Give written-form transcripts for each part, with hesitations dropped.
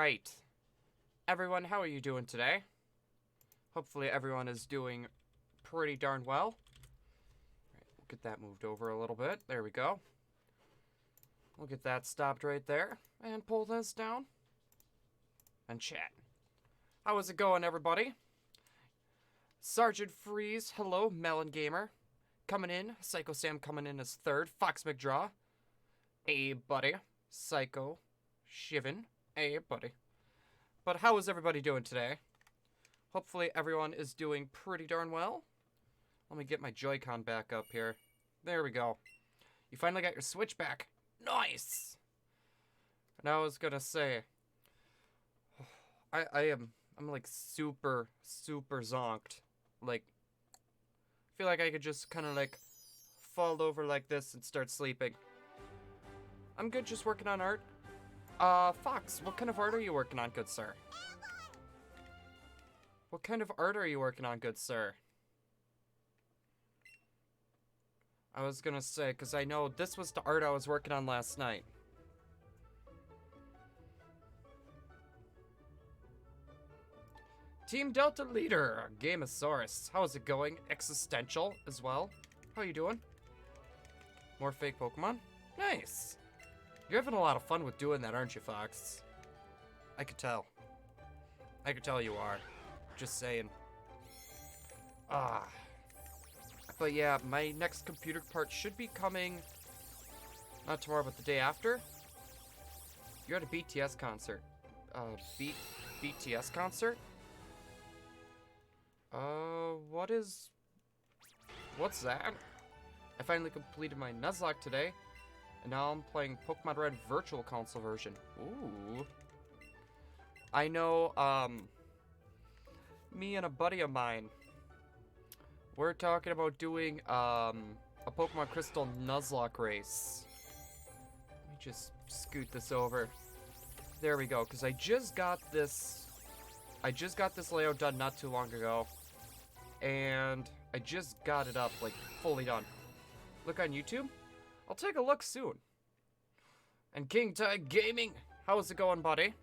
Alright. Everyone, how are you doing today? Hopefully everyone is doing pretty darn well. Alright, we'll get that moved over a little bit. There we go. We'll get that stopped right there. And pull this down. And chat. How is it going, everybody? Sergeant Freeze, hello, Melon Gamer. Coming in. Psycho Sam coming in as third. Fox McDraw. Hey, buddy. Psycho Shivan. Hey, buddy. But how is everybody doing today? Hopefully everyone is doing pretty darn well. Let me get my Joy-Con back up here. There we go. You finally got your Switch back. Nice! And I was gonna say, I'm like super zonked. Like, I feel like I could just kind of like fall over like this and start sleeping. I'm good, just working on art. Fox, what kind of art are you working on, good sir? What kind of art are you working on, good sir? I was gonna say, because I know this was the art I was working on last night. Team Delta leader, Gamosaurus. How is it going? Existential as well. How you doing? More fake Pokemon? Nice. You're having a lot of fun with doing that, aren't you, Fox? I could tell. I could tell you are. Just saying. But yeah, my next computer part should be coming not tomorrow, but the day after. You're at a BTS concert. BTS concert? What's that? I finally completed my Nuzlocke today, and now I'm playing Pokemon Red Virtual Console version. Ooh. I know, me and a buddy of mine, we're talking about doing, a Pokemon Crystal Nuzlocke race. Let me just scoot this over. There we go, because I just got this layout done not too long ago. And I just got it up, like, fully done. Look on YouTube? I'll take a look soon. And King Tide Gaming, how's it going, buddy?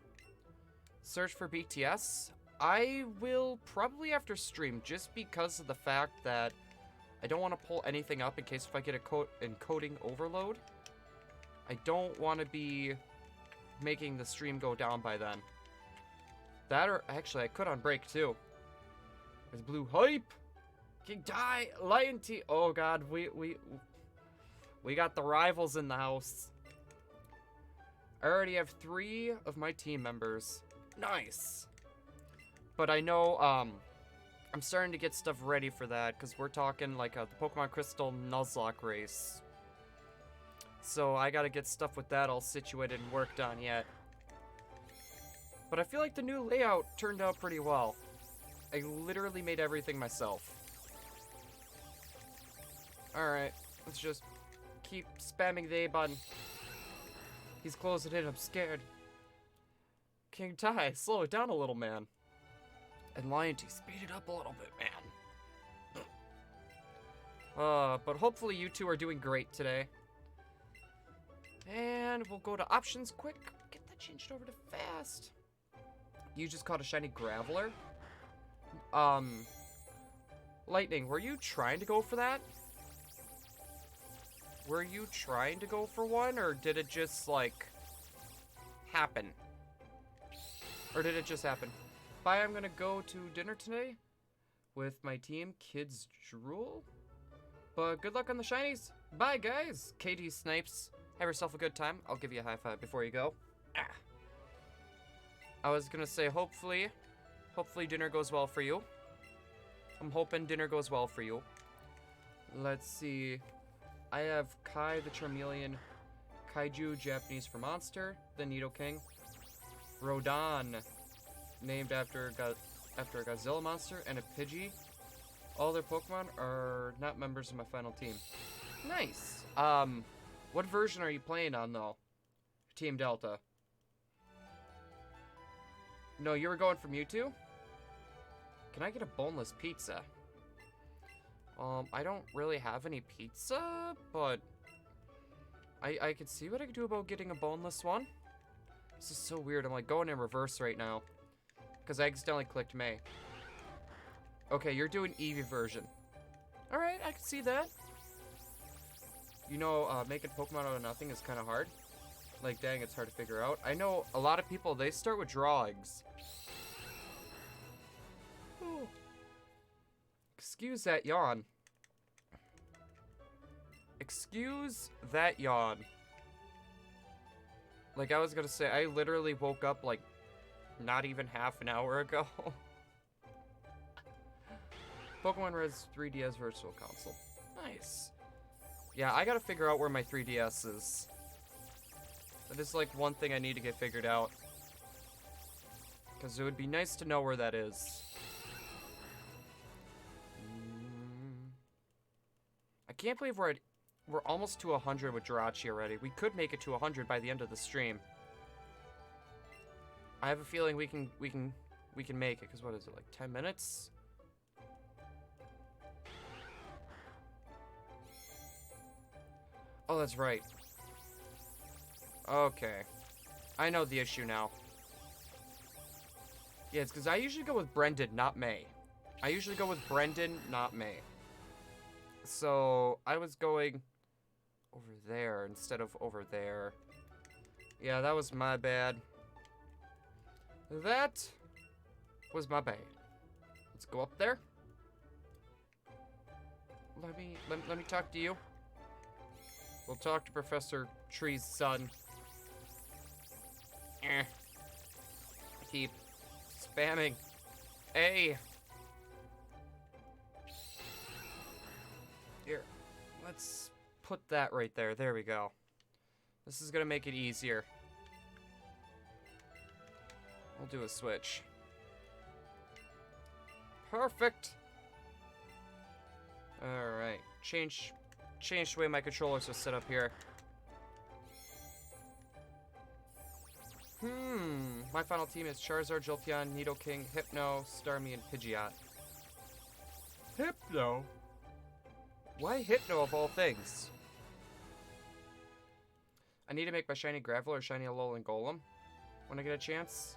Search for BTS. I will probably after stream, just because of the fact that I don't want to pull anything up in case if I get a encoding overload. I don't want to be making the stream go down by then. That or, actually, I could on break, too. There's Blue Hype! King Die! Lion T! Oh, God, we got the rivals in the house. I already have 3 of my team members. Nice! But I know, I'm starting to get stuff ready for that, because we're talking, like, the Pokemon Crystal Nuzlocke race. So I gotta get stuff with that all situated and worked on yet. But I feel like the new layout turned out pretty well. I literally made everything myself. Alright, let's just keep spamming the A button. He's closing in, I'm scared. King Tai, slow it down a little, man. And Lion T, speed it up a little bit, man. But hopefully you two are doing great today. And we'll go to options quick. Get that changed over to fast. You just caught a shiny Graveler. Lightning, were you trying to go for that? Were you trying to go for one, or did it just, like, happen? Or did it just happen? Bye, I'm gonna go to dinner today with my team, Kids Drool. But good luck on the shinies. Bye, guys. Katie Snipes, have yourself a good time. I'll give you a high five before you go. I was gonna say, hopefully dinner goes well for you. I'm hoping dinner goes well for you. Let's see. I have Kai the Charmeleon, Kaiju, Japanese for monster, the Nidoking, Rodan, named after a Godzilla monster, and a Pidgey. All their Pokemon are not members of my final team. Nice. What version are you playing on, though? Team Delta. No, you were going for Mewtwo? Can I get a boneless pizza? I don't really have any pizza, but I could see what I could do about getting a boneless one. This is so weird. I'm like going in reverse right now. Because I accidentally clicked May. Okay, you're doing Eevee version. Alright, I can see that. You know, making Pokemon out of nothing is kind of hard. Like, dang, it's hard to figure out. I know a lot of people, they start with drawings. Oh. Excuse that yawn. Excuse that yawn. Like, I was gonna say, I literally woke up, like, not even half an hour ago. Pokemon Red's 3DS Virtual Console. Nice. Yeah, I gotta figure out where my 3DS is. That is, like, one thing I need to get figured out. Because it would be nice to know where that is. I can't believe we're almost to 100 with Jirachi already. We could make it to 100 by the end of the stream. I have a feeling we can make it, because what is it, like 10 minutes? Oh, that's right. Okay. I know the issue now. Yeah, it's because I usually go with Brendan, not May. I usually go with Brendan, not May. So, I was going over there instead of over there. Yeah, that was my bad. That was my bad. Let's go up there. Let me talk to you. We'll talk to Professor Tree's son. Keep spamming. Hey. Here, let's put that right there. There we go. This is gonna make it easier. We'll do a switch. Perfect. Alright. Change the way my controllers are set up here. My final team is Charizard, Jolteon, Nidoking, Hypno, Starmie, and Pidgeot. Hypno? Why Hypno of all things? I need to make my shiny Gravel or shiny Alolan Golem when I get a chance.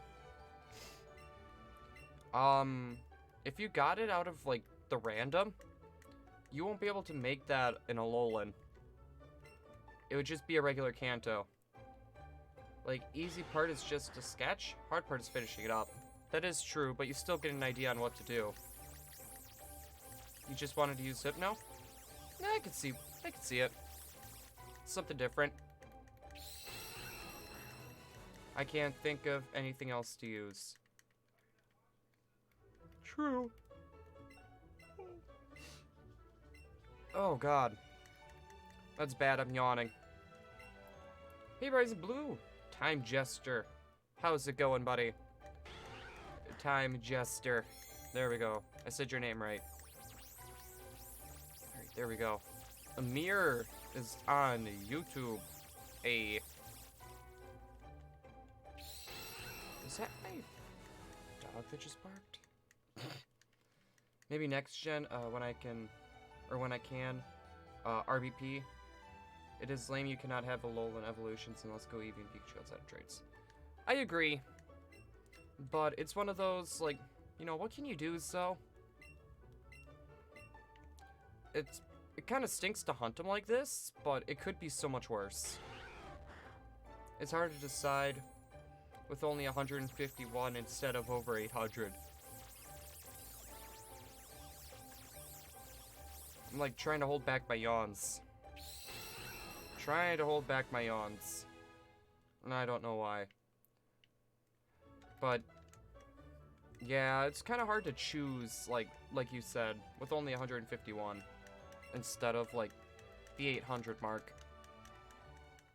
If you got it out of, like, the random, you won't be able to make that an Alolan. It would just be a regular Kanto. Like, easy part is just a sketch, hard part is finishing it up. That is true, but you still get an idea on what to do. You just wanted to use Hypno? Nah, I can see it. Something different. I can't think of anything else to use. True. Oh, God. That's bad, I'm yawning. Hey, Rise of Blue. Time Jester. How's it going, buddy? Time Jester. There we go. I said your name right. Alright, there we go. Amir is on YouTube. Hey. Is that my dog that just barked? Maybe next gen, when I can, RBP. It is lame you cannot have Alolan evolutions unless Go Eevee and Pikachu outside of traits. I agree. But it's one of those, like, you know, what can you do, so? It kind of stinks to hunt them like this, but it could be so much worse. It's hard to decide with only 151 instead of over 800. I'm, like, trying to hold back my yawns. Trying to hold back my yawns. And I don't know why. But yeah, it's kind of hard to choose, like you said, with only 151 instead of, like, the 800 mark.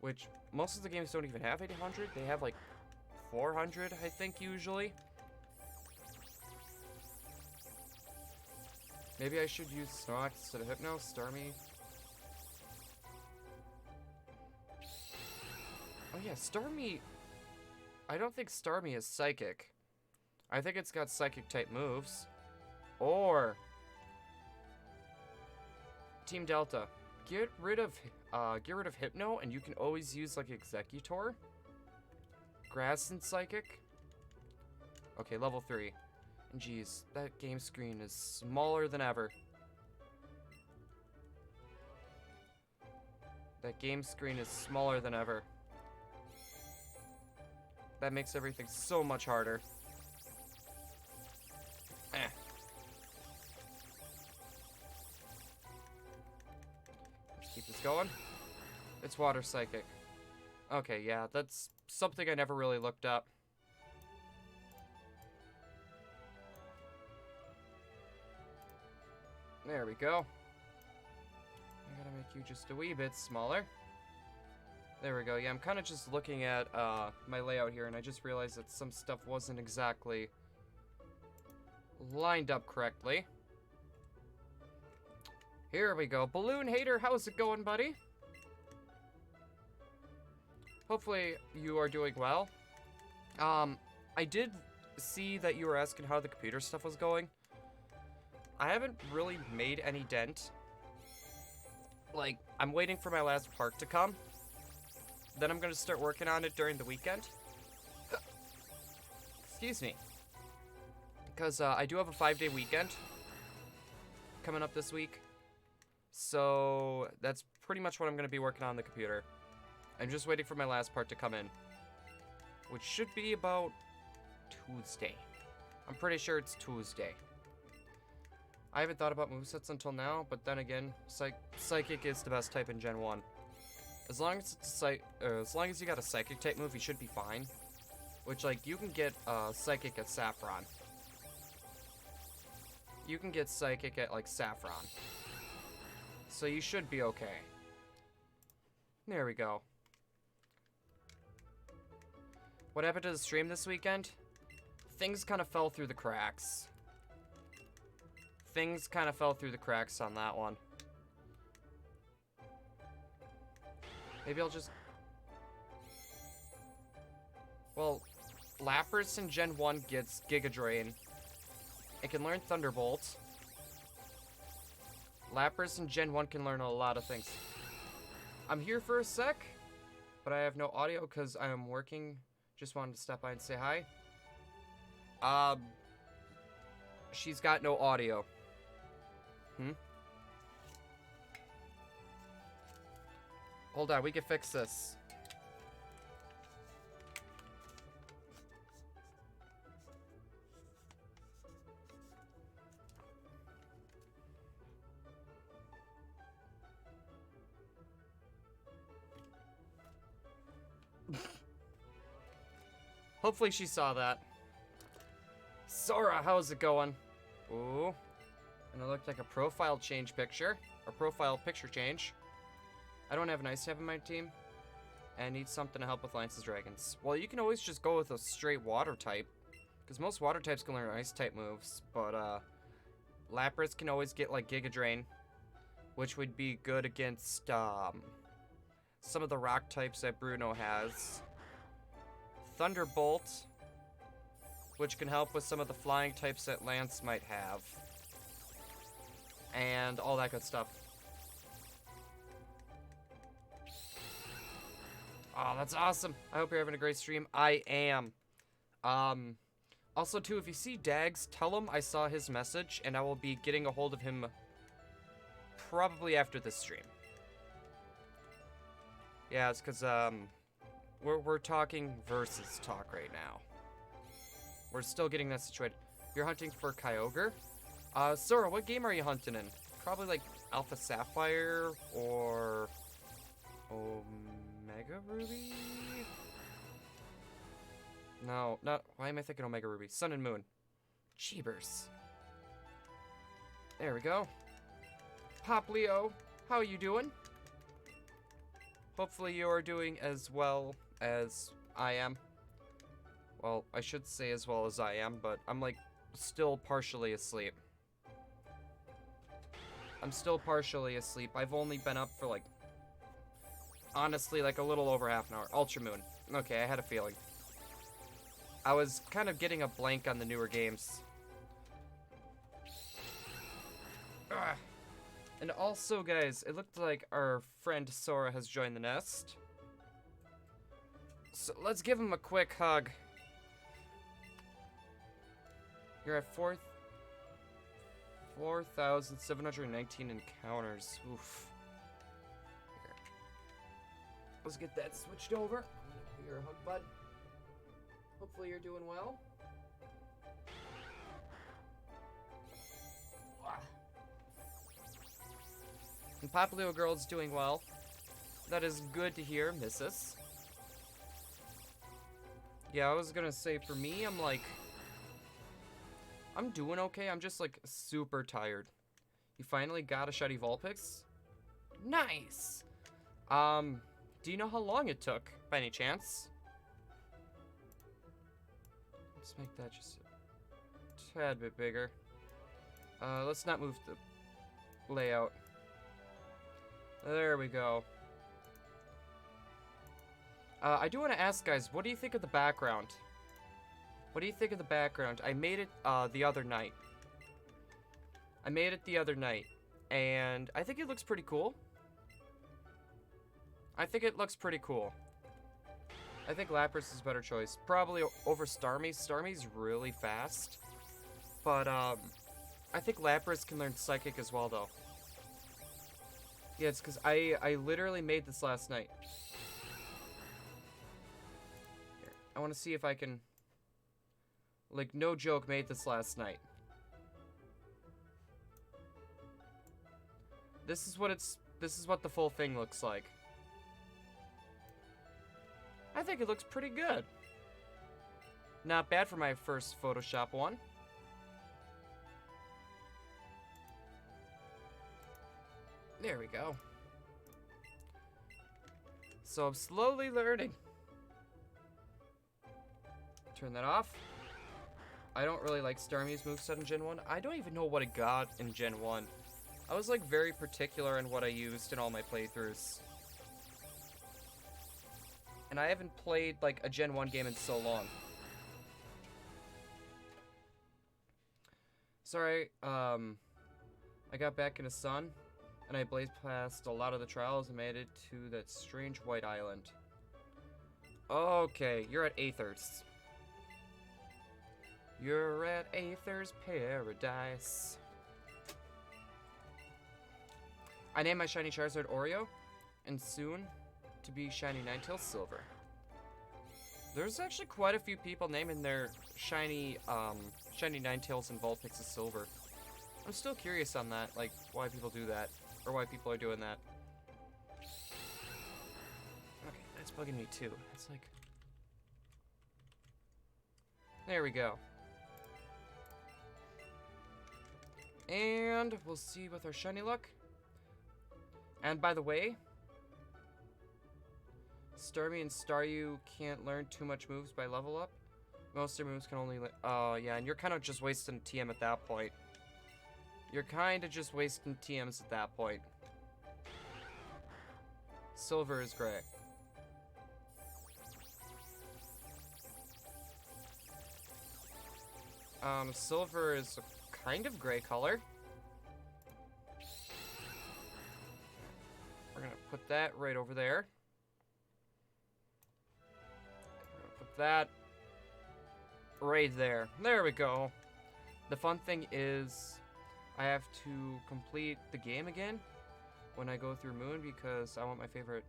Which, most of the games don't even have 800. They have, like, 400, I think, usually. Maybe I should use Snorlax instead of Hypno, Starmie. Oh yeah, Starmie... I don't think Starmie is Psychic. I think it's got Psychic-type moves. Or... Team Delta. Get rid of Hypno, and you can always use, like, Executor. Grass and Psychic? Okay, level 3. And geez, that game screen is smaller than ever. That game screen is smaller than ever. That makes everything so much harder. Eh. Let's keep this going. It's Water Psychic. Okay, yeah, that's something I never really looked up. There we go. I gotta make you just a wee bit smaller. There we go. Yeah, I'm kind of just looking at my layout here, and I just realized that some stuff wasn't exactly lined up correctly. Here we go. Balloon Hater, how's it going, buddy? Hopefully you are doing well. I did see that you were asking how the computer stuff was going. I haven't really made any dent. Like, I'm waiting for my last part to come. Then I'm gonna start working on it during the weekend. Excuse me. Because I do have a 5-day weekend coming up this week. So that's pretty much what I'm gonna be working on the computer. I'm just waiting for my last part to come in, which should be about Tuesday. I'm pretty sure it's Tuesday. I haven't thought about movesets until now, but then again, Psychic is the best type in Gen 1. As long as it's as long as you got a Psychic type move, you should be fine. Which, like, you can get Psychic at Saffron. You can get Psychic at, like, Saffron. So you should be okay. There we go. What happened to the stream this weekend? Things kind of fell through the cracks. Things kind of fell through the cracks on that one. Maybe I'll just... Well, Lapras in Gen 1 gets Giga Drain. It can learn Thunderbolt. Lapras in Gen 1 can learn a lot of things. I'm here for a sec, but I have no audio because I am working. Just wanted to step by and say hi. She's got no audio. Hold on, we can fix this. Hopefully she saw that. Sora, how's it going? Ooh. And it looked like a profile change picture. Or profile picture change. I don't have an ice type in my team. And I need something to help with Lance's Dragons. Well, you can always just go with a straight water type. Because most water types can learn ice type moves. But, Lapras can always get, like, Giga Drain. Which would be good against, some of the rock types that Bruno has. Thunderbolt, which can help with some of the flying types that Lance might have. And all that good stuff. Oh, that's awesome. I hope you're having a great stream. I am. Also, too, if you see Dags, tell him I saw his message, and I will be getting a hold of him probably after this stream. Yeah, it's because, We're talking versus talk right now. We're still getting that situated. You're hunting for Kyogre? Sora, what game are you hunting in? Probably like Alpha Sapphire or Omega Ruby? No, not. Why am I thinking Omega Ruby? Sun and Moon. Jeebers. There we go. Pop Leo, how are you doing? Hopefully you are doing as well as I am. Well, I should say as well as I am, but I'm like still partially asleep. I'm still partially asleep. I've only been up for like, honestly, like a little over half an hour. Ultra Moon. Okay, I had a feeling. I was kind of getting a blank on the newer games. Ugh. And also, guys, it looked like our friend Sora has joined the nest. So let's give him a quick hug. You're at 4,719 encounters. Oof. Here. Let's get that switched over. I'm gonna give you a hug, bud. Hopefully you're doing well. And Papaleo Girl's doing well. That is good to hear, missus. Yeah, I was gonna say, for me, I'm doing okay. I'm just, like, super tired. You finally got a shiny Vulpix? Nice! Do you know how long it took, by any chance? Let's make that just a tad bit bigger. Let's not move the layout. There we go. I do want to ask, guys, what do you think of the background? What do you think of the background? I made it, the other night. And I think it looks pretty cool. I think Lapras is a better choice. Probably over Starmie. Starmie's really fast. But, I think Lapras can learn Psychic as well, though. Yeah, it's because I literally made this last night. Here, I want to see if I can... Like, no joke, made this last night. This is what the full thing looks like. I think it looks pretty good. Not bad for my first Photoshop one. There we go. So I'm slowly learning. Turn that off. I don't really like Starmie's moveset in Gen 1. I don't even know what it got in Gen 1. I was, like, very particular in what I used in all my playthroughs. And I haven't played, like, a Gen 1 game in so long. Sorry, I got back into Sun, and I blazed past a lot of the trials and made it to that strange white island. Okay, you're at Aether's. You're at Aether's Paradise. I named my shiny Charizard Oreo, and soon to be shiny Ninetales Silver. There's actually quite a few people naming their shiny Ninetales and Vulpix Silver. I'm still curious on that, like, why people do that, or why people are doing that. Okay, that's bugging me too. It's like... There we go. And we'll see with our shiny luck. And by the way, Starmie and Staryu can't learn too much moves by level up. Most of their moves can only... Oh, yeah, and you're kind of just wasting TM at that point. You're kind of just wasting TMs at that point. Silver is gray. Silver is a kind of gray color. We're gonna put that right over there. We're gonna put that right there. There we go. The fun thing is, I have to complete the game again when I go through Moon because I want my favorite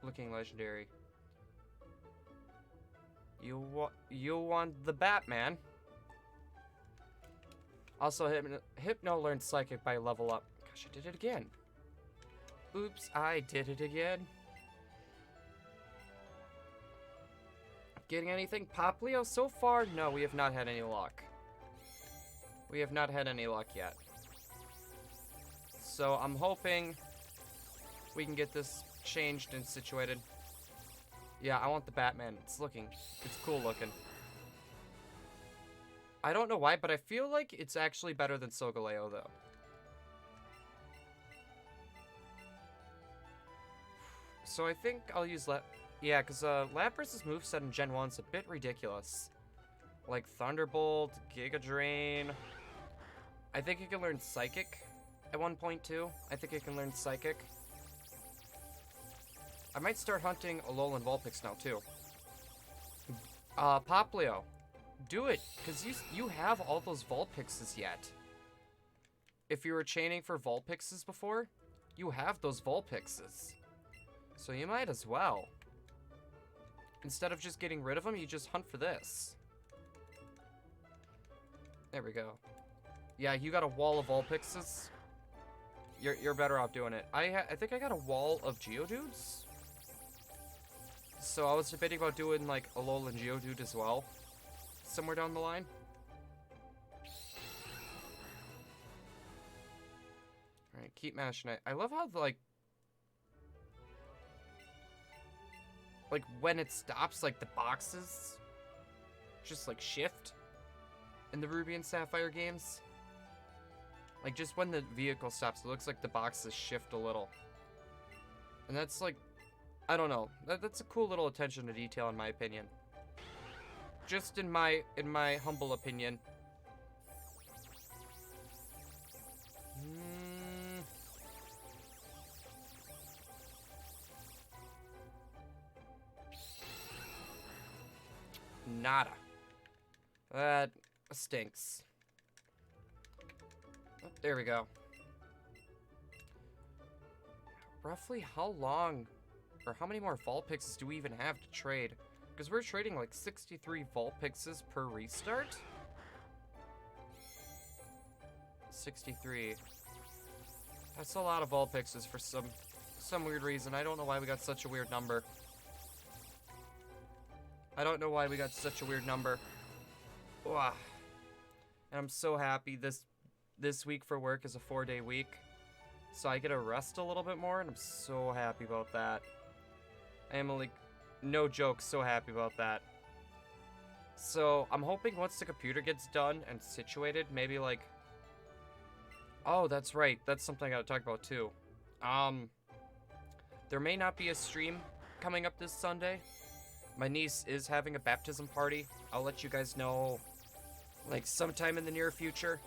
looking legendary. You want the Batman. Also, Hypno learned Psychic by level up. Gosh, I did it again. Oops, I did it again. Getting anything? Poplio? So far, no, we have not had any luck. We have not had any luck yet. So I'm hoping we can get this changed and situated. Yeah, I want the Batman. It's cool looking. I don't know why, but I feel like it's actually better than Solgaleo, though. So I think I'll use yeah, because Lapras' moveset in Gen 1's a bit ridiculous. Like Thunderbolt, Giga Drain. I think it can learn Psychic at one point too. I think it can learn Psychic. I might start hunting Alolan Vulpix now too. Poplio. Do it, because you have all those Vulpixes yet. If you were chaining for Vulpixes before, you have those Vulpixes. So you might as well. Instead of just getting rid of them, you just hunt for this. There we go. Yeah, you got a wall of Vulpixes. You're better off doing it. I think I got a wall of Geodudes. So I was debating about doing like a Alolan Geodude as well. Somewhere down the line. Alright, keep mashing it. I love how like when it stops, like the boxes just like shift in the Ruby and Sapphire games. Like just when the vehicle stops, it looks like the boxes shift a little. And that's like, I don't know. That's a cool little attention to detail in my opinion. Just in my humble opinion. Nada. That stinks. Oh, there we go. Roughly how long, or how many more Vulpixes do we even have to trade? Because we're trading like 63 Vulpixes per restart? 63. That's a lot of Vulpixes for some weird reason. I don't know why we got such a weird number. I don't know why we got such a weird number. Ugh. And I'm so happy this week for work is a 4-day week. So I get to rest a little bit more, and I'm so happy about that. I am like, no joke, so happy about that. So I'm hoping once the computer gets done and situated, maybe like... Oh, that's right. That's something I gotta talk about too. There may not be a stream coming up this Sunday. My niece is having a baptism party. I'll let you guys know, like, sometime in the near future.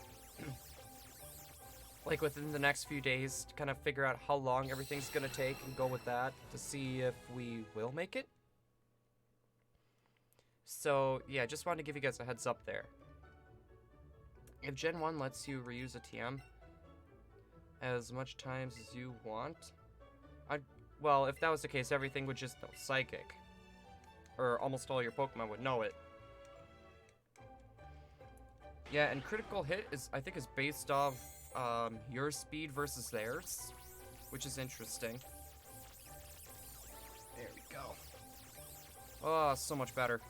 Like, within the next few days, to kind of figure out how long everything's gonna take and go with that to see if we will make it. So, yeah, just wanted to give you guys a heads up there. If Gen 1 lets you reuse a TM as much times as you want, well, if that was the case, everything would just know Psychic. Or almost all your Pokemon would know it. Yeah, and critical hit I think is based off your speed versus theirs, which is interesting. There we go. Oh, so much better.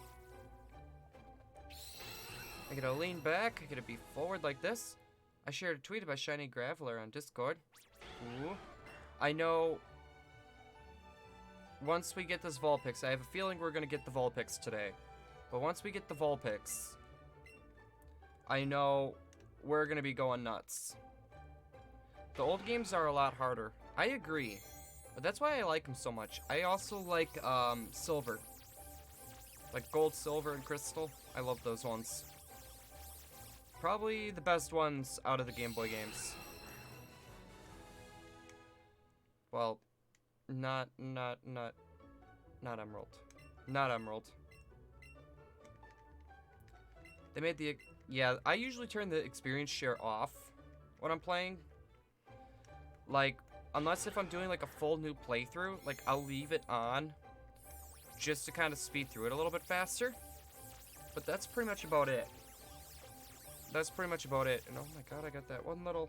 I gotta lean back, I gotta be forward like this. I shared a tweet about Shiny Graveler on Discord. Ooh. I know... Once we get this Vulpix, I have a feeling we're gonna get the Vulpix today. But once we get the Vulpix, I know we're gonna be going nuts. The old games are a lot harder. I agree. But that's why I like them so much. I also like, Silver. Like Gold, Silver, and Crystal. I love those ones. Probably the best ones out of the Game Boy games. Well... Not Emerald. Not Emerald. They made the... Yeah, I usually turn the experience share off when I'm playing. Like, unless if I'm doing, like, a full new playthrough, like, I'll leave it on just to kind of speed through it a little bit faster. But that's pretty much about it. That's pretty much about it. And oh my god, I got that one little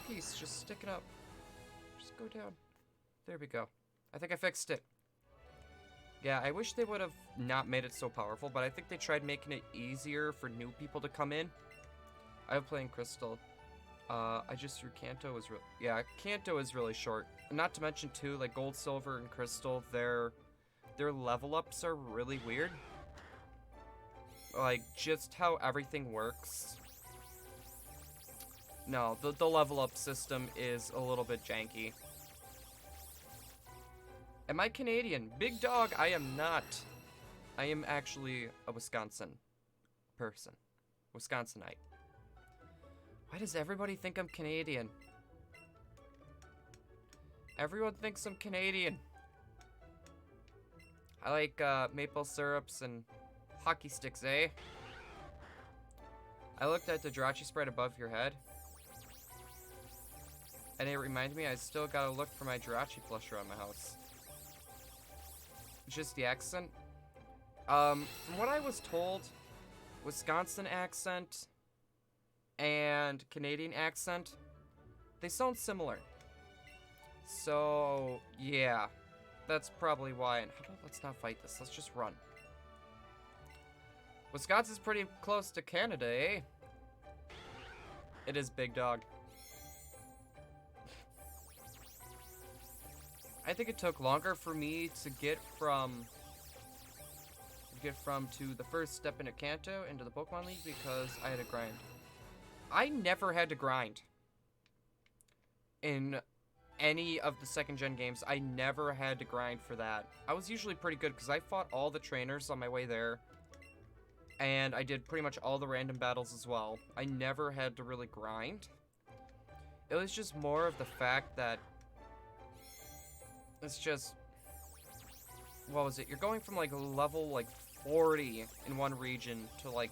piece just sticking up. Just go down. There we go. I think I fixed it. Yeah, I wish they would have not made it so powerful, but I think they tried making it easier for new people to come in. I have playing Crystal. I just threw Kanto is Kanto is really short. Not to mention too, like Gold, Silver, and Crystal, their level ups are really weird. Like just how everything works. No, the level up system is a little bit janky. Am I Canadian? Big dog, I am not. I am actually a Wisconsin person. Wisconsinite. Why does everybody think I'm Canadian? Everyone thinks I'm Canadian. I like maple syrups and hockey sticks, eh? I looked at the Jirachi spread above your head. And it reminded me I still gotta look for my Jirachi plush around my house. Just the accent. From what I was told, Wisconsin accent and Canadian accent, they sound similar. So, yeah. That's probably why. And let's not fight this. Let's just run. Wisconsin's pretty close to Canada, eh? It is, big dog. I think it took longer for me to get from to the first step into Kanto into the Pokemon League because I had to grind. I never had to grind in any of the second gen games. I never had to grind for that. I was usually pretty good because I fought all the trainers on my way there. And I did pretty much all the random battles as well. I never had to really grind. It was just more of the fact that it's just, what was it? You're going from like level like 40 in one region to like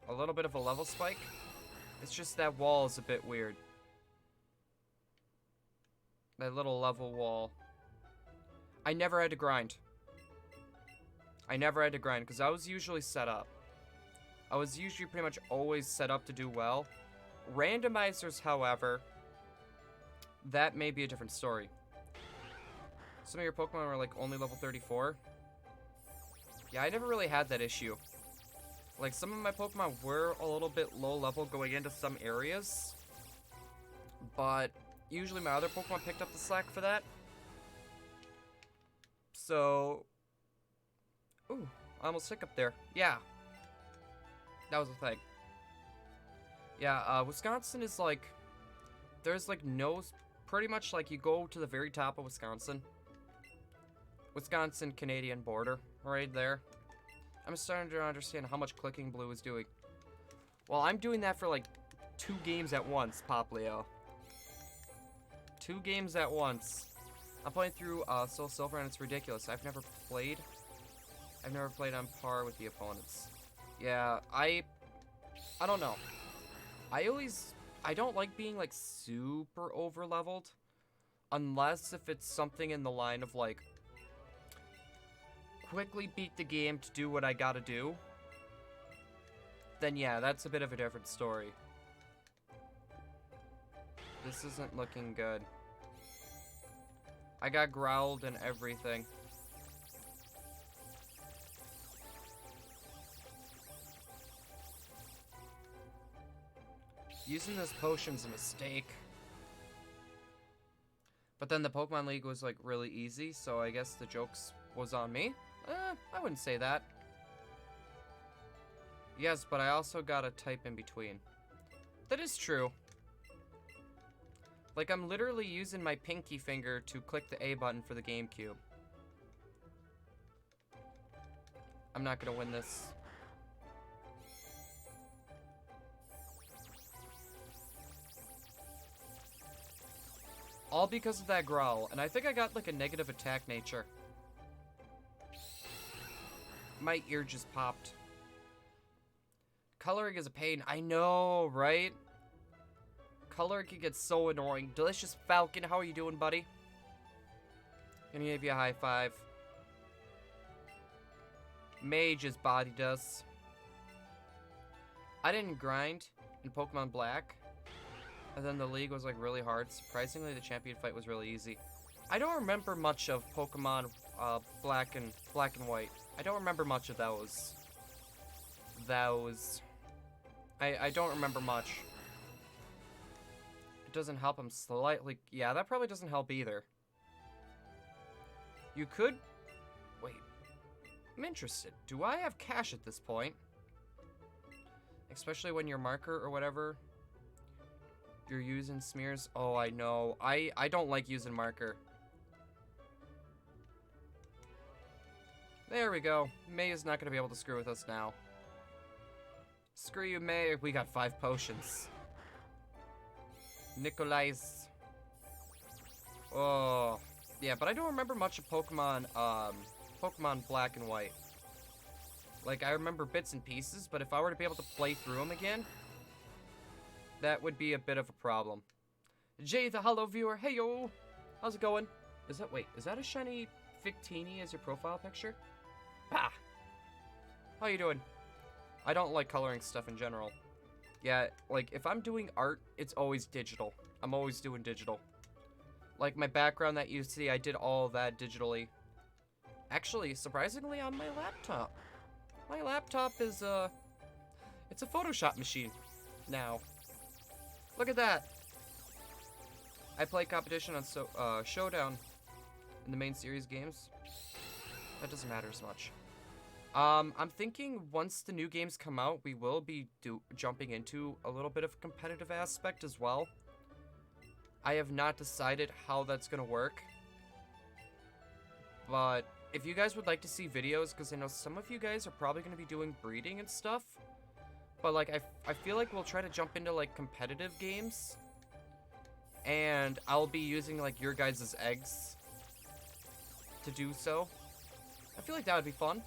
a little bit of a level spike. It's just that wall is a bit weird. That little level wall. I never had to grind. I never had to grind because I was usually set up. I was usually pretty much always set up to do well. Randomizers, however, that may be a different story. Some of your Pokemon were like only level 34. Yeah, I never really had that issue. Like some of my Pokemon were a little bit low level going into some areas. But usually my other Pokemon picked up the slack for that. So, ooh, I almost hiccuped there. Yeah. That was a thing. Yeah, Wisconsin is like, there's like no, pretty much like you go to the very top of Wisconsin. Wisconsin-Canadian border, right there. I'm starting to understand how much clicking blue is doing. Well, I'm doing that for like 2 games at once, Poplio. 2 games at once. I'm playing through Soul Silver and it's ridiculous. I've never played on par with the opponents. Yeah, I don't know. I don't like being like super over leveled unless if it's something in the line of like quickly beat the game to do what I gotta do. Then yeah, that's a bit of a different story. This isn't looking good. I got growled and everything. Using this potion's a mistake. But then the Pokemon League was like really easy, so I guess the jokes was on me. I wouldn't say that. Yes, but I also gotta type in between. That is true. Like, I'm literally using my pinky finger to click the A button for the GameCube. I'm not gonna win this. All because of that growl, and I think I got like a negative attack nature. My ear just popped. Coloring is a pain. I know, right? Coloring can get so annoying. Delicious Falcon, how are you doing, buddy? Gonna give you a high five. Mage's body does. I didn't grind in Pokemon Black. And then the league was like really hard. Surprisingly, the champion fight was really easy. I don't remember much of Pokemon Black and White. I don't remember much of those. I don't remember much. It doesn't help him slightly. Yeah, that probably doesn't help either. You could... Wait. I'm interested. Do I have cash at this point? Especially when your marker or whatever you're using smears. Oh, I know. I don't like using marker. There we go. May is not going to be able to screw with us now. Screw you, May. We got 5 potions. Nikolai's. Oh. Yeah, but I don't remember much of Pokemon, Pokemon Black and White. Like, I remember bits and pieces, but if I were to be able to play through them again, that would be a bit of a problem. Jay, the Hollow Viewer, hey yo! How's it going? Is that a shiny Victini as your profile picture? Bah! How you doing? I don't like coloring stuff in general. Yeah, like, if I'm doing art, it's always digital. I'm always doing digital. Like, my background that you see, I did all of that digitally. Actually, surprisingly, on my laptop. My laptop is, it's a Photoshop machine now. Look at that! I play competition on Showdown in the main series games. That doesn't matter as much. I'm thinking once the new games come out, we will be jumping into a little bit of a competitive aspect as well. I have not decided how that's gonna work. But if you guys would like to see videos, because I know some of you guys are probably gonna be doing breeding and stuff. But like, I feel like we'll try to jump into like competitive games. And I'll be using like your guys' eggs to do so. I feel like that would be fun.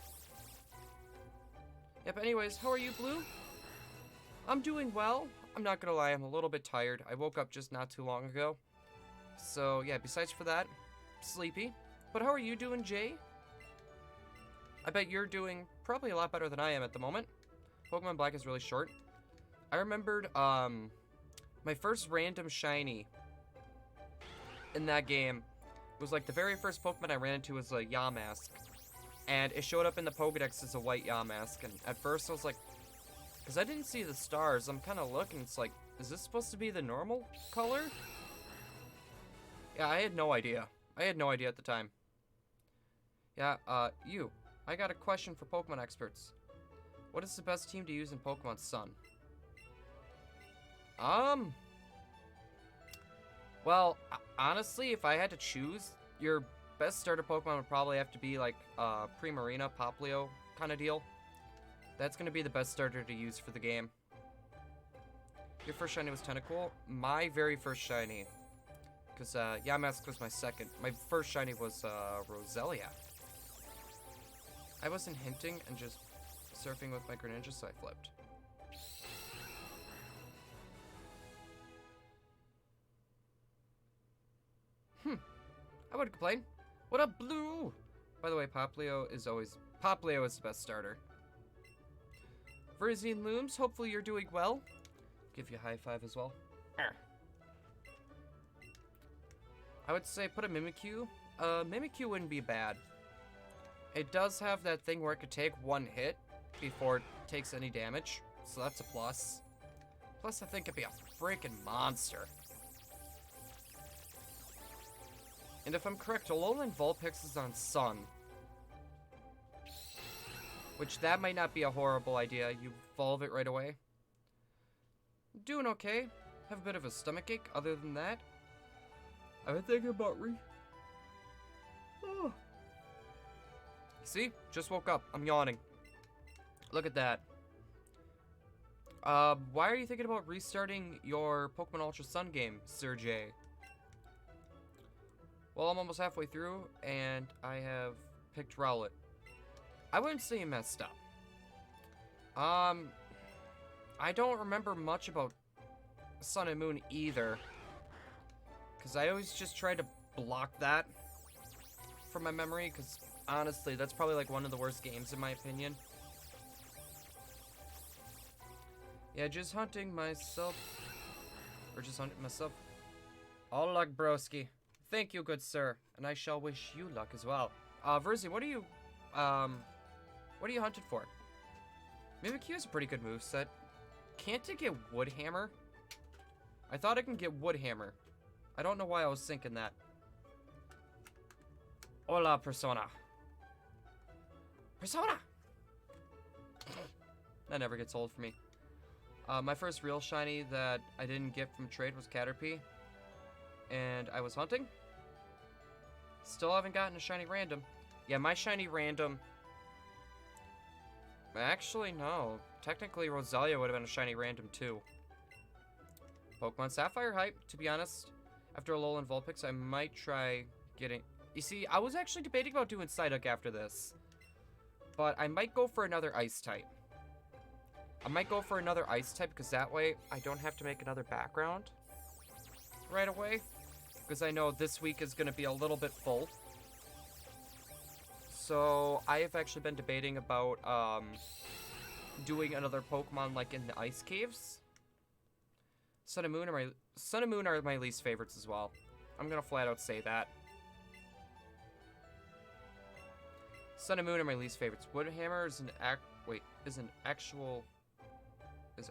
Yep, anyways, how are you, Blue? I'm doing well. I'm not gonna lie, I'm a little bit tired. I woke up just not too long ago. So, yeah, besides for that, sleepy. But how are you doing, Jay? I bet you're doing probably a lot better than I am at the moment. Pokemon Black is really short. I remembered, my first random shiny in that game was like the very first Pokemon I ran into was a Yamask. And it showed up in the Pokedex as a white Yamask. And at first I was like, because I didn't see the stars, I'm kind of looking, it's like, is this supposed to be the normal color? Yeah, I had no idea. I had no idea at the time. Yeah, I got a question for Pokemon experts. What is the best team to use in Pokemon Sun? Well, honestly, if I had to choose, your best starter Pokemon would probably have to be like, Primarina, Poplio kind of deal. That's going to be the best starter to use for the game. Your first shiny was Tentacool. My very first shiny, because Yamask was my second. My first shiny was Roselia. I wasn't hinting and just surfing with my Greninja, so I flipped. I wouldn't complain. What up, Blue? By the way, Poplio is the best starter. Verzine Looms, hopefully you're doing well. Give you a high five as well. I would say put a Mimikyu. Mimikyu wouldn't be bad. It does have that thing where it could take one hit before it takes any damage, so that's a plus. Plus, I think it'd be a freaking monster. And if I'm correct, Alolan Vulpix is on Sun. Which, that might not be a horrible idea. You evolve it right away. Doing okay. Have a bit of a stomachache. Other than that, I've been thinking about Oh. See? Just woke up. I'm yawning. Look at that. Why are you thinking about restarting your Pokemon Ultra Sun game, Sir J? Well, I'm almost halfway through, and I have picked Rowlet. I wouldn't say you messed up. I don't remember much about Sun and Moon either, because I always just try to block that from my memory, because honestly, that's probably like one of the worst games in my opinion. Yeah, just hunting myself. Or just hunting myself. All luck, broski. Thank you, good sir. And I shall wish you luck as well. Verzi, what are you hunted for? Mimikyu is a pretty good moveset. Can't it get Wood Hammer? I thought I can get Wood Hammer. I don't know why I was thinking that. Hola, Persona. Persona! That never gets old for me. My first real shiny that I didn't get from trade was Caterpie. And I was hunting. Still haven't gotten a shiny random. Yeah, my shiny random... Actually, no. Technically, Roselia would have been a shiny random, too. Pokemon Sapphire hype, to be honest. After Alolan Vulpix, I might try getting... You see, I was actually debating about doing Psyduck after this. But I might go for another Ice type. I might go for another Ice type because that way I don't have to make another background right away. Because I know this week is going to be a little bit full. So I have actually been debating about doing another Pokemon like in the Ice Caves. Sun and Moon are my least favorites as well. I'm going to flat out say that. Sun and Moon are my least favorites. Woodhammer is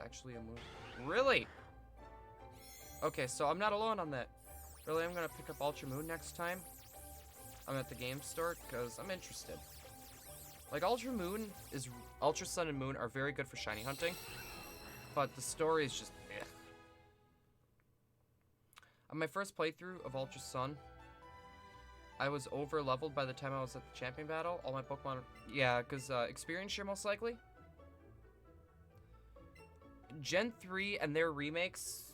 actually a moon. Really? Okay, so I'm not alone on that. Really, I'm gonna pick up Ultra Moon next time I'm at the game store, because I'm interested. Like, Ultra Sun and Moon are very good for shiny hunting, but the story is just eh. On my first playthrough of Ultra Sun, I was over-leveled by the time I was at the champion battle. All my Pokemon... Yeah, because experience share most likely. Gen 3 and their remakes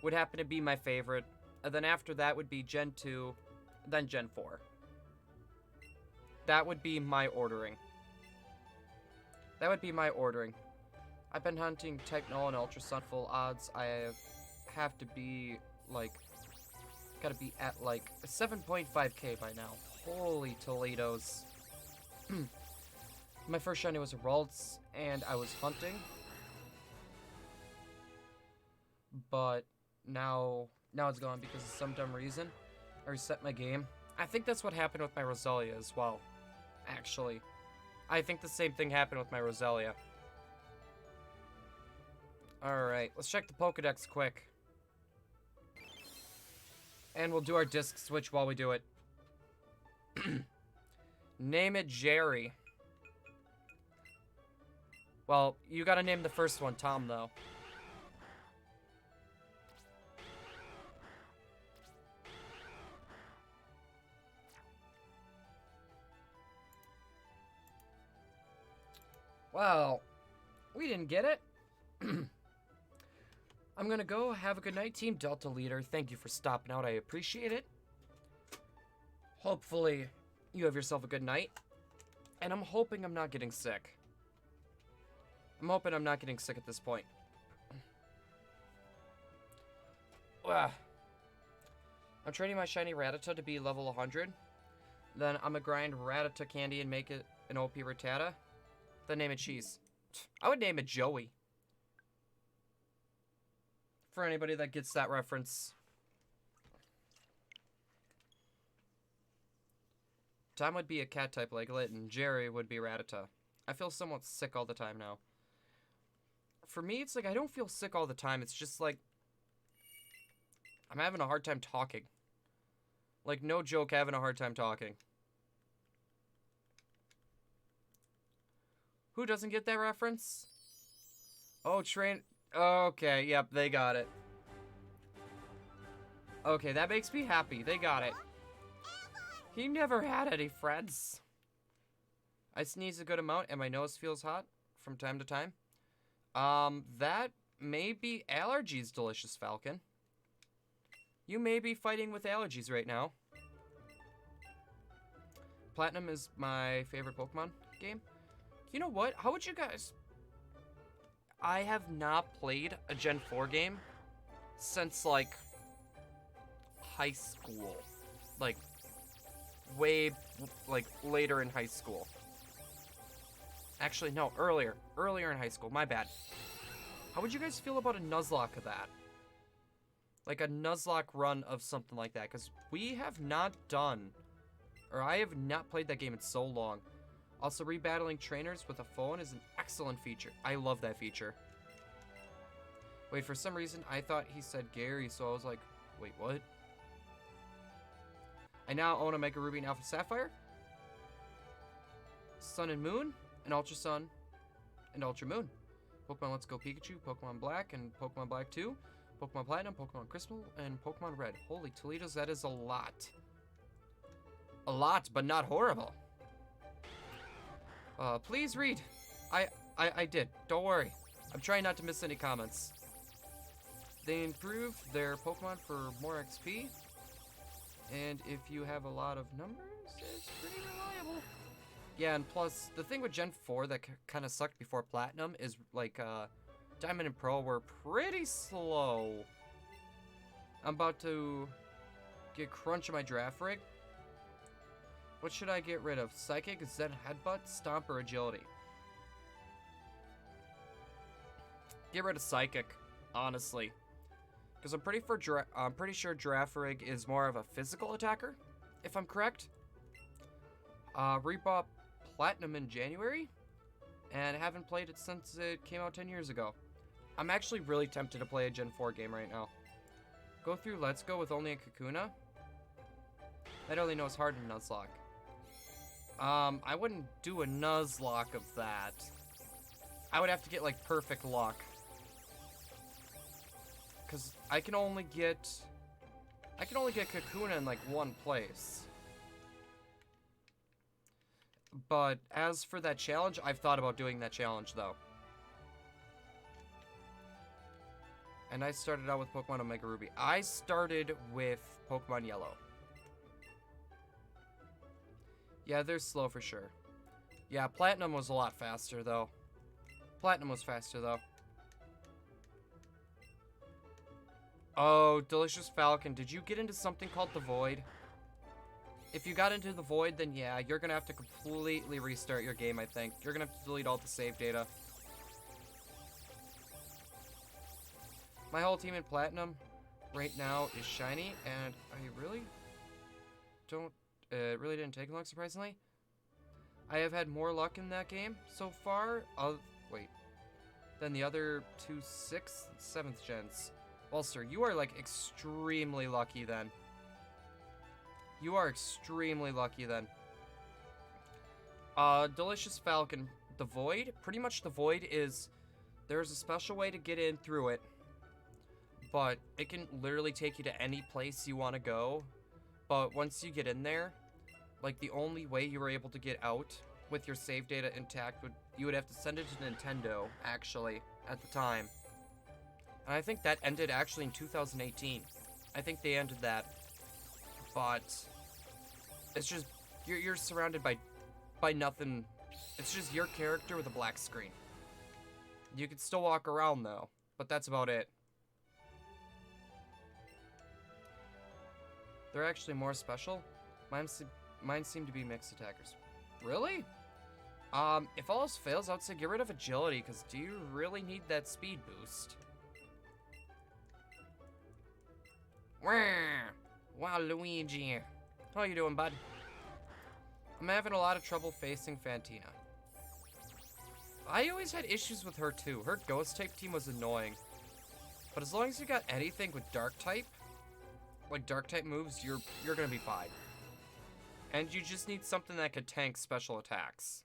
would happen to be my favorite. And then after that would be Gen 2, then Gen 4. That would be my ordering. I've been hunting Type Null and Ultra Sun full odds. I have to be, like... Gotta be at, like, 7.5k by now. Holy Toledos. My first shiny was a Ralts, and I was hunting. But now it's gone because of some dumb reason. I reset my game. I think that's what happened with my Roselia as well. Actually. I think the same thing happened with my Roselia. Alright, let's check the Pokedex quick. And we'll do our disc switch while we do it. Name it Jerry. Well, you gotta name the first one Tom, though. Well, we didn't get it. I'm gonna go. Have a good night, Team Delta Leader. Thank you for stopping out. I appreciate it. Hopefully, you have yourself a good night. And I'm hoping I'm not getting sick. I'm hoping I'm not getting sick at this point. I'm training my shiny Rattata to be level 100. Then I'm gonna grind Rattata candy and make it an OP Rattata. Then name it Cheese. I would name it Joey. For anybody that gets that reference. Tom would be a cat type Leglet, and Jerry would be Rattata. I feel somewhat sick all the time now. For me, it's like I don't feel sick all the time. It's just like I'm having a hard time talking. Like, no joke, having a hard time talking. Who doesn't get that reference? Oh, train... Okay, yep, they got it. Okay, that makes me happy. They got it. He never had any friends. I sneeze a good amount and my nose feels hot from time to time. That may be allergies, Delicious Falcon. You may be fighting with allergies right now. Platinum is my favorite Pokemon game. You know what? How would you guys... I have not played a Gen 4 game since, like, high school. Like, way, like, later in high school. Actually, no, earlier. Earlier in high school, my bad. How would you guys feel about a Nuzlocke of that? Like, a Nuzlocke run of something like that? Because we have not done, or I have not played that game in so long. Also, rebattling trainers with a phone is an excellent feature. I love that feature. Wait, for some reason, I thought he said Gary, so I was like, wait, what? I now own a Mega Ruby and Alpha Sapphire, Sun and Moon, and Ultra Sun, and Ultra Moon. Pokemon Let's Go Pikachu, Pokemon Black, and Pokemon Black 2, Pokemon Platinum, Pokemon Crystal, and Pokemon Red. Holy Toledo's, that is a lot. A lot, but not horrible. Please read. I did. Don't worry. I'm trying not to miss any comments. They improved their Pokemon for more XP. And if you have a lot of numbers, it's pretty reliable. Yeah, and plus, the thing with Gen 4 that kind of sucked before Platinum is, like, Diamond and Pearl were pretty slow. I'm about to get Crunch in my draft rig. What should I get rid of? Psychic, Zen Headbutt, Stomp, or Agility? Get rid of Psychic, honestly. Because I'm pretty sure Giraffe Rig is more of a physical attacker, if I'm correct. Rebought Platinum in January, and haven't played it since it came out 10 years ago. I'm actually really tempted to play a Gen 4 game right now. Go through Let's Go with only a Kakuna. That only knows Hard and Nuzlocke. I wouldn't do a Nuzlocke of that. I would have to get, like, perfect luck. Because I can only get Kakuna in, like, one place. But as for that challenge, I've thought about doing that challenge, though. And I started out with Pokemon Omega Ruby. I started with Pokemon Yellow. Yeah, they're slow for sure. Yeah, Platinum was a lot faster, though. Oh, Delicious Falcon, did you get into something called the Void? If you got into the Void, then yeah, you're gonna have to completely restart your game, I think. You're gonna have to delete all the save data. My whole team in Platinum right now is shiny, and I really didn't take long, surprisingly. I have had more luck in that game so far, than the other two 6th and 7th gens. Well, sir, you are, like, extremely lucky then. You are extremely lucky then. Delicious Falcon, the Void, pretty much the Void is, there's a special way to get in through it, but it can literally take you to any place you want to go. But once you get in there, like, the only way you were able to get out with your save data intact you would have to send it to Nintendo, actually, at the time. And I think that ended actually in 2018. I think they ended that. But it's just you're surrounded by nothing. It's just your character with a black screen. You can still walk around though, but that's about it. They're actually more special. Mine seem to be mixed attackers. Really? If all else fails, I would say get rid of agility, because do you really need that speed boost? Wow, Luigi. How you doing, bud? I'm having a lot of trouble facing Fantina. I always had issues with her too. Her ghost type team was annoying. But as long as you got anything with dark type, like dark type moves, you're gonna be fine. And you just need something that could tank special attacks.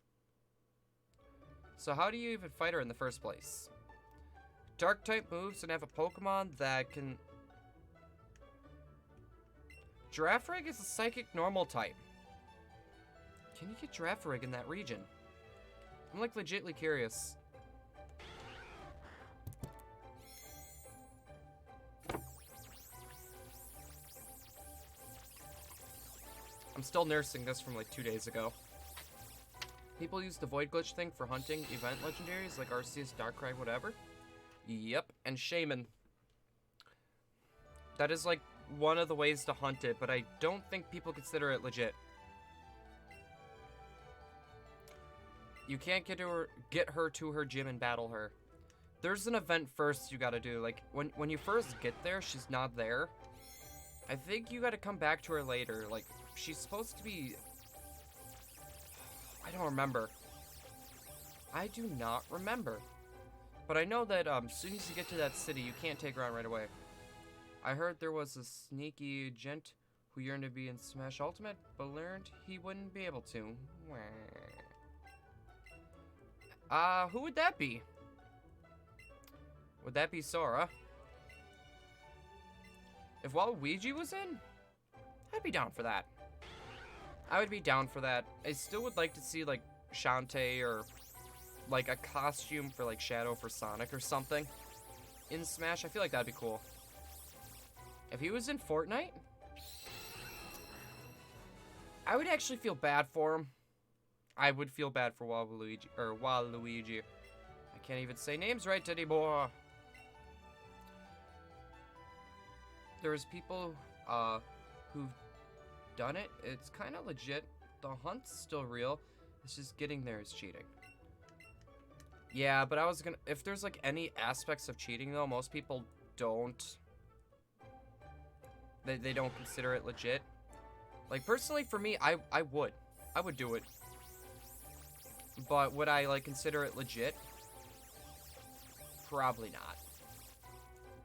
So how do you even fight her in the first place? Dark type moves and have a Pokemon that can... Girafarig is a psychic normal type. Can you get Girafarig in that region? I'm like legitly curious. I'm still nursing this from like 2 days ago. People use the Void Glitch thing for hunting event legendaries like Arceus, Darkrai, whatever. Yep, and Shaman. That is like one of the ways to hunt it, but I don't think people consider it legit. You can't get her to her gym and battle her. There's an event first you gotta do. Like, when you first get there, she's not there. I think you gotta come back to her later. Like, she's supposed to be... I don't remember. I do not remember. But I know that as soon as you get to that city, you can't take her on right away. I heard there was a sneaky gent who yearned to be in Smash Ultimate, but learned he wouldn't be able to. Who would that be? Would that be Sora? If Waluigi was in, I'd be down for that. I would be down for that. I still would like to see, like, Shantae or, like, a costume for, like, Shadow for Sonic or something in Smash. I feel like that'd be cool. If he was in Fortnite, I would actually feel bad for him. I would feel bad for Waluigi, or Waluigi. I can't even say names right anymore. There's people who've done it. It's kind of legit. The hunt's still real. It's just getting there is cheating. Yeah, but I was gonna... If there's, like, any aspects of cheating, though, most people don't... They don't consider it legit. Like, personally, for me, I would. I would do it. But would I, like, consider it legit? Probably not.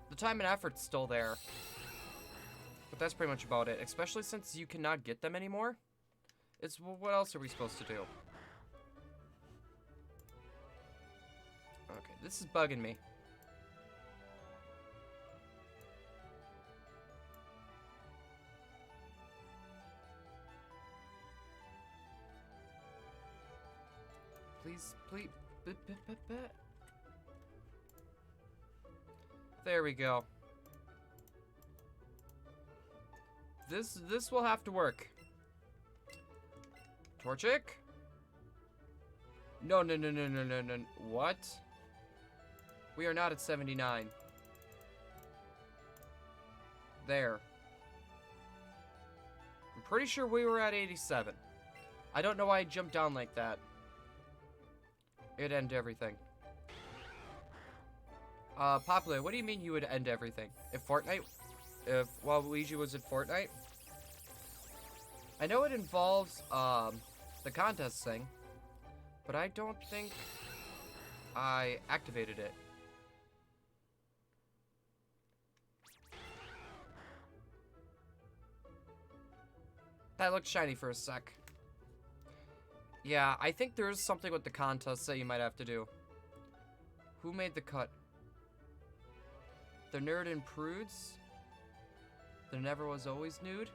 The time and effort's still there. But that's pretty much about it. Especially since you cannot get them anymore. It's... What else are we supposed to do? Okay, this is bugging me. Please, please. There we go. This will have to work. Torchic? No. What? We are not at 79. There. I'm pretty sure we were at 87. I don't know why I jumped down like that. It'd end everything. Popular, what do you mean you would end everything? If Waluigi was in Fortnite? I know it involves, the contest thing, but I don't think I activated it. That looked shiny for a sec. Yeah, I think there is something with the contest that you might have to do. Who made the cut? The nerd and prudes? There never was always nude?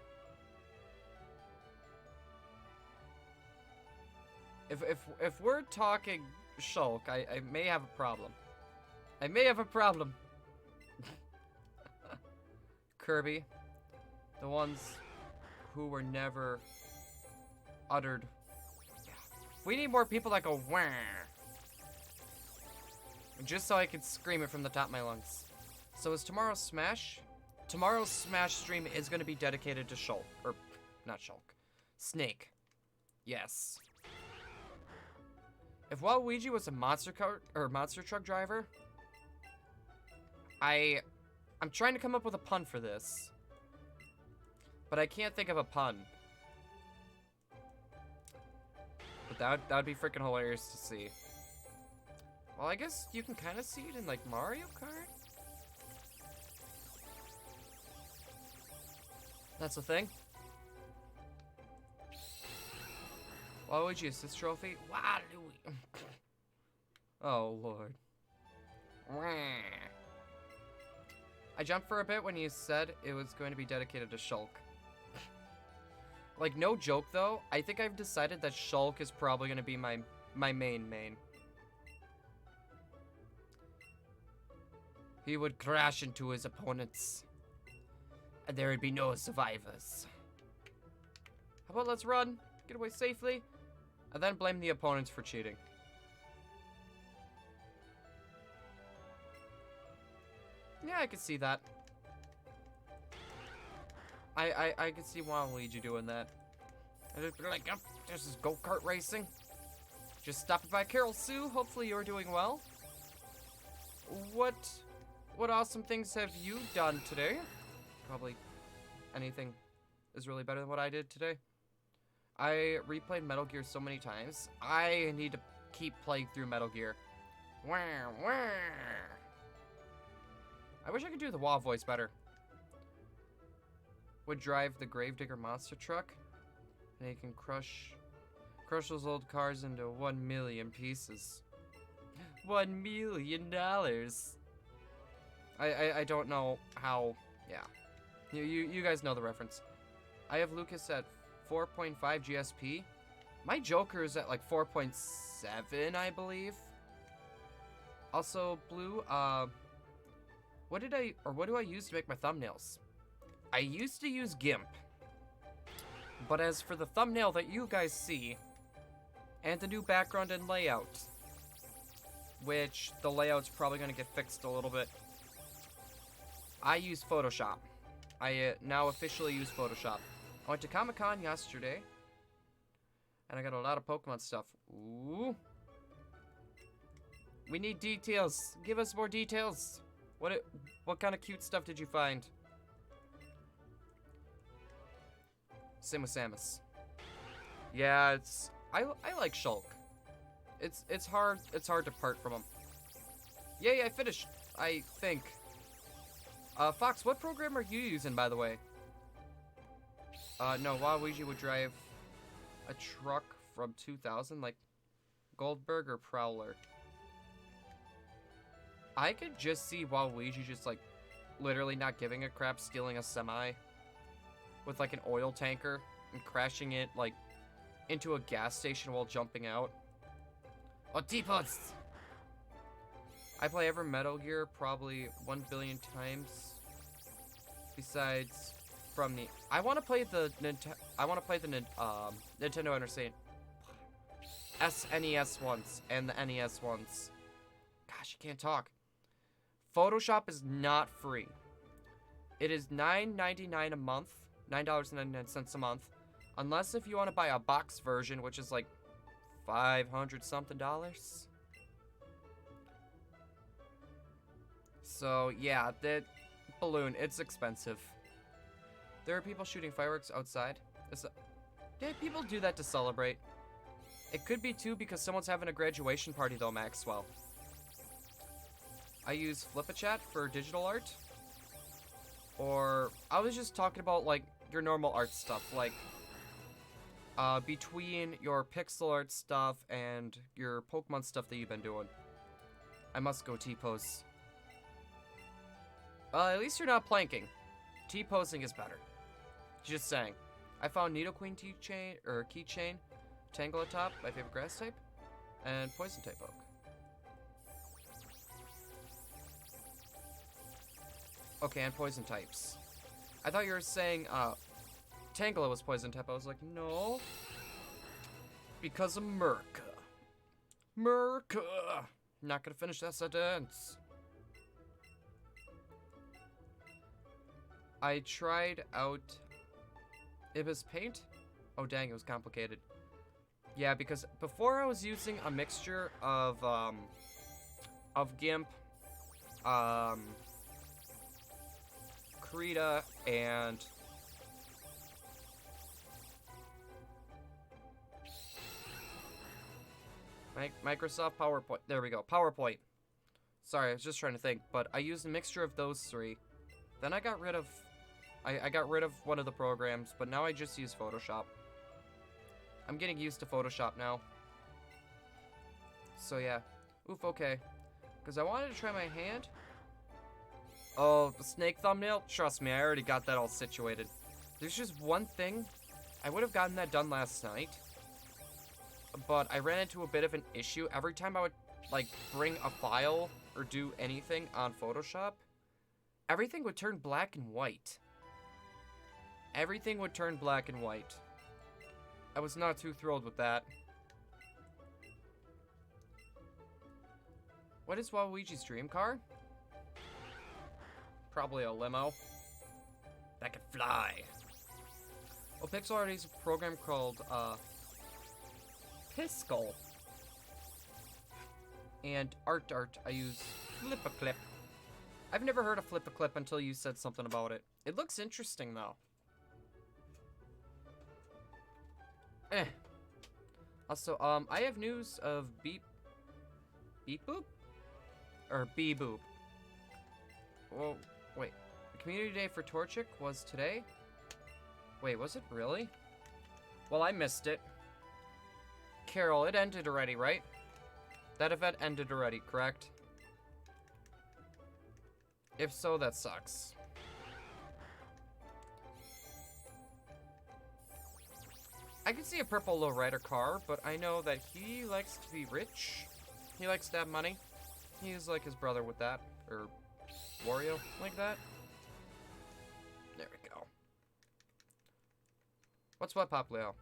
If we're talking Shulk, I may have a problem. I may have a problem. Kirby. The ones who were never uttered. We need more people that go wah. Just so I can scream it from the top of my lungs. So is tomorrow's Smash? Tomorrow's Smash stream is going to be dedicated to Shulk. Or, not Shulk. Snake. Yes. If Waluigi was a monster truck driver, I'm trying to come up with a pun for this. But I can't think of a pun. But that would be freaking hilarious to see. Well, I guess you can kind of see it in, like, Mario Kart? That's a thing. Waluigi assist trophy? Waluigi. Oh, Lord. I jumped for a bit when you said it was going to be dedicated to Shulk. Like, no joke, though. I think I've decided that Shulk is probably going to be my main. He would crash into his opponents. And there would be no survivors. How about let's run, get away safely, and then blame the opponents for cheating. Yeah, I could see that. I could see Waluigi doing that. And just be like, yep, this is go-kart racing. Just stopping by Carol Sue. Hopefully you're doing well. What awesome things have you done today? Probably anything is really better than what I did today. I replayed Metal Gear so many times. I need to keep playing through Metal Gear. Wah, wah. I wish I could do the wah voice better. Would drive the Gravedigger monster truck, and he can crush those old cars into 1 million pieces. $1 million. I don't know how. Yeah, you guys know the reference. I have Lucas at 4.5 GSP. My Joker is at like 4.7, I believe. Also, Blue. What do I use to make my thumbnails? I used to use GIMP. But as for the thumbnail that you guys see, and the new background and layout, which the layout's probably going to get fixed a little bit, I use Photoshop. I now officially use Photoshop. I went to Comic-Con yesterday, and I got a lot of Pokemon stuff. Ooh. We need details. Give us more details. What kind of cute stuff did you find? Same with Samus. Yeah, I like Shulk. It's hard to part from him. Yay, I finished, I think. Fox, what program are you using, by the way? No, Waluigi would drive a truck from 2000, like Goldberg or Prowler. I could just see Waluigi just, like, literally not giving a crap, stealing a semi with, like, an oil tanker and crashing it, like, into a gas station while jumping out. Oh, T-Pods! I play every Metal Gear probably 1 billion times. Besides, from the... I want to play the Nintendo Entertainment SNES ones and the NES ones. Gosh, you can't talk. Photoshop is not free. It is $9.99 a month. $9.99 a month. Unless if you want to buy a box version, which is like $500 something. So, yeah, that balloon, it's expensive. There are people shooting fireworks outside. Yeah, people do that to celebrate. It could be, too, because someone's having a graduation party, though, Maxwell. I use Flip-A-Chat for digital art. Or, I was just talking about, like, your normal art stuff. Like, between your pixel art stuff and your Pokemon stuff that you've been doing. I must go T-pose. At least you're not planking. T-posing is better. Just saying. I found Nidoqueen keychain, Tangela-top, my favorite grass type, and poison type oak. Okay, and poison types. I thought you were saying, Tangela was poison type. I was like, no. Because of Merca. Merca! Not gonna finish that sentence. I tried out Ibis Paint. Oh, dang, it was complicated. Yeah, because before I was using a mixture of GIMP, Krita, and Microsoft PowerPoint. There we go, PowerPoint. Sorry, I was just trying to think, but I used a mixture of those three. Then I got rid of, I got rid of one of the programs, but now I just use Photoshop. I'm getting used to Photoshop now. So yeah, oof, okay. Because I wanted to try my hand. Oh, the snake thumbnail? Trust me, I already got that all situated. There's just one thing. I would have gotten that done last night. But I ran into a bit of an issue. Every time I would, like, bring a file or do anything on Photoshop, everything would turn black and white. Everything would turn black and white. I was not too thrilled with that. What is Waluigi's dream car? Probably a limo. That could fly. Well, Pixel already has a program called, Piscal. And Art, I use Flip-A-Clip. I've never heard of Flip-A-Clip until you said something about it. It looks interesting, though. Also, I have news of Beep Boop? Or Bee Boop. Well, wait. The community day for Torchic was today? Wait, was it really? Well, I missed it. Carol, it ended already, right? That event ended already, correct? If so, that sucks. I can see a purple lowrider car, but I know that he likes to be rich. He likes to have money. He's like his brother with that. Or Wario, like that. There we go. What's what, Pop Leo?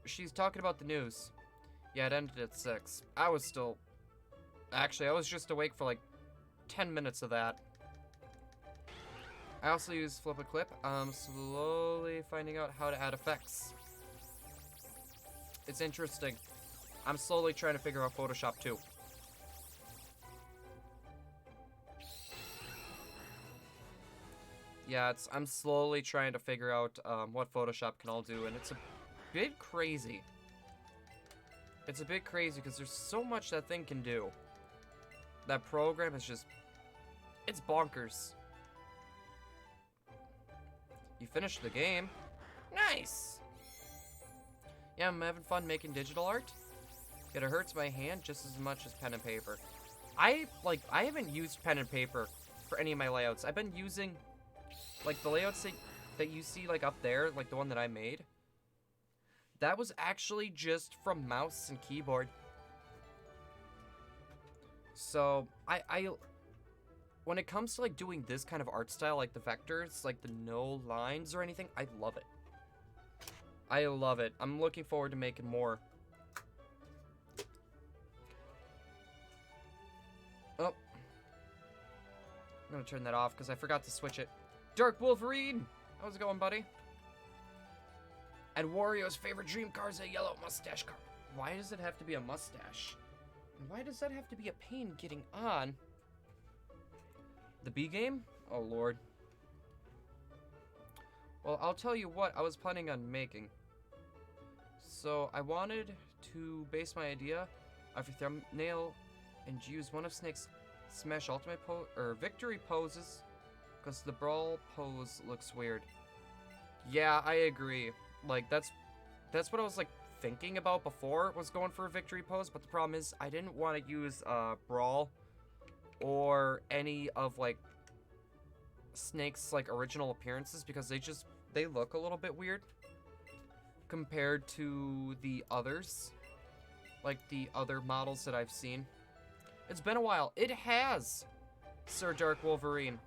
She's talking about the news. Yeah, it ended at 6. I was still... Actually, I was just awake for like 10 minutes of that. I also use Flip a Clip. I'm slowly finding out how to add effects. It's interesting. I'm slowly trying to figure out Photoshop too. Yeah, I'm slowly trying to figure out what Photoshop can all do, and it's a bit crazy. It's a bit crazy because there's so much that thing can do. That program is just... It's bonkers. You finished the game. Nice! Yeah, I'm having fun making digital art. It hurts my hand just as much as pen and paper. I haven't used pen and paper for any of my layouts. I've been using, like, the layouts that you see, like, up there, like the one that I made. That was actually just from mouse and keyboard. So, when it comes to, like, doing this kind of art style, like the vectors, like the no lines or anything, I love it. I love it. I'm looking forward to making more. Oh. I'm gonna turn that off because I forgot to switch it. Dark Wolverine! How's it going, buddy? And Wario's favorite dream car is a yellow mustache car. Why does it have to be a mustache? And why does that have to be a pain getting on? The B game? Oh, Lord. Well, I'll tell you what I was planning on making. So, I wanted to base my idea off a thumbnail and use one of Snake's Smash Ultimate victory poses, because the Brawl pose looks weird. Yeah, I agree. Like, that's what I was, like, thinking about before, was going for a victory pose, but the problem is I didn't want to use Brawl or any of, like, Snake's, like, original appearances, because they look a little bit weird compared to the others, like the other models that I've seen. It's been a while. It has, Sir Dark Wolverine.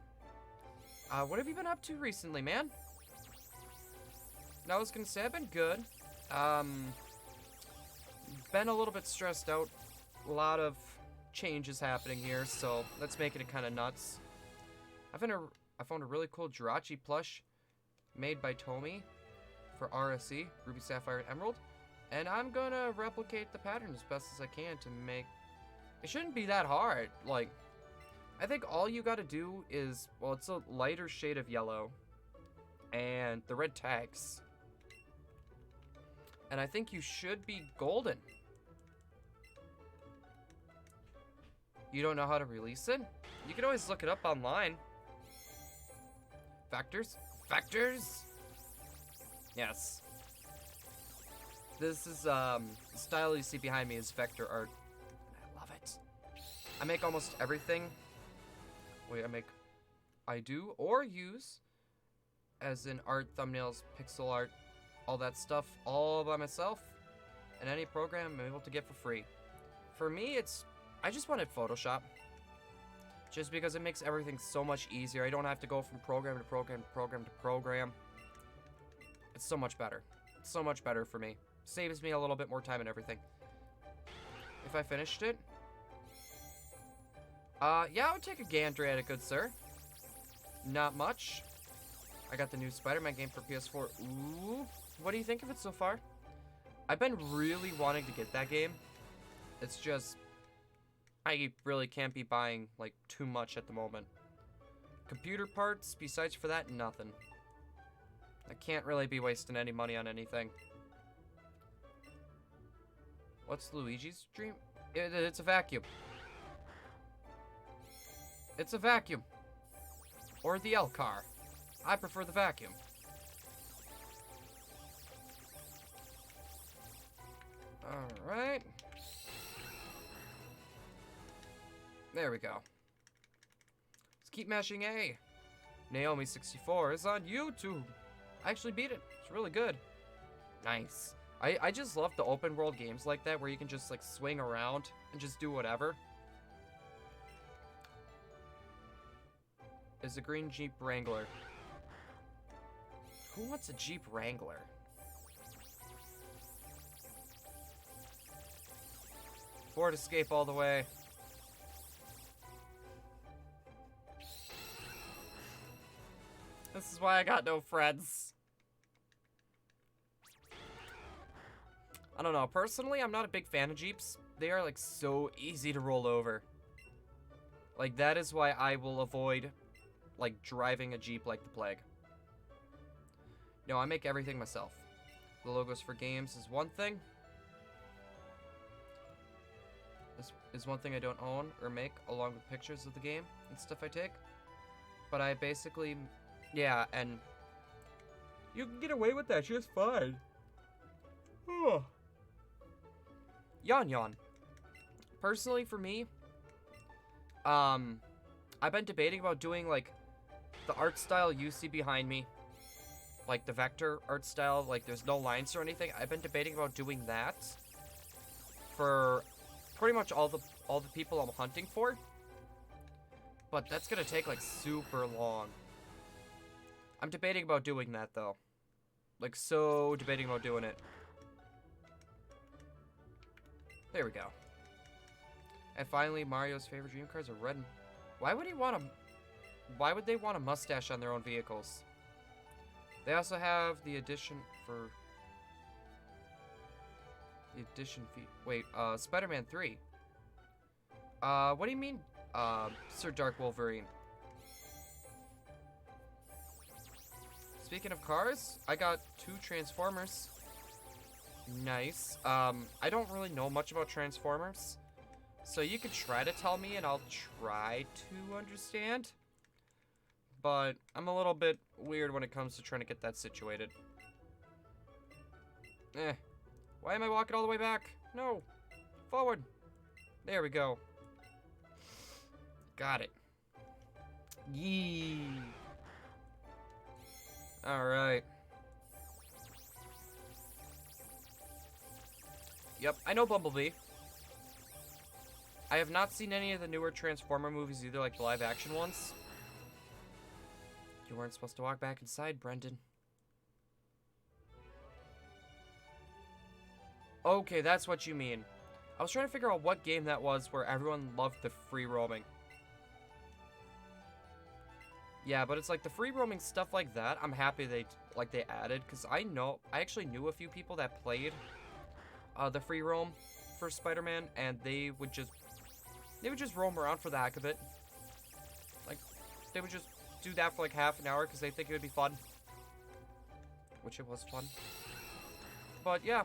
What have you been up to recently, man? I was gonna say I've been good. Been a little bit stressed out. A lot of changes happening here, so that's making it kind of nuts. I found a really cool Jirachi plush made by Tomy for RSE, Ruby, Sapphire, and Emerald. And I'm gonna replicate the pattern as best as I can to make... It shouldn't be that hard. Like, I think all you gotta do is... Well, it's a lighter shade of yellow. And the red tags. And I think you should be golden. You don't know how to release it? You can always look it up online. Vectors? Vectors? Yes. This is, the style you see behind me is vector art. I love it. I make almost everything. Wait, I do or use, as in art, thumbnails, pixel art, all that stuff, all by myself. And any program I'm able to get for free. For me, I just wanted Photoshop. Just because it makes everything so much easier. I don't have to go from program to program to program to program. It's so much better. It's so much better for me. Saves me a little bit more time and everything. If I finished it? Yeah, I would take a gander at it, good sir. Not much. I got the new Spider-Man game for PS4. Ooh. What do you think of it so far? I've been really wanting to get that game. It's just... I really can't be buying, like, too much at the moment. Computer parts, besides for that, nothing. I can't really be wasting any money on anything. What's Luigi's dream? It's a vacuum. It's a vacuum. Or the L car. I prefer the vacuum. Alright. There we go. Let's keep mashing A. Naomi64 is on YouTube. I actually beat it. It's really good. Nice. I just love the open world games like that where you can just like swing around and just do whatever. Is a green Jeep Wrangler. Who wants a Jeep Wrangler? Ford Escape all the way. This is why I got no friends. I don't know. Personally, I'm not a big fan of Jeeps. They are, like, so easy to roll over. Like, that is why I will avoid, like, driving a Jeep like the plague. No, I make everything myself. The logos for games is one thing. This is one thing I don't own or make, along with pictures of the game and stuff I take. But I basically... Yeah, and... You can get away with that just fine. Oh. Yawn. Personally, for me, I've been debating about doing, like, the art style you see behind me. Like, the vector art style, like, there's no lines or anything. I've been debating about doing that for pretty much all the people I'm hunting for. But that's gonna take, like, super long. I'm debating about doing that, though. Like, so debating about doing it. There we go. And finally, Mario's favorite dream cars are red. Why would they want a mustache on their own vehicles? They also have the addition for... The addition fee... Wait, Spider-Man 3. What do you mean, Sir Dark Wolverine? Speaking of cars, I got 2 Transformers. Nice. I don't really know much about Transformers. So you could try to tell me and I'll try to understand. But I'm a little bit weird when it comes to trying to get that situated. Why am I walking all the way back? No. Forward. There we go. Got it. Yee. Alright. Yep, I know Bumblebee. I have not seen any of the newer Transformer movies either, like the live-action ones. You weren't supposed to walk back inside, Brendan. Okay, that's what you mean. I was trying to figure out what game that was where everyone loved the free roaming. Yeah, but it's like the free roaming stuff like that, I'm happy they added, because I actually knew a few people that played the free roam for Spider-Man, and they would just roam around for the heck of it. Like, they would just do that for like half an hour because they think it would be fun. Which it was fun. But yeah.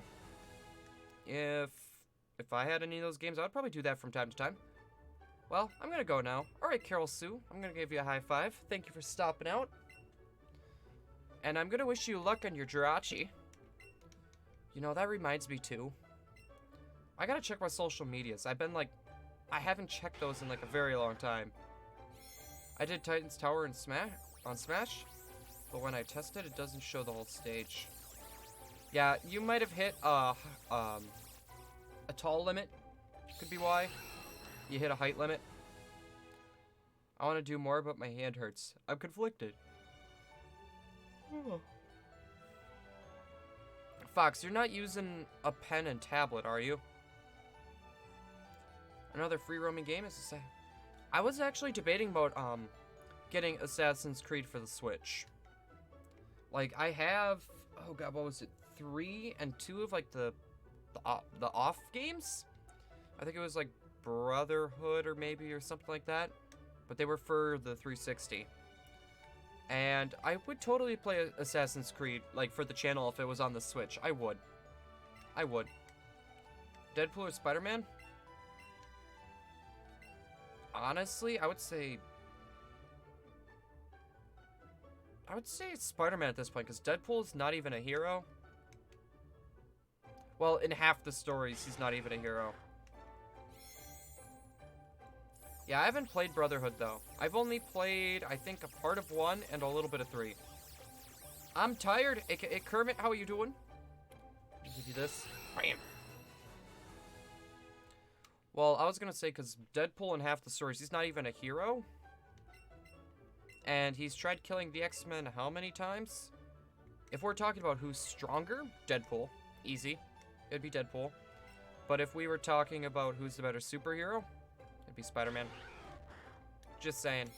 If I had any of those games, I would probably do that from time to time. Well, I'm gonna go now. Alright, Carol Sue, I'm gonna give you a high five. Thank you for stopping out. And I'm gonna wish you luck on your Jirachi. You know, that reminds me too. I gotta check my social medias. I haven't checked those in like a very long time. I did Titan's Tower and Smash, but when I tested, it doesn't show the whole stage. Yeah, you might have hit a tall limit. Could be why. You hit a height limit. I want to do more, but my hand hurts. I'm conflicted. Fox, you're not using a pen and tablet, are you? Another free roaming game is to say. I was actually debating about getting Assassin's Creed for the Switch. Like I have, oh god, what was it? 3 and 2 of like the off games. I think it was like Brotherhood or something like that. But they were for the 360. And I would totally play Assassin's Creed like for the channel if it was on the Switch. I would. Deadpool or Spider-Man? Honestly, I would say Spider-Man at this point, because Deadpool is not even a hero. Well, in half the stories, he's not even a hero. Yeah, I haven't played Brotherhood, though. I've only played, I think, a part of 1 and a little bit of 3. I'm tired. Hey, Kermit, how are you doing? I'll give you this. Bam. Well, I was gonna say, because Deadpool in half the stories, he's not even a hero. And he's tried killing the X-Men how many times? if we're talking about who's stronger, Deadpool. Easy. It'd be Deadpool. But if we were talking about who's the better superhero, it'd be Spider-Man. Just saying.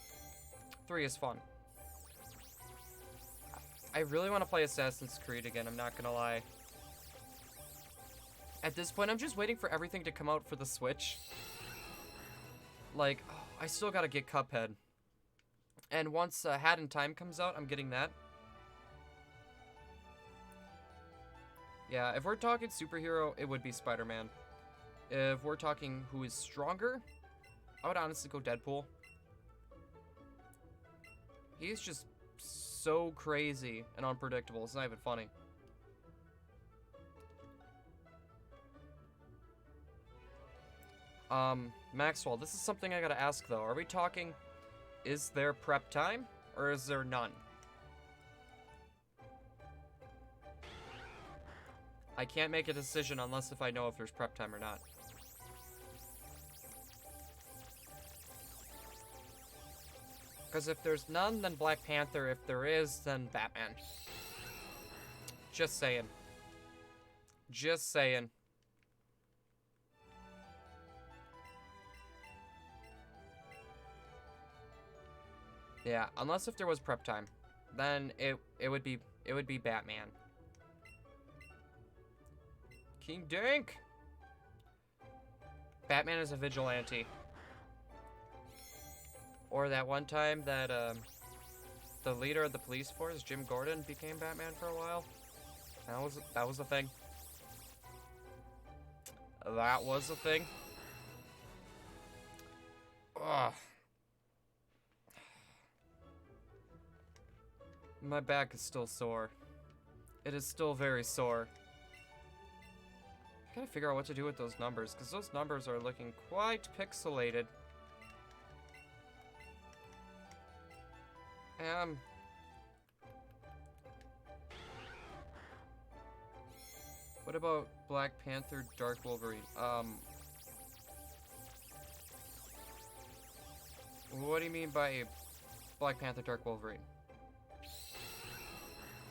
3 is fun. I really want to play Assassin's Creed again, I'm not gonna lie. At this point, I'm just waiting for everything to come out for the Switch. Like, oh, I still gotta get Cuphead. And once Hat in Time comes out, I'm getting that. Yeah, if we're talking superhero, it would be Spider-Man. If we're talking who is stronger, I would honestly go Deadpool. He's just so crazy and unpredictable. It's not even funny. Maxwell, this is something I gotta ask though. Are we talking, is there prep time or is there none? I can't make a decision unless if I know if there's prep time or not. Because if there's none, then Black Panther. If there is, then Batman. Just saying. Just saying. Yeah, unless if there was prep time, then it would be Batman. King Dink. Batman is a vigilante. Or that one time that the leader of the police force, Jim Gordon, became Batman for a while. That was a thing. That was a thing. Ugh. My back is still sore. It is still very sore. I gotta figure out what to do with those numbers, because those numbers are looking quite pixelated. What about Black Panther, Dark Wolverine? What do you mean by Black Panther, Dark Wolverine?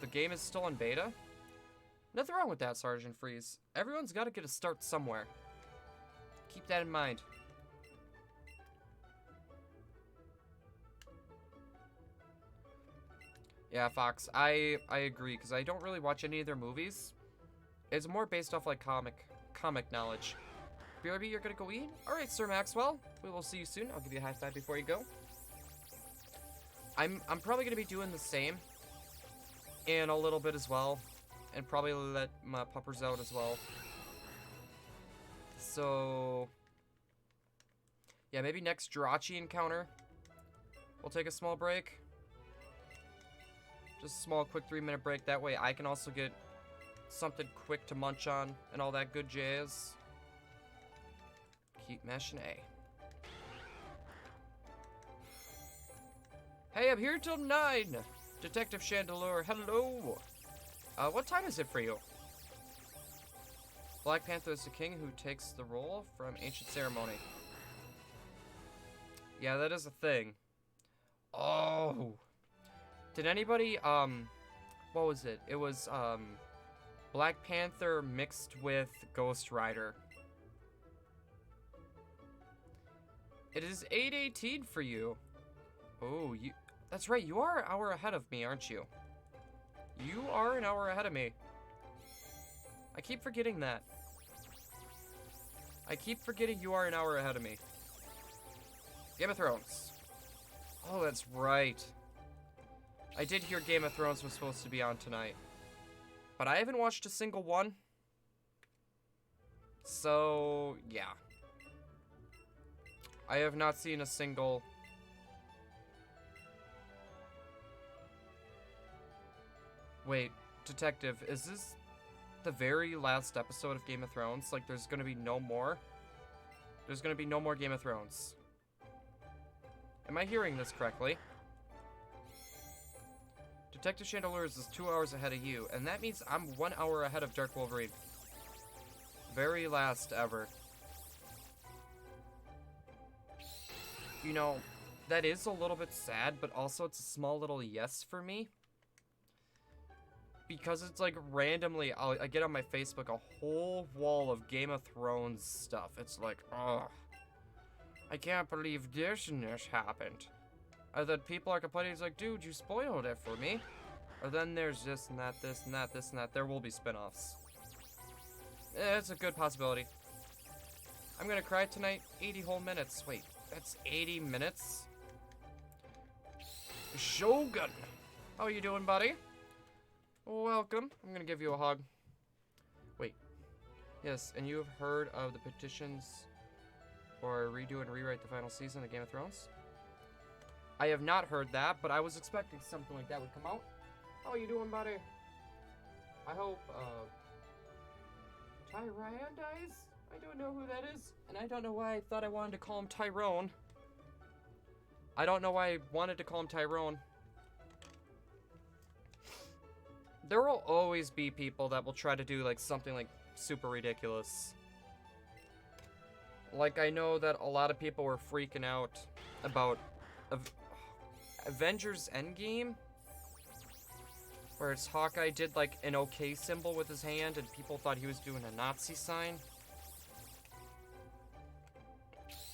The game is still in beta? Nothing wrong with that, Sergeant Freeze. Everyone's got to get a start somewhere. Keep that in mind. Yeah, Fox, I agree, because I don't really watch any of their movies. It's more based off, like, comic knowledge. BRB, you're gonna go eat? Alright, Sir Maxwell. We will see you soon. I'll give you a high five before you go. I'm probably gonna be doing the same in a little bit as well, and probably let my puppers out as well. So yeah, maybe next Jirachi encounter we'll take a small break. Just a small quick 3-minute break, that way I can also get something quick to munch on and all that good jazz. Keep mashing A. Hey, I'm here till 9. Detective Chandelure, hello. What time is it for you? Black Panther is the king who takes the role from Ancient Ceremony. Yeah, that is a thing. Oh. Did anybody, what was it? It was, Black Panther mixed with Ghost Rider. It is 8:18 for you. Oh, that's right, you are an hour ahead of me, aren't you? You are an hour ahead of me. I keep forgetting that. I keep forgetting you are an hour ahead of me. Game of Thrones. Oh, that's right. I did hear Game of Thrones was supposed to be on tonight. But I haven't watched a single one. So, yeah. I have not seen a single... Wait, Detective, is this the very last episode of Game of Thrones? Like, there's gonna be no more? There's gonna be no more Game of Thrones. Am I hearing this correctly? Detective Chandelure is 2 hours ahead of you, and that means I'm 1 hour ahead of Dark Wolverine. Very last ever. You know, that is a little bit sad, but also it's a small little yes for me. because it's like randomly, I get on my Facebook a whole wall of Game of Thrones stuff. It's like, oh, I can't believe this and this happened. And then people are complaining, it's like, dude, you spoiled it for me. Or then there's this and that, this and that, this and that. There will be spin-offs. It's a good possibility. I'm gonna cry tonight. 80 whole minutes. Wait, that's 80 minutes? Shogun! How are you doing, buddy? Welcome. I'm gonna give you a hug. Wait. Yes, and you have heard of the petitions for redo and rewrite the final season of Game of Thrones? I have not heard that, but I was expecting something like that would come out. How are you doing, buddy? I hope, Tyrone dies? I don't know who that is, and I don't know why I thought I wanted to call him Tyrone. I don't know why I wanted to call him Tyrone. There will always be people that will try to do, like, something, like, super ridiculous. Like, I know that a lot of people were freaking out about Avengers Endgame, where it's Hawkeye did, like, an OK symbol with his hand, and people thought he was doing a Nazi sign.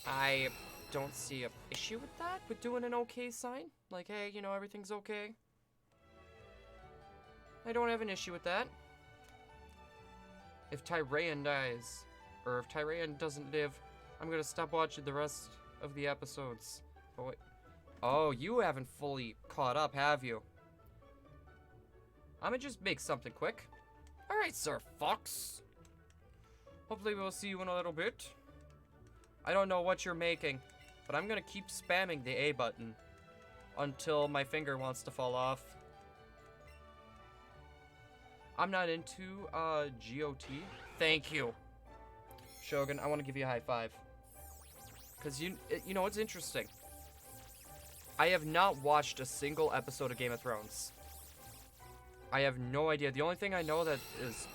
I don't see an issue with that, with doing an OK sign. Like, hey, you know, everything's okay. I don't have an issue with that. If Tyrion dies, or if Tyrion doesn't live, I'm gonna stop watching the rest of the episodes. But wait. Oh, you haven't fully caught up, have you? I'm gonna just make something quick. Alright, Sir Fox. Hopefully we'll see you in a little bit. I don't know what you're making, but I'm gonna keep spamming the A button until my finger wants to fall off. I'm not into GOT. Thank you, Shogun. I want to give you a high five. Cause you know what's interesting? I have not watched a single episode of Game of Thrones. I have no idea. The only thing I know that is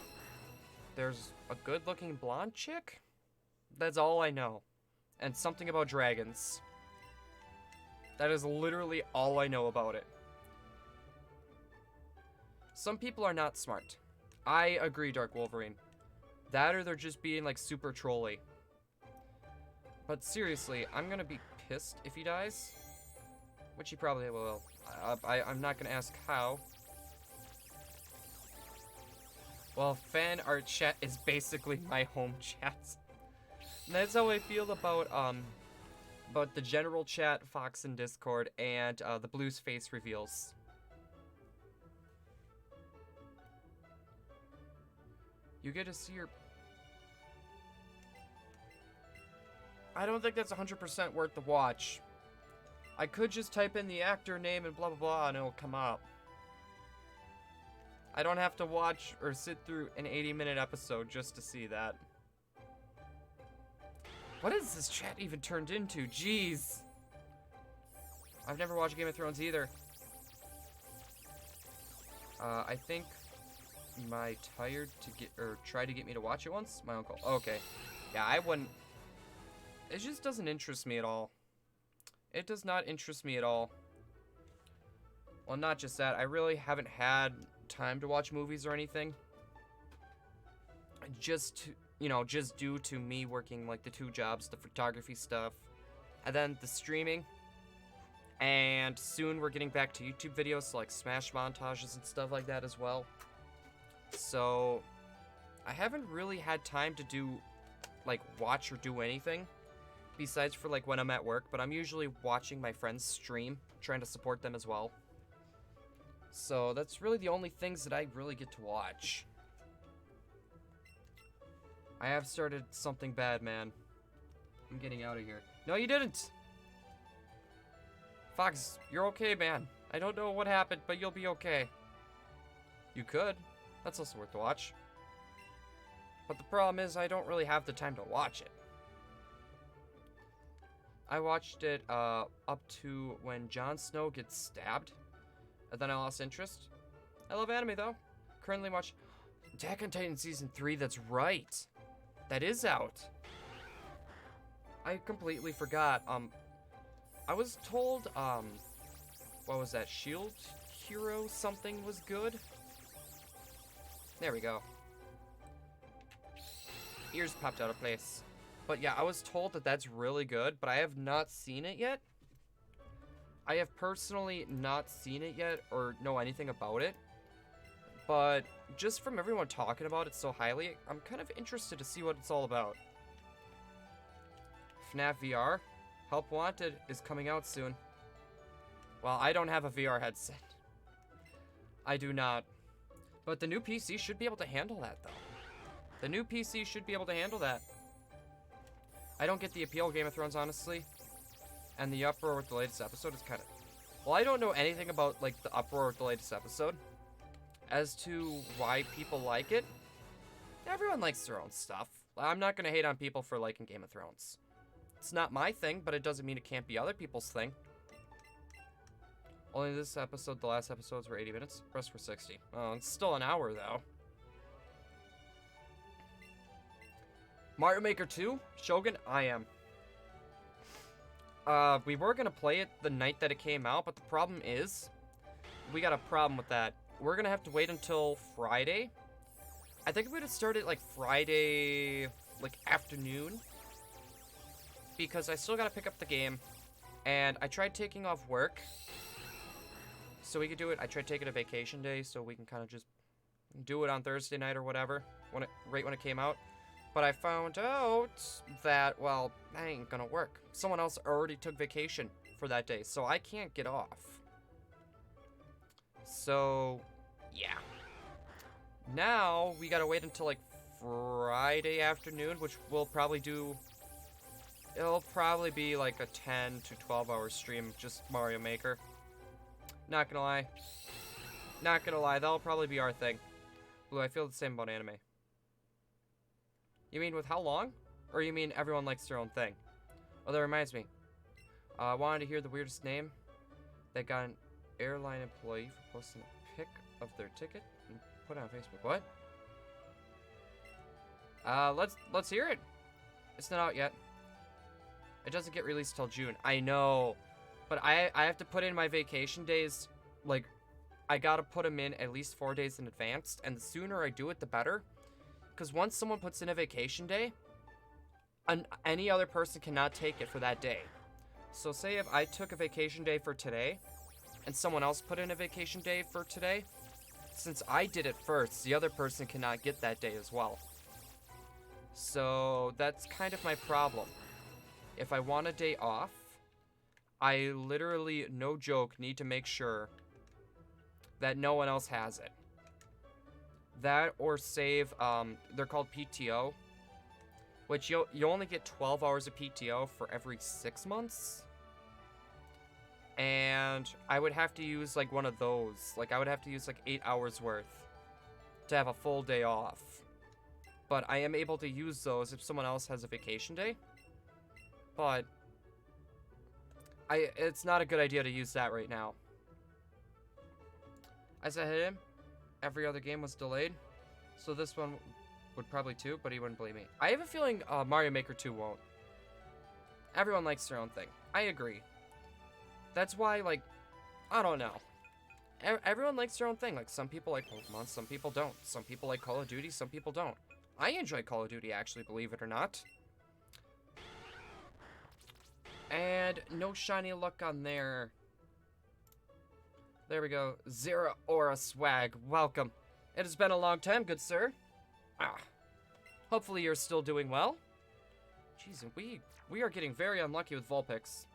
there's a good-looking blonde chick. That's all I know, and something about dragons. That is literally all I know about it. Some people are not smart. I agree, Dark Wolverine. That or they're just being, like, super trolly. But seriously, I'm gonna be pissed if he dies. Which he probably will. I'm not gonna ask how. Well, fan art chat is basically my home chat. And that's how I feel about the general chat, Fox and Discord, and the Blue's face reveals. You get to see your... I don't think that's 100% worth the watch. I could just type in the actor name and blah blah blah and it'll come up. I don't have to watch or sit through an 80-minute episode just to see that. What is this chat even turned into? Jeez. I've never watched Game of Thrones either. I think my tired to get, or tried to get me to watch it once? My uncle. Okay. Yeah, I wouldn't. It just doesn't interest me at all. It does not interest me at all. Well, not just that. I really haven't had time to watch movies or anything. Just, you know, just due to me working, like, the 2 jobs, the photography stuff, and then the streaming. And soon we're getting back to YouTube videos, so, like, Smash montages and stuff like that as well. So, I haven't really had time to do, like, watch or do anything. Besides for, like, when I'm at work. But I'm usually watching my friends stream, trying to support them as well. So, that's really the only things that I really get to watch. I have started something bad, man. I'm getting out of here. No, you didn't! Fox, you're okay, man. I don't know what happened, but you'll be okay. You could. That's also worth the watch. But the problem is, I don't really have the time to watch it. I watched it up to when Jon Snow gets stabbed, and then I lost interest. I love anime, though. Currently watch Attack on Titan Season 3, that's right. That is out. I completely forgot. I was told, what was that? Shield Hero something was good? There we go. Ears popped out of place. But yeah, I was told that that's really good, but I have not seen it yet. I have personally not seen it yet or know anything about it. But just from everyone talking about it so highly, I'm kind of interested to see what it's all about. FNAF VR, Help Wanted, is coming out soon. Well, I don't have a VR headset. I do not. But the new PC should be able to handle that, though. The new PC should be able to handle that. I don't get the appeal of Game of Thrones, honestly. And the uproar with the latest episode is kind of... Well, I don't know anything about, like, the uproar with the latest episode. As to why people like it. Everyone likes their own stuff. I'm not going to hate on people for liking Game of Thrones. It's not my thing, but it doesn't mean it can't be other people's thing. Only this episode, the last episodes were 80 minutes. The rest were 60. Oh, it's still an hour, though. Mario Maker 2? Shogun? I am. We were gonna play it the night that it came out, but the problem is... We got a problem with that. We're gonna have to wait until Friday. I think I'm gonna start it, like, Friday... like, afternoon. Because I still gotta pick up the game. And I tried taking off work. So we could do it. I tried taking a vacation day so we can kind of just do it on Thursday night or whatever, right when it came out. But I found out that, well, that ain't gonna work. Someone else already took vacation for that day, so I can't get off. So, yeah. Now, we gotta wait until, like, Friday afternoon, which we'll probably do... It'll probably be, like, a 10 to 12 hour stream, just Mario Maker. Not gonna lie. Not gonna lie, that'll probably be our thing. Blue, I feel the same about anime. You mean with how long? Or you mean everyone likes their own thing? Oh, that reminds me. I wanted to hear the weirdest name that got an airline employee for posting a pic of their ticket and put it on Facebook. What? Let's hear it. It's not out yet. It doesn't get released till June. I know. But I have to put in my vacation days, like, I gotta put them in at least 4 days in advance, and the sooner I do it, the better. Because once someone puts in a vacation day, any other person cannot take it for that day. So say if I took a vacation day for today, and someone else put in a vacation day for today, since I did it first, the other person cannot get that day as well. So that's kind of my problem. If I want a day off, I literally, no joke, need to make sure that no one else has it. That or save, they're called PTO, which you only get 12 hours of PTO for every 6 months. And I would have to use, like, one of those. Like, I would have to use, like, 8 hours worth to have a full day off. But I am able to use those if someone else has a vacation day. But... it's not a good idea to use that right now. As I hit him, every other game was delayed. So this one would probably too, but he wouldn't believe me. I have a feeling Mario Maker 2 won't. Everyone likes their own thing. I agree. That's why, like, I don't know. Everyone likes their own thing. Like, some people like Pokemon, some people don't. Some people like Call of Duty, some people don't. I enjoy Call of Duty, actually, believe it or not. And no shiny luck on there. There we go. Zero Aura Swag. Welcome. It has been a long time, good sir. Hopefully you're still doing well. Jeez, we are getting very unlucky with Vulpix.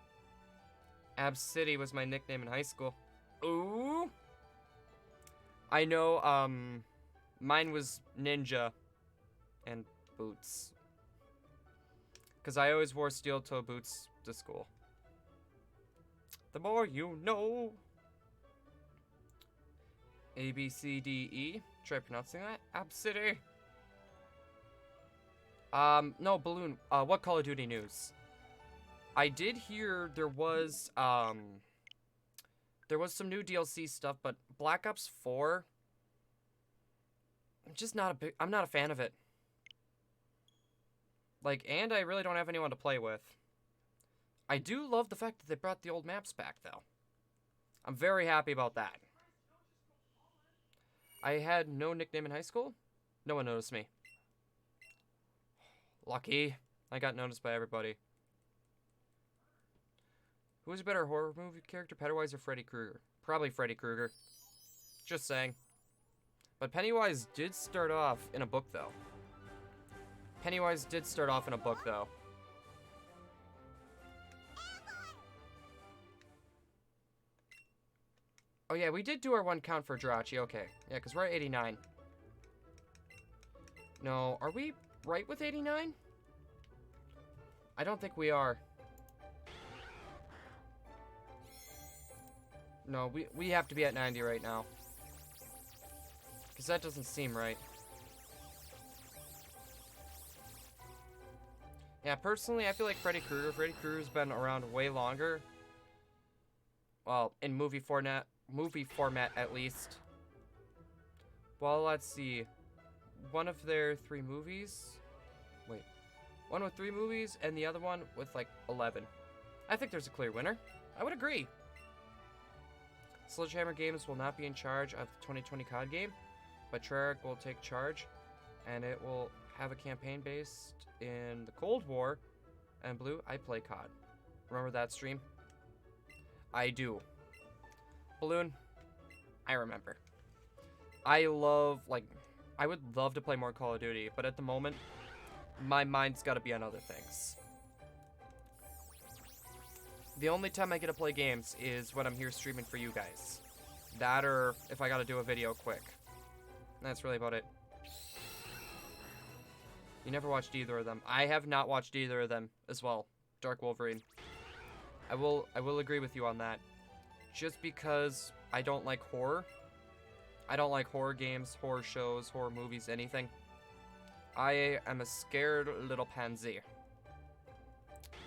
Ab City was my nickname in high school. Ooh. I know, mine was Ninja and Boots. Because I always wore steel-toe boots to school. The more you know. A, B, C, D, E. Try pronouncing that. Ab City. No, Balloon. What Call of Duty news? I did hear there was some new DLC stuff, but Black Ops 4, I'm not a fan of it. Like, and I really don't have anyone to play with. I do love the fact that they brought the old maps back, though. I'm very happy about that. I had no nickname in high school. No one noticed me. Lucky. I got noticed by everybody. Who's a better horror movie character, Pennywise or Freddy Krueger? Probably Freddy Krueger. Just saying. But Pennywise did start off in a book, though. Pennywise did start off in a book, though. Oh, yeah, we did do our one count for Jirachi. Okay. Yeah, because we're at 89. No, are we right with 89? I don't think we are. No, we have to be at 90 right now. Because that doesn't seem right. Yeah, personally, I feel like Freddy Krueger's been around way longer. Well, in movie format at least. Well, let's see. One of their 3 movies. Wait. One with 3 movies, and the other one with, like, 11. I think there's a clear winner. I would agree. Sledgehammer Games will not be in charge of the 2020 COD game, but Treyarch will take charge, and it will have a campaign based in the Cold War. And Blue, I play COD. Remember that stream? I do. Balloon, I remember. I would love to play more Call of Duty, but at the moment, my mind's got to be on other things. The only time I get to play games is when I'm here streaming for you guys. That or if I got to do a video quick. That's really about it. You never watched either of them. I have not watched either of them as well. Dark Wolverine. I will agree with you on that. Just because I don't like horror. I don't like horror games, horror shows, horror movies, anything. I am a scared little pansy.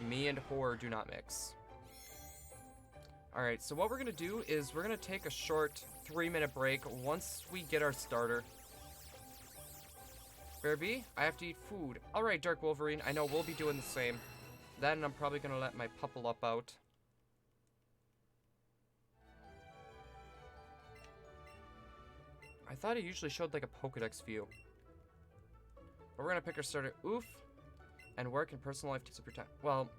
Me and horror do not mix. Alright, so what we're going to do is we're going to take a short 3-minute break once we get our starter. Bear B, I have to eat food. Alright, Dark Wolverine, I know we'll be doing the same. Then I'm probably going to let my Pupple up out. I thought it usually showed like a Pokedex view. But we're going to pick our starter, Oof, and work and personal life to super time. Well,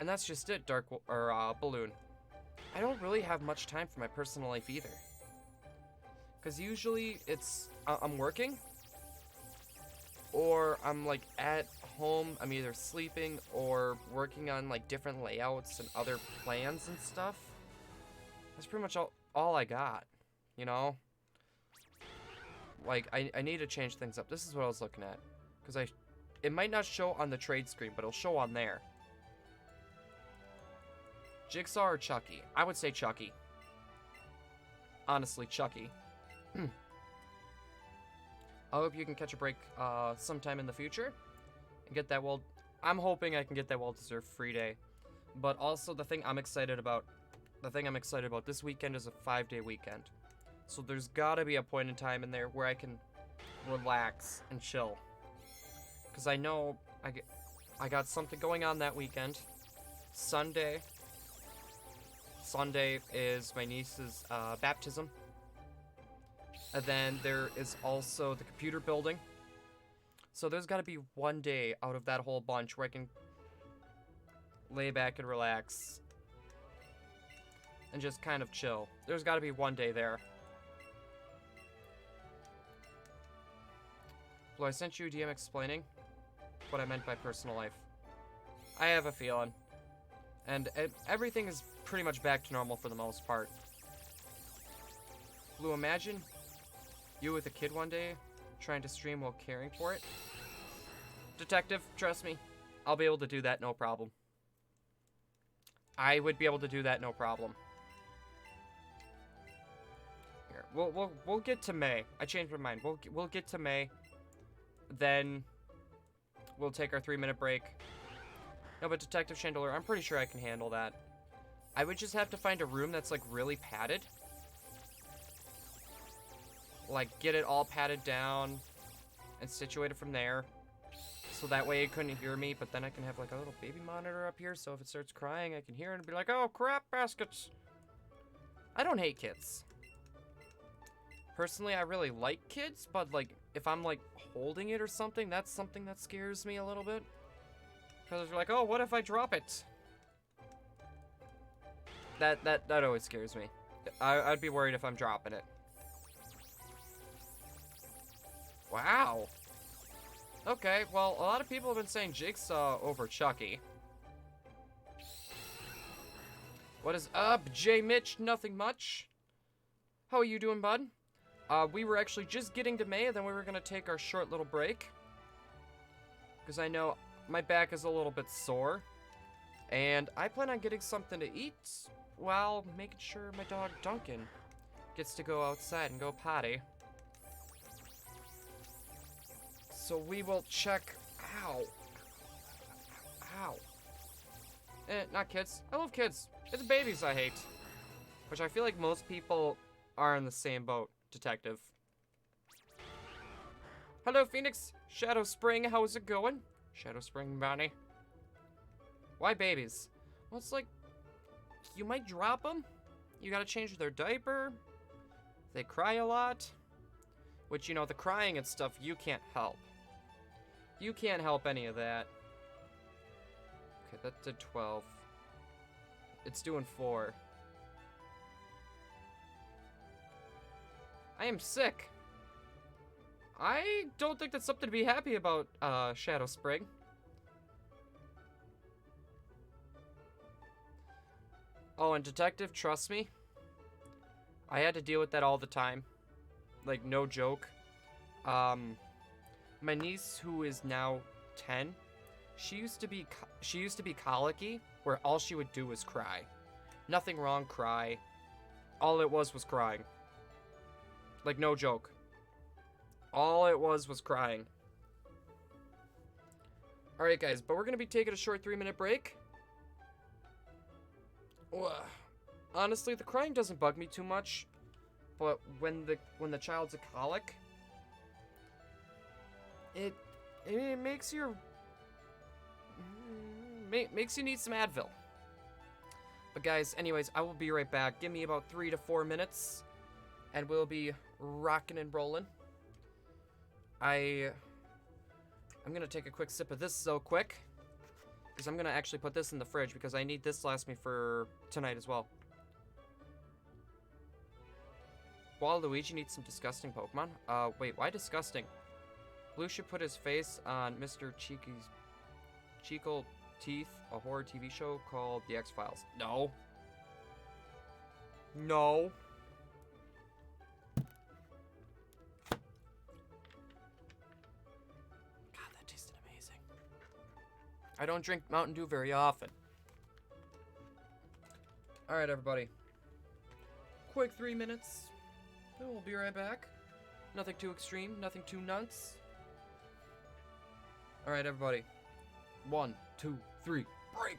and that's just it, Balloon. I don't really have much time for my personal life either. Because usually it's, I'm working, or I'm like at home, I'm either sleeping or working on like different layouts and other plans and stuff. That's pretty much all I got, you know? Like, I need to change things up. This is what I was looking at. Because it might not show on the trade screen, but it'll show on there. Jigsaw or Chucky? I would say Chucky. Honestly, Chucky. I hope you can catch a break sometime in the future. And get that I'm hoping I can get that well-deserved free day. But also the thing I'm excited about this weekend is a 5-day weekend. So there's gotta be a point in time in there where I can relax and chill. Because I know I got something going on that weekend. Sunday is my niece's baptism. And then there is also the computer building. So there's got to be one day out of that whole bunch where I can lay back and relax. And just kind of chill. There's got to be one day there. Well, I sent you a DM explaining what I meant by personal life. I have a feeling. And everything is pretty much back to normal for the most part. Blue, imagine you with a kid one day trying to stream while caring for it. Detective, trust me, I'll be able to do that no problem. I would be able to do that no problem. Here, we'll get to May. I changed my mind. We'll get to May. Then we'll take our 3-minute break. No, but Detective Chandelier, I'm pretty sure I can handle that. I would just have to find a room that's like really padded. Like get it all padded down and situated from there. So that way it couldn't hear me, but then I can have like a little baby monitor up here, so if it starts crying, I can hear it and be like, oh crap, baskets. I don't hate kids. Personally, I really like kids, but, like, if I'm, like, holding it or something, that's something that scares me a little bit. Because you're like, oh, what if I drop it? That always scares me. I'd be worried if I'm dropping it. Wow. Okay, well, a lot of people have been saying Jigsaw over Chucky. What is up, J. Mitch? Nothing much. How are you doing, bud? We were actually just getting to May, and then we were gonna take our short little break. Because I know my back is a little bit sore. And I plan on getting something to eat while making sure my dog Duncan gets to go outside and go potty. So we will check. Ow. Ow. Not kids. I love kids. It's babies I hate. Which I feel like most people are in the same boat, Detective. Hello, Phoenix. Shadow Spring, how's it going? Shadow Spring, Bonnie. Why babies? Well, it's like, you might drop them. You gotta change their diaper. They cry a lot. Which, you know, the crying and stuff, you can't help. You can't help any of that. Okay, that did 12. It's doing 4. I am sick. I don't think that's something to be happy about, Shadow Spring. Oh, and Detective, trust me, I had to deal with that all the time. Like, no joke. My niece, who is now 10, she used to be colicky, where all she would do was cry. Nothing wrong, cry. All it was crying. Like, no joke. All it was crying. Alright, guys, but we're gonna be taking a short 3-minute break. Honestly, the crying doesn't bug me too much, but when the child's a colic, it makes your makes you need some Advil. But guys, anyways, I will be right back. Give me about 3 to 4 minutes, and we'll be rocking and rolling. I'm gonna take a quick sip of this so quick, because I'm gonna actually put this in the fridge because I need this to last me for tonight as well. Waluigi needs some disgusting Pokemon. Wait, why disgusting? Blue should put his face on Mr. Cheekle Teeth, a horror TV show called The X-Files. No. No. God, that tasted amazing. I don't drink Mountain Dew very often. Alright, everybody. Quick 3 minutes. Then we'll be right back. Nothing too extreme, nothing too nuts. Alright, everybody. 1, 2, 3, break!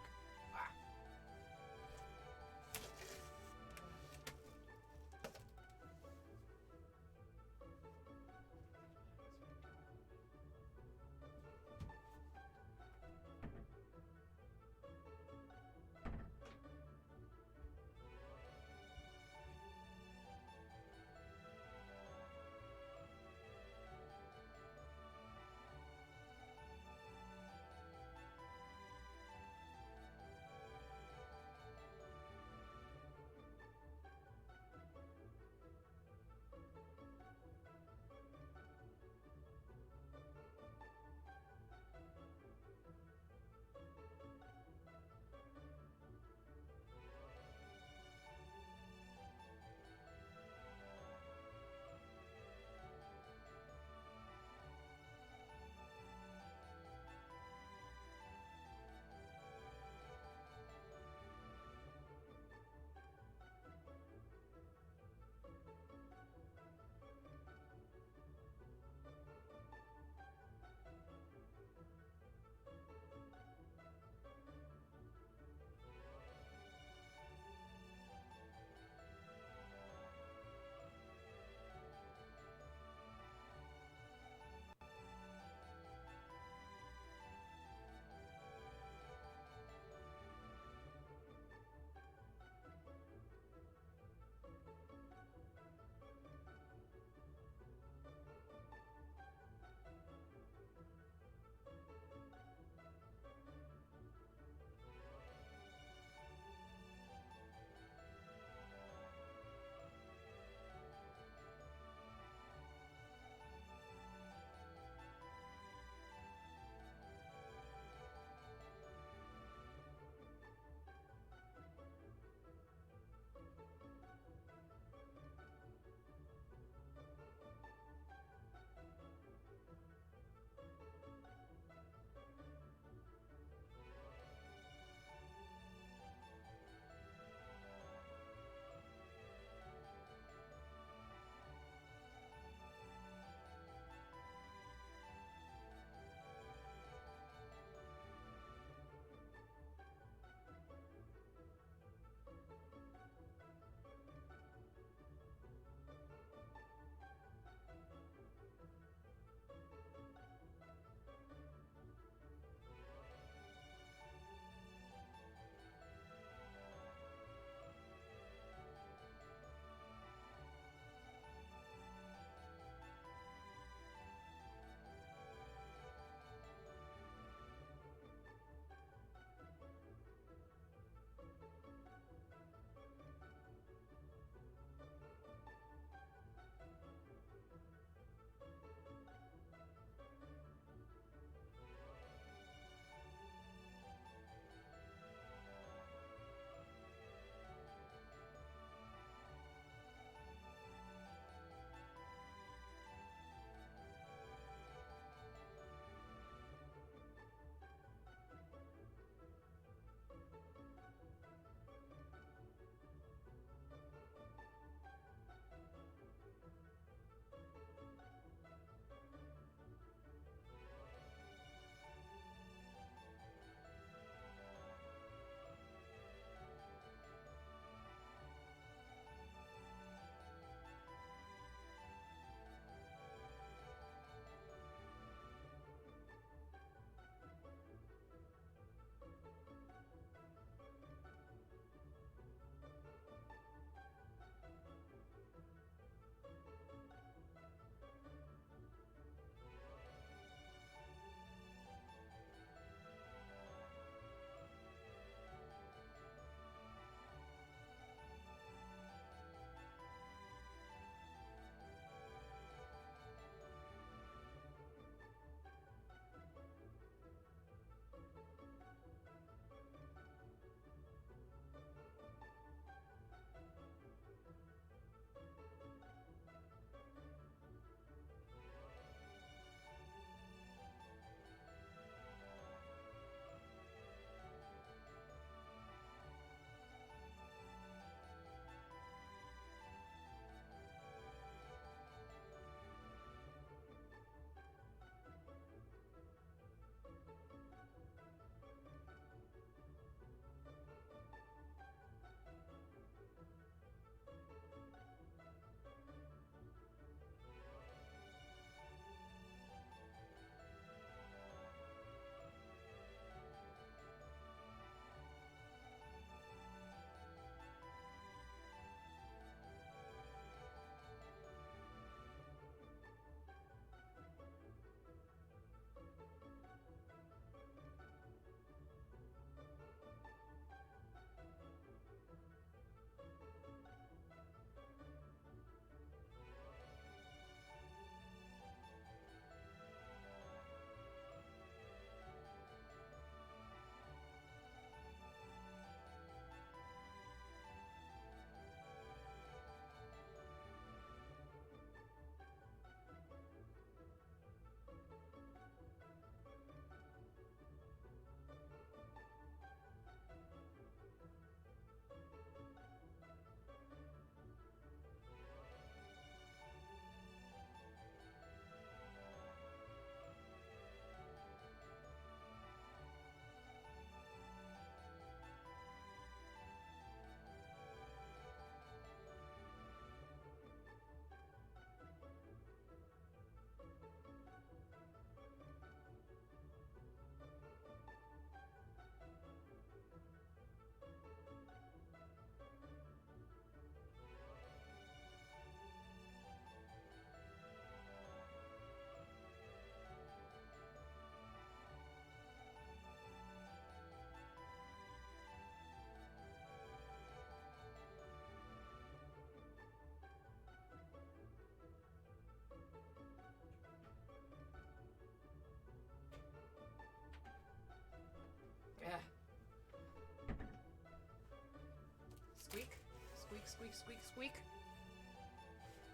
Squeak.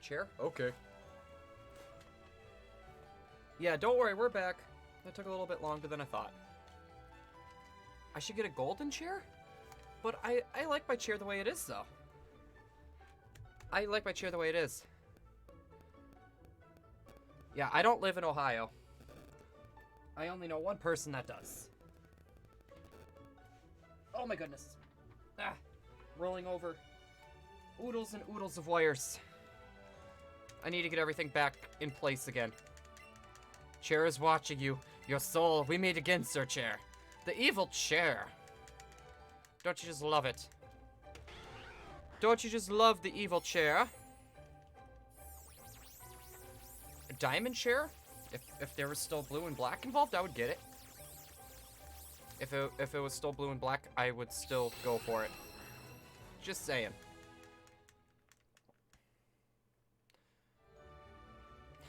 Chair? Okay. Yeah, don't worry, we're back. That took a little bit longer than I thought. I should get a golden chair? But I like my chair the way it is, though. I like my chair the way it is. Yeah, I don't live in Ohio. I only know one person that does. Oh my goodness. Ah, rolling over. Oodles and oodles of wires. I need to get everything back in place again. Chair is watching you. Your soul, we meet again, Sir Chair. The evil chair. Don't you just love it? Don't you just love the evil chair? A diamond chair? If there was still blue and black involved, I would get it. If it was still blue and black, I would still go for it. Just saying.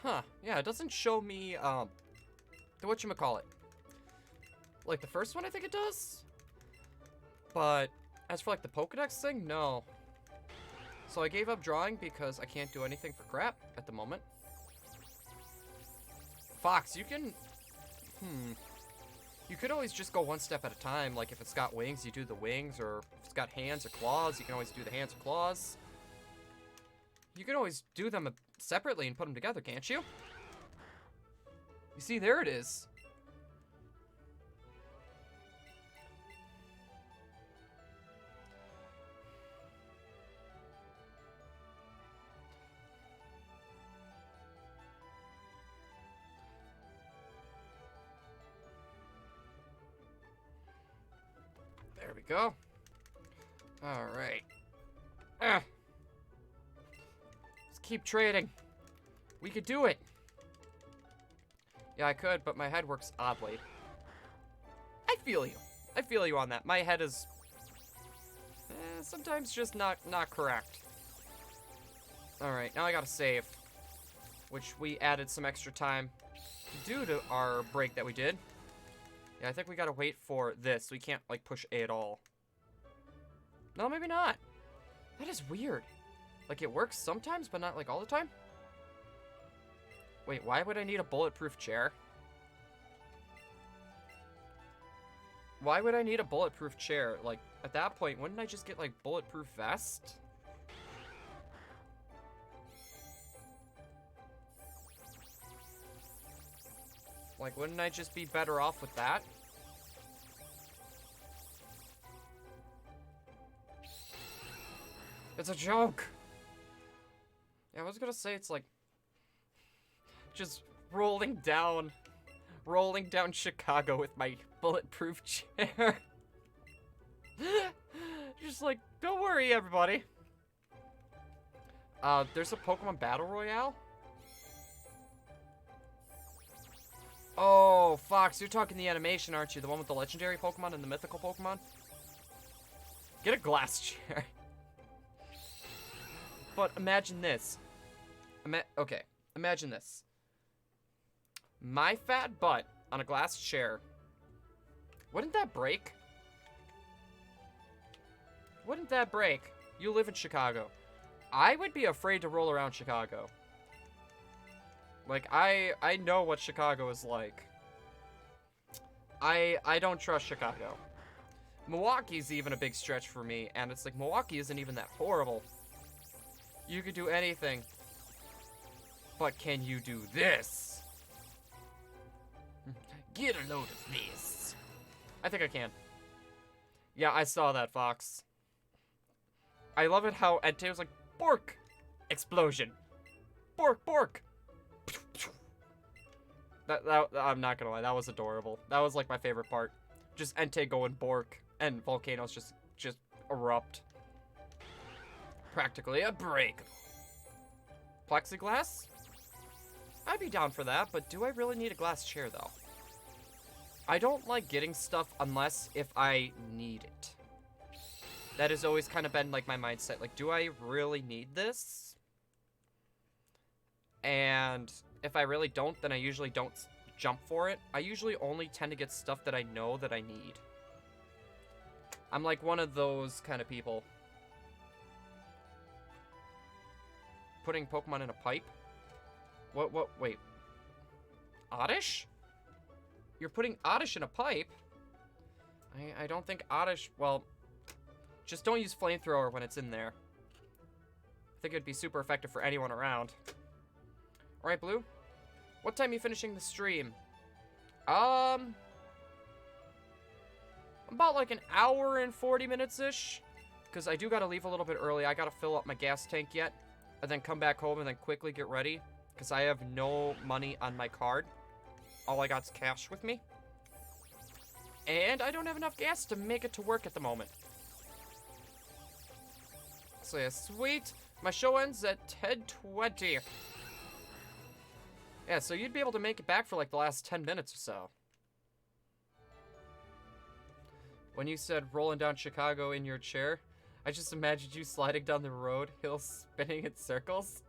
Huh. Yeah, it doesn't show me, the whatchamacallit. Like, the first one, I think it does? But, as for, like, the Pokedex thing, no. So I gave up drawing because I can't do anything for crap at the moment. Fox, you can... You could always just go one step at a time. Like, if it's got wings, you do the wings. Or if it's got hands or claws, you can always do the hands or claws. You can always do them separately and put them together, can't you? You see, there it is. There we go. Alright. Let's keep trading. We could do it. Yeah, I could, but my head works oddly. I feel you. I feel you on that. My head is... sometimes just not correct. Alright, now I gotta save. Which we added some extra time due to our break that we did. Yeah, I think we gotta wait for this. We can't, like, push A at all. No, maybe not. That is weird. Like, it works sometimes, but not, like, all the time? Wait, why would I need a bulletproof chair? Why would I need a bulletproof chair? Like, at that point, wouldn't I just get, like, bulletproof vest? Like, wouldn't I just be better off with that? It's a joke! Yeah, I was gonna say it's like... just rolling down Chicago with my bulletproof chair. Just like, don't worry, everybody. There's a Pokemon Battle Royale? Oh, Fox, you're talking the animation, aren't you? The one with the legendary Pokemon and the mythical Pokemon? Get a glass chair. But imagine this. Okay, imagine this. My fat butt on a glass chair. Wouldn't that break? Wouldn't that break? You live in Chicago. I would be afraid to roll around Chicago. Like, I know what Chicago is like. I don't trust Chicago. Milwaukee's even a big stretch for me, and it's like, Milwaukee isn't even that horrible. You could do anything. But can you do this? Get a load of this. I think I can. Yeah, I saw that, Fox. I love it how Entei was like, Bork! Explosion. Bork, Bork! That, I'm not gonna lie, that was adorable. That was like my favorite part. Just Entei going Bork, and volcanoes just erupt. Practically a break. Plexiglass? I'd be down for that, but do I really need a glass chair, though? I don't like getting stuff unless if I need it. That has always kind of been, like, my mindset. Like, do I really need this? And if I really don't, then I usually don't jump for it. I usually only tend to get stuff that I know that I need. I'm like one of those kind of people. putting Pokemon in a pipe? Wait. Oddish? You're putting Oddish in a pipe? I don't think Oddish, well, just don't use Flamethrower when it's in there. I think it'd be super effective for anyone around. Alright, Blue. What time are you finishing the stream? About like an hour and 40 minutes-ish. Because I do gotta leave a little bit early. I gotta fill up my gas tank yet. And then come back home and then quickly get ready. Because I have no money on my card. All I got's cash with me. And I don't have enough gas to make it to work at the moment. So yeah, sweet. My show ends at 10:20. Yeah, so you'd be able to make it back for like the last 10 minutes or so. When you said rolling down Chicago in your chair, I just imagined you sliding down the road, hills spinning in circles.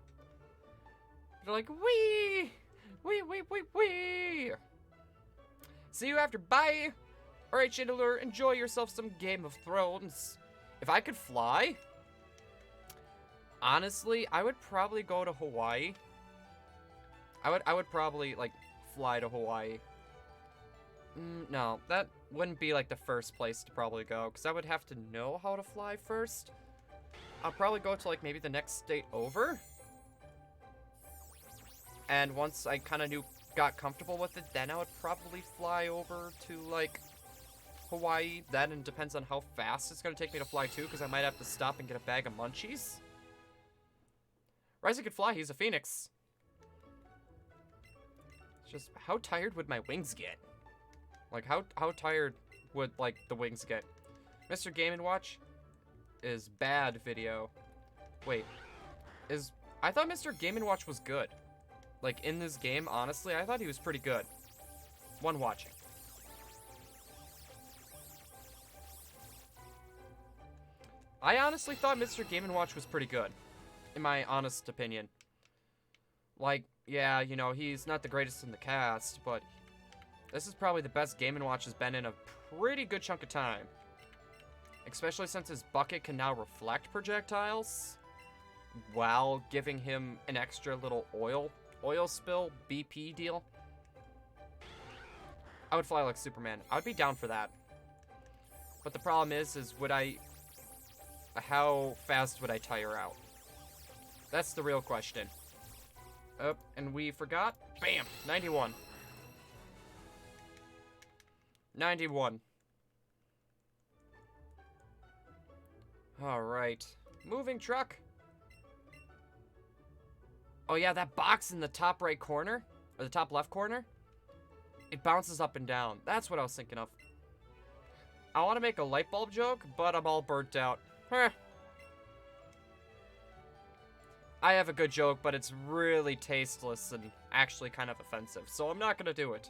You're like, wee! Wee, wee, wee, wee! See you after, bye! Alright, Chandler, enjoy yourself some Game of Thrones. If I could fly, honestly, I would probably go to Hawaii. I would probably, like, fly to Hawaii. No, that wouldn't be, like, the first place to probably go, because I would have to know how to fly first. I'll probably go to, like, maybe the next state over. And once I kind of got comfortable with it, then I would probably fly over to, like, Hawaii. Then it depends on how fast it's going to take me to fly, too, because I might have to stop and get a bag of munchies. Ryzen could fly, he's a phoenix. It's just, how tired would my wings get? Like, how tired would, like, the wings get? Mr. Game & Watch is bad video. Wait, I thought Mr. Game & Watch was good. Like, in this game, honestly, I thought he was pretty good. One watching. I honestly thought Mr. Game & Watch was pretty good. In my honest opinion. Like, yeah, you know, he's not the greatest in the cast, but this is probably the best Game & Watch has been in a pretty good chunk of time. Especially since his bucket can now reflect projectiles, while giving him an extra little oil spill BP deal. I would fly like Superman. I would be down for that. But the problem is how fast would I tire out? That's the real question. Oh, and we forgot. Bam! 91. 91. Alright. Moving truck. Oh yeah, that box in the top right corner, or the top left corner, it bounces up and down. That's what I was thinking of. I want to make a light bulb joke, but I'm all burnt out. Heh. I have a good joke, but it's really tasteless and actually kind of offensive, so I'm not gonna do it.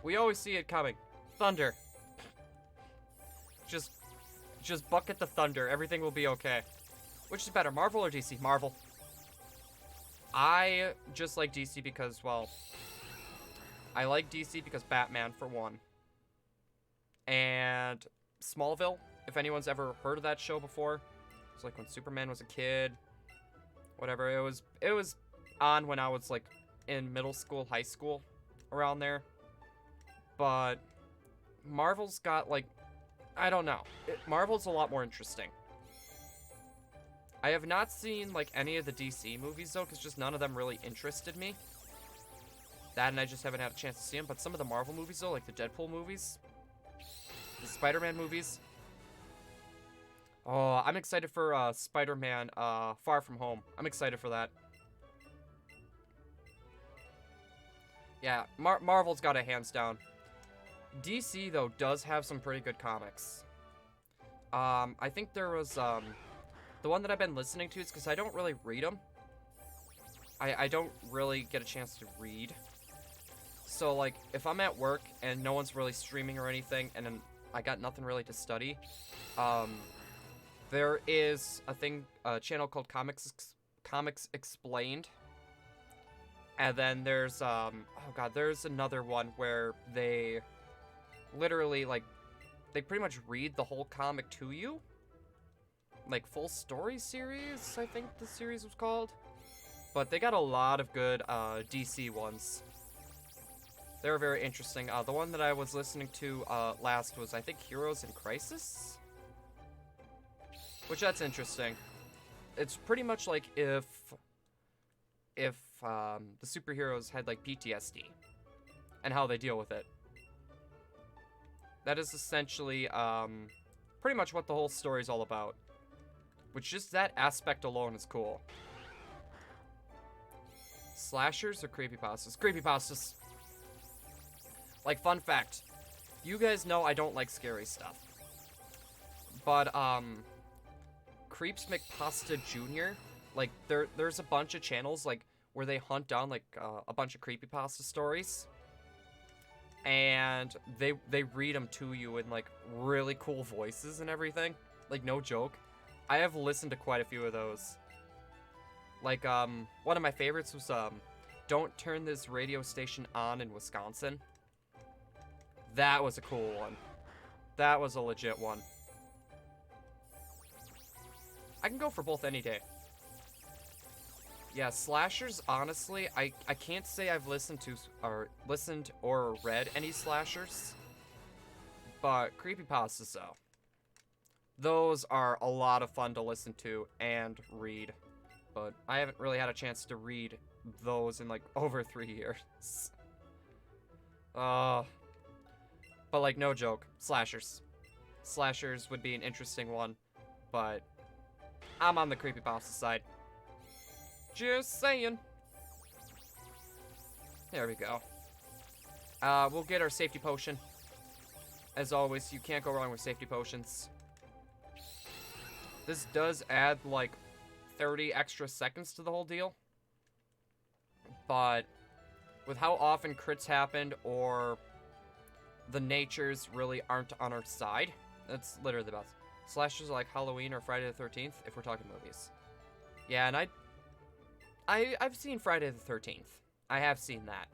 We always see it coming. Thunder. Just bucket the thunder. Everything will be okay. Which is better, Marvel or DC? Marvel. I just like DC because, well, I like DC because Batman, for one. And Smallville, if anyone's ever heard of that show before. It's like when Superman was a kid. Whatever, it was on when I was, like, in middle school, high school, around there. But Marvel's got, like, I don't know. Marvel's a lot more interesting. I have not seen, like, any of the DC movies, though, because just none of them really interested me. That, and I just haven't had a chance to see them. But some of the Marvel movies, though, like the Deadpool movies, the Spider-Man movies. Oh, I'm excited for Spider-Man Far From Home. I'm excited for that. Yeah, Marvel's got it hands down. DC, though, does have some pretty good comics. I think there was, the one that I've been listening to is because I don't really read them. I don't really get a chance to read. So, like, if I'm at work and no one's really streaming or anything, and then I got nothing really to study, there is a channel called Comics Explained. And then there's, oh god, there's another one where they literally, like, they pretty much read the whole comic to you. like, full story series, I think the series was called. But they got a lot of good DC ones. They were very interesting. The one that I was listening to last was, I think, Heroes in Crisis? Which, that's interesting. It's pretty much like if the superheroes had, like, PTSD. And how they deal with it. That is essentially, pretty much what the whole story is all about. Which, just that aspect alone is cool. Slashers or creepypastas? Creepypastas. Like, fun fact. You guys know I don't like scary stuff. But, Creeps McPasta Jr., like, there's a bunch of channels, like, where they hunt down, like, a bunch of creepypasta stories. And they read them to you in, like, really cool voices and everything. Like, no joke. I have listened to quite a few of those. Like, one of my favorites was, Don't Turn This Radio Station On in Wisconsin. That was a cool one. That was a legit one. I can go for both any day. Yeah, slashers, honestly, I can't say I've listened or read any slashers. But creepypastas, though. Those are a lot of fun to listen to and read. But I haven't really had a chance to read those in, like, over 3 years. But, like, no joke. Slashers. Slashers would be an interesting one. But I'm on the creepypasta side. Just saying. There we go. We'll get our safety potion. As always, you can't go wrong with safety potions. This does add, like, 30 extra seconds to the whole deal. But with how often crits happened or the natures really aren't on our side, that's literally the best. Slashers are like Halloween or Friday the 13th, if we're talking movies. Yeah, and I've seen Friday the 13th. I have seen that.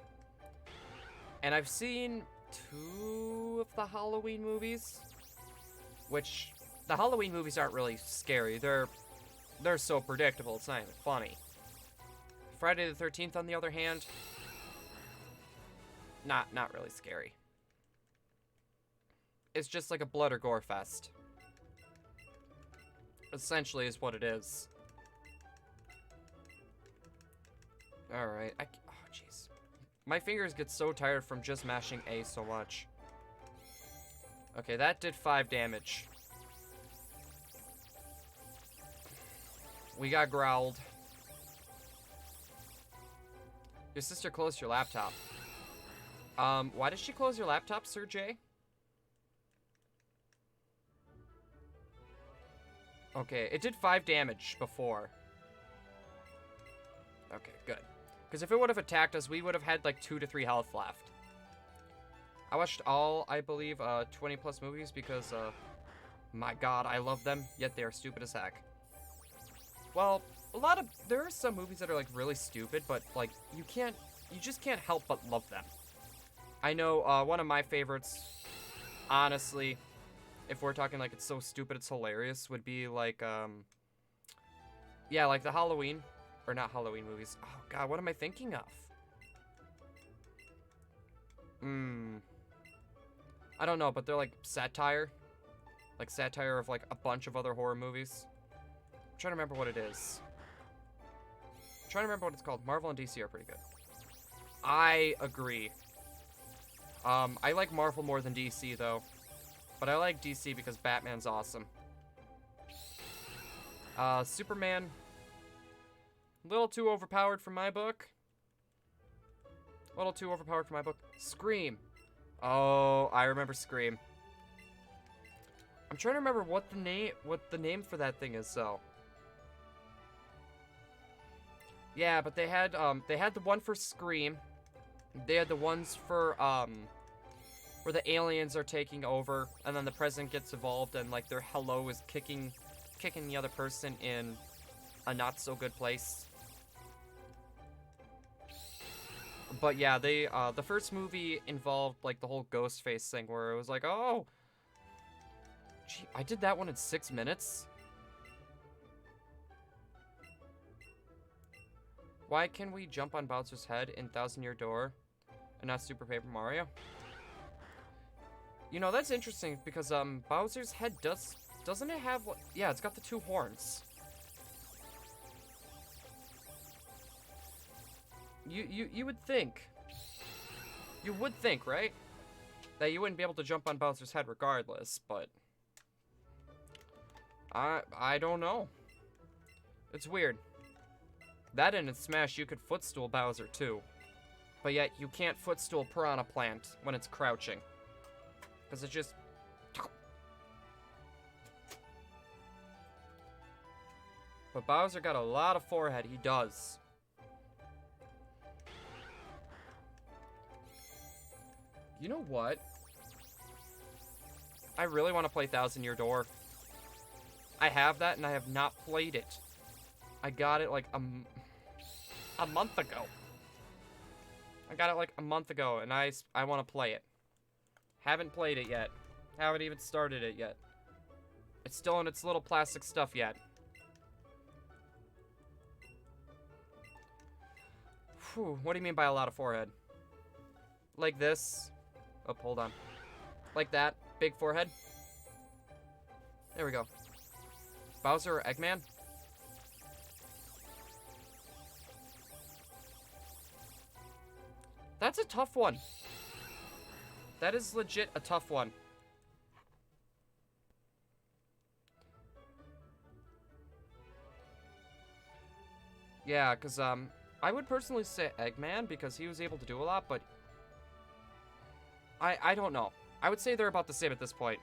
And I've seen 2 of the Halloween movies. Which, the Halloween movies aren't really scary. They're so predictable, it's not even funny. Friday the 13th, on the other hand, not really scary. It's just like a blood or gore fest. Essentially is what it is. Alright, oh jeez. My fingers get so tired from just mashing A so much. Okay, that did 5 damage. We got growled. Your sister closed your laptop. Why did she close your laptop, Sir J? Okay, it did 5 damage before. Okay, good. Because if it would have attacked us, we would have had like 2 to 3 health left. I watched all, I believe, 20 plus movies because, my god, I love them, yet they are stupid as heck. Well, there are some movies that are like really stupid, but like, you just can't help but love them. I know, one of my favorites, honestly, if we're talking like it's so stupid it's hilarious, would be like, yeah, like the Halloween, or not Halloween movies. Oh god, what am I thinking of? I don't know, but they're like satire. Like satire of like a bunch of other horror movies. I'm trying to remember what it is. I'm trying to remember what it's called. Marvel and DC are pretty good. I agree. I like Marvel more than DC though. But I like DC because Batman's awesome. Superman. A little too overpowered for my book. A little too overpowered for my book. Scream. Oh, I remember Scream. I'm trying to remember what the name for that thing is though. Yeah, but they had the one for Scream. They had the ones for where the aliens are taking over and then the president gets evolved and like their hello is kicking the other person in a not so good place. But yeah, they the first movie involved like the whole ghost face thing where it was like, oh, gee, I did that one in 6 minutes. Why can we jump on Bowser's head in Thousand Year Door and not Super Paper Mario? You know, that's interesting because Bowser's head doesn't it have what? Yeah, it's got the 2 horns. You would think. You would think, right? That you wouldn't be able to jump on Bowser's head regardless, but I don't know. It's weird. That and in Smash you could footstool Bowser too. But yet you can't footstool Piranha Plant when it's crouching. Because it just... But Bowser got a lot of forehead, he does. You know what? I really want to play Thousand Year Door. I have that and I have not played it. I got it like a month ago. I got it like a month ago and I want to play it. Haven't played it yet. Haven't even started it yet. It's still in its little plastic stuff yet. Whew, what do you mean by a lot of forehead? Like this. Oh, hold on. Like that. Big forehead. There we go. Bowser or Eggman? That's a tough one. That is legit a tough one. Yeah, because, I would personally say Eggman because he was able to do a lot, but I don't know. I would say they're about the same at this point.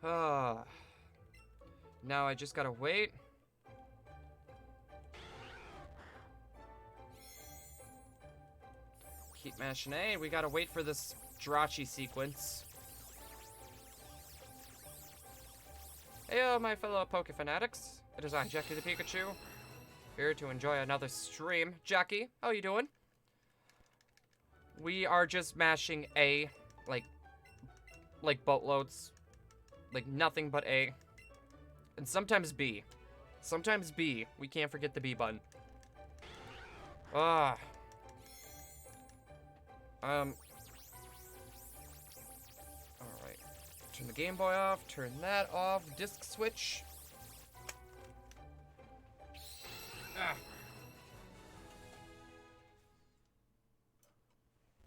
Now I just gotta wait. Keep mashing A. We gotta wait for this Jirachi sequence. Heyo, my fellow Poke fanatics. It is I, Jackie the Pikachu, here to enjoy another stream. Jackie, how you doing? We are just mashing A, like boatloads. Like nothing but A. And sometimes B. Sometimes B. We can't forget the B button. Alright. Turn the Game Boy off, turn that off, disc switch.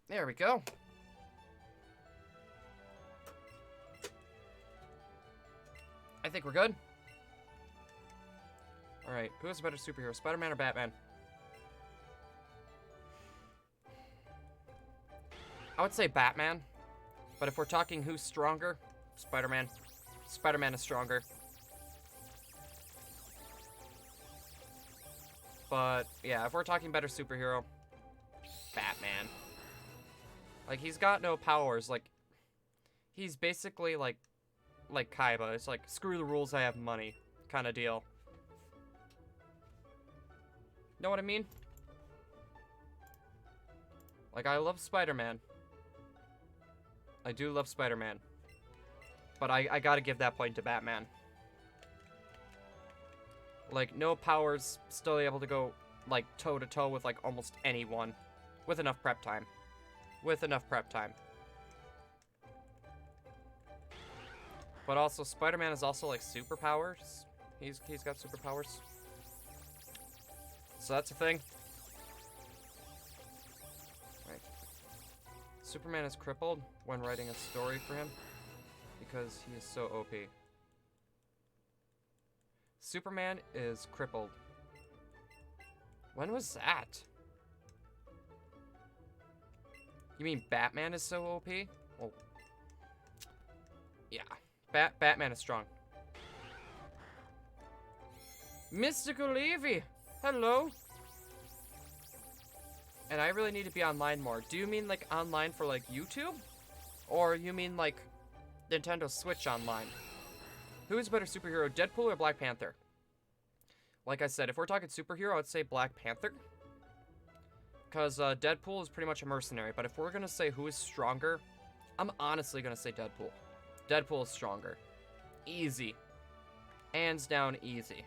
There we go. I think we're good. Alright, who's a better superhero, Spider-Man or Batman? I would say Batman. But if we're talking who's stronger, Spider-Man. Spider-Man is stronger. But, yeah, if we're talking better superhero, Batman. Like, he's got no powers. Like, he's basically like Kaiba. It's like, screw the rules, I have money kind of deal. Know what I mean? Like, I love Spider-Man. I do love Spider-Man. But I gotta give that point to Batman. Like, no powers, still able to go, like, toe-to-toe with, like, almost anyone. With enough prep time. With enough prep time. But also, Spider-Man is also, like, superpowers. He's got superpowers. So that's a thing. Right. Superman is crippled when writing a story for him because he is so OP. Superman is crippled. When was that? You mean Batman is so OP? Well, yeah. Batman is strong. Mystical Levy! Hello! And I really need to be online more. Do you mean, like, online for, like, YouTube? Or you mean, like, Nintendo Switch online? Who is a better superhero, Deadpool or Black Panther? Like I said, if we're talking superhero, I'd say Black Panther. Because Deadpool is pretty much a mercenary. But if we're going to say who is stronger, I'm honestly going to say Deadpool. Deadpool is stronger. Easy. Hands down easy.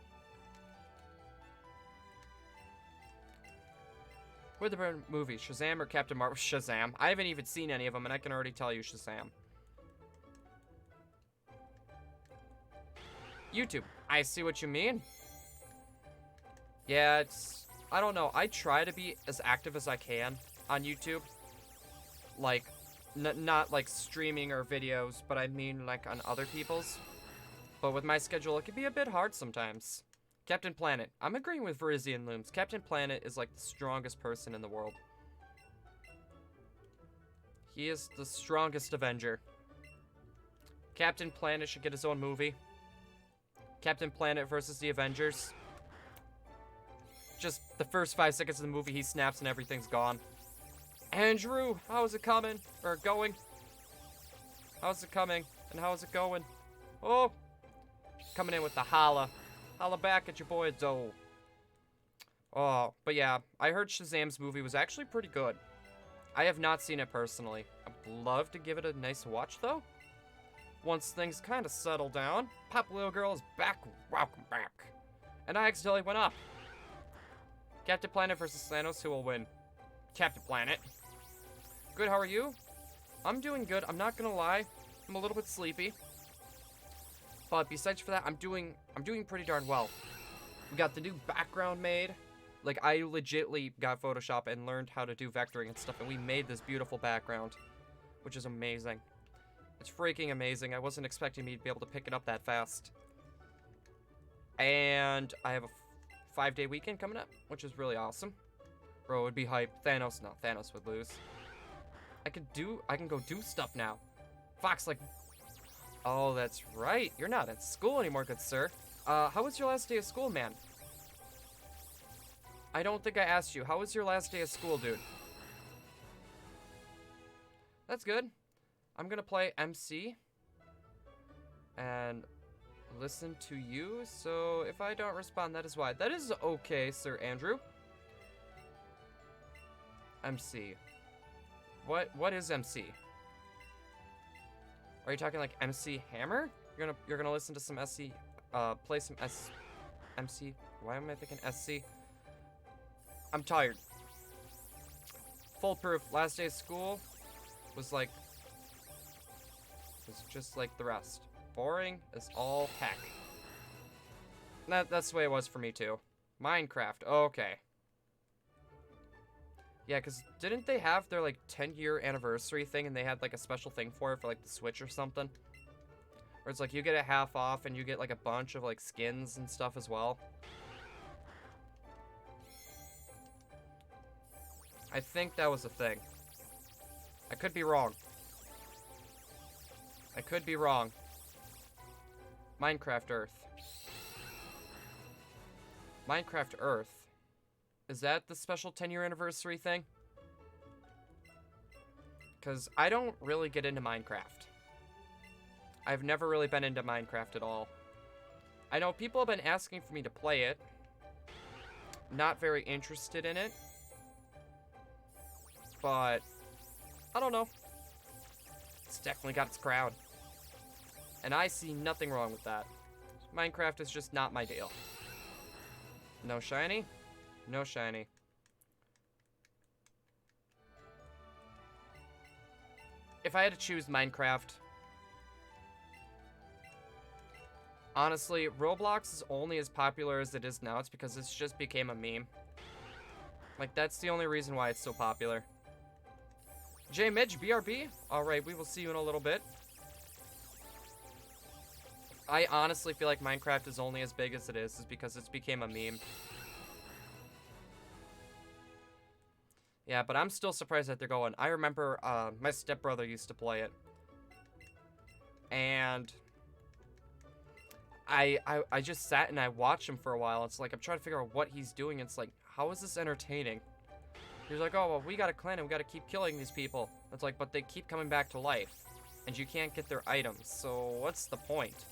What are the better movies, Shazam or Captain Marvel? Shazam. I haven't even seen any of them, and I can already tell you Shazam. YouTube. I see what you mean. Yeah, it's... I don't know. I try to be as active as I can on YouTube. Like, not like streaming or videos, but I mean like on other people's. But with my schedule, it can be a bit hard sometimes. Captain Planet. I'm agreeing with Verizian Looms. Captain Planet is like the strongest person in the world. He is the strongest Avenger. Captain Planet should get his own movie. Captain Planet versus the Avengers. Just the first 5 seconds of the movie, he snaps and everything's gone. Andrew, how's it coming? Or going? How's it coming? And how's it going? Oh! Coming in with the holla. Holla back at your boy Zoe. Oh, but yeah, I heard Shazam's movie was actually pretty good. I have not seen it personally. I'd love to give it a nice watch, though. Once things kind of settle down. Pop Little Girl is back. Welcome back. And I accidentally went up. Captain Planet versus Thanos, who will win? Captain Planet. Good, how are you? I'm doing good. I'm not gonna lie. I'm a little bit sleepy. But besides for that, I'm doing pretty darn well. We got the new background made. Like, I legitly got Photoshop and learned how to do vectoring and stuff, and we made this beautiful background, which is amazing. It's freaking amazing. I wasn't expecting me to be able to pick it up that fast. And I have a 5-day weekend coming up, which is really awesome. Bro, it would be hype. Thanos, no, Thanos would lose. I can go do stuff now. Fox, like... Oh, that's right. You're not at school anymore, good sir. How was your last day of school, man? I don't think I asked you. How was your last day of school, dude? That's good. I'm gonna play MC. And listen to you. So if I don't respond, that is why. That is okay, Sir Andrew. MC. What is MC? Are you talking like MC Hammer? You're gonna listen to some SC, play some MC. Why am I thinking SC? I'm tired. Foolproof. Last day of school was just like the rest. Boring as all heck. That's the way it was for me too. Minecraft. Okay. Yeah, because didn't they have their, like, 10-year anniversary thing, and they had, like, a special thing for it for, like, the Switch or something? Where it's, like, you get it half off, and you get, like, a bunch of, like, skins and stuff as well. I think that was a thing. I could be wrong. I could be wrong. Minecraft Earth. Minecraft Earth. Is that the special 10-year anniversary thing? Because I don't really get into Minecraft. I've never really been into Minecraft at all. I know people have been asking for me to play it. Not very interested in it. But, I don't know. It's definitely got its crowd. And I see nothing wrong with that. Minecraft is just not my deal. No shiny? No shiny. If I had to choose Minecraft, honestly, Roblox is only as popular as it is now. It's because it's just became a meme. Like, that's the only reason why it's so popular. J Midge, BRB? Alright, we will see you in a little bit. I honestly feel like Minecraft is only as big as it is because it's became a meme. Yeah, but I'm still surprised that they're going. I remember my stepbrother used to play it. And I just sat and I watched him for a while. It's like, I'm trying to figure out what he's doing. It's like, how is this entertaining? He's like, oh, well, we got a clan and we got to keep killing these people. It's like, but they keep coming back to life. And you can't get their items. So what's the point?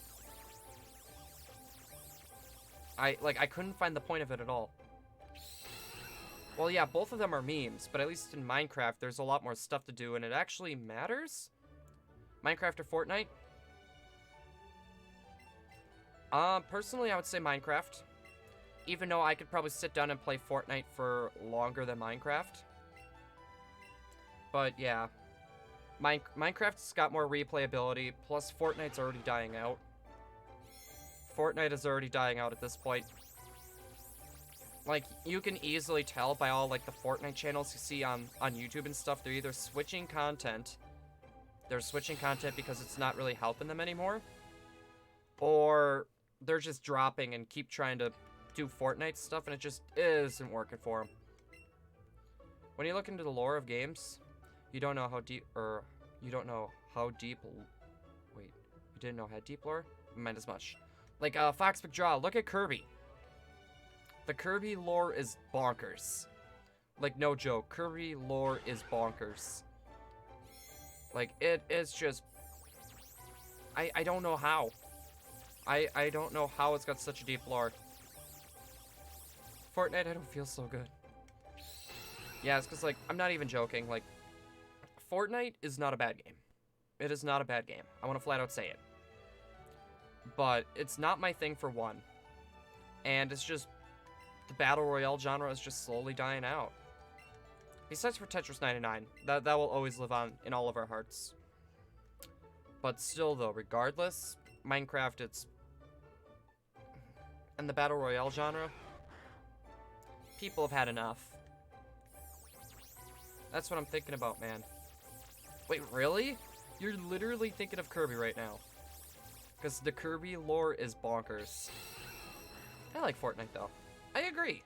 I couldn't find the point of it at all. Well, yeah, both of them are memes, but at least in Minecraft, there's a lot more stuff to do, and it actually matters? Minecraft or Fortnite? Personally, I would say Minecraft. Even though I could probably sit down and play Fortnite for longer than Minecraft. But yeah, Minecraft's got more replayability, plus Fortnite's already dying out. Fortnite is already dying out at this point. Like, you can easily tell by all, like, the Fortnite channels you see on YouTube and stuff, they're either switching content, because it's not really helping them anymore, or they're just dropping and keep trying to do Fortnite stuff, and it just isn't working for them. When you look into the lore of games, you don't know how deep, wait, you didn't know how deep lore? Meant as much. Like, Fox McDraw, look at Kirby. The Kirby lore is bonkers. Like, no joke, Kirby lore is bonkers. Like, it is just... I don't know how. I don't know how it's got such a deep lore. Fortnite, I don't feel so good. Yeah, it's because, like, I'm not even joking. Like, Fortnite is not a bad game. It is not a bad game. I want to flat out say it. But it's not my thing for one. And it's just... the Battle Royale genre is just slowly dying out. Besides for Tetris 99. That will always live on in all of our hearts. But still, though, regardless, Minecraft, it's... and the Battle Royale genre, people have had enough. That's what I'm thinking about, man. Wait, really? You're literally thinking of Kirby right now. Because the Kirby lore is bonkers. I like Fortnite, though. I agree.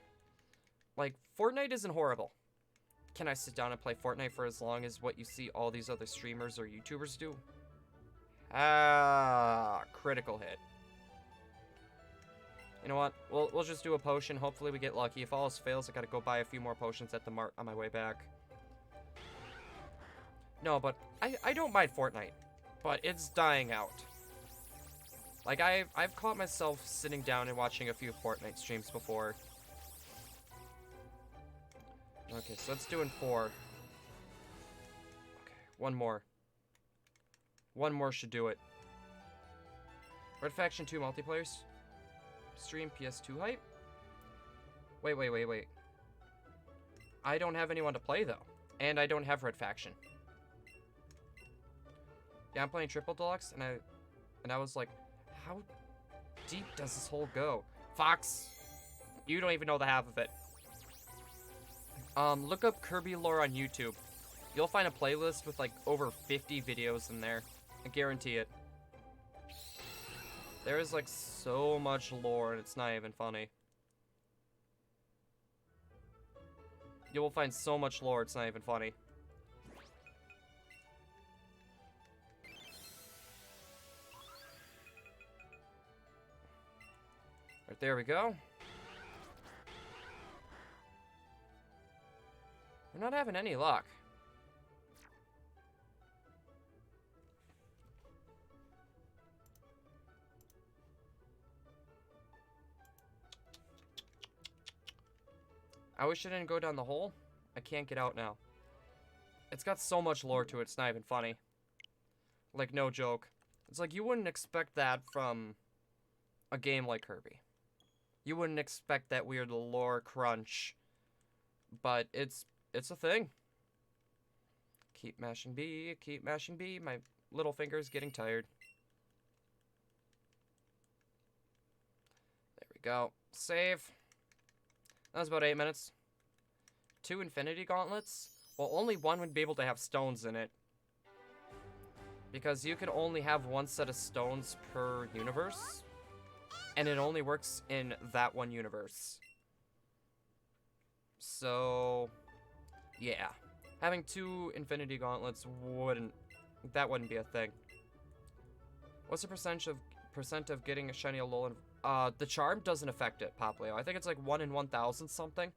Like, Fortnite isn't horrible. Can I sit down and play Fortnite for as long as what you see all these other streamers or YouTubers do? Critical hit. You know what? We'll just do a potion. Hopefully we get lucky. If all else fails, I gotta go buy a few more potions at the mart on my way back. No, but I don't mind Fortnite. But it's dying out. Like, I've caught myself sitting down and watching a few Fortnite streams before. Okay, so that's doing 4. Okay, one more. One more should do it. Red Faction 2 multiplayers. Stream PS2 hype? Wait. I don't have anyone to play, though. And I don't have Red Faction. Yeah, I'm playing Triple Deluxe, and I was like, how deep does this hole go? Fox, you don't even know the half of it. Look up Kirby lore on YouTube. You'll find a playlist with, like, over 50 videos in there. I guarantee it. There is, like, so much lore, and it's not even funny. You will find so much lore, it's not even funny. Right, there we go. We're not having any luck. I wish I didn't go down the hole. I can't get out now. It's got so much lore to it, it's not even funny. Like, no joke. It's like you wouldn't expect that from a game like Kirby. You wouldn't expect that weird lore crunch. But it's a thing. Keep mashing B, keep mashing B. My little finger's getting tired. There we go. Save. That was about 8 minutes. 2 Infinity Gauntlets. Well, only one would be able to have stones in it. Because you can only have one set of stones per universe. And it only works in that one universe. So, yeah. Having 2 Infinity Gauntlets wouldn't be a thing. What's the percent of getting a shiny Alolan? The charm doesn't affect it, Poplio. I think it's like 1 in 1,000 something.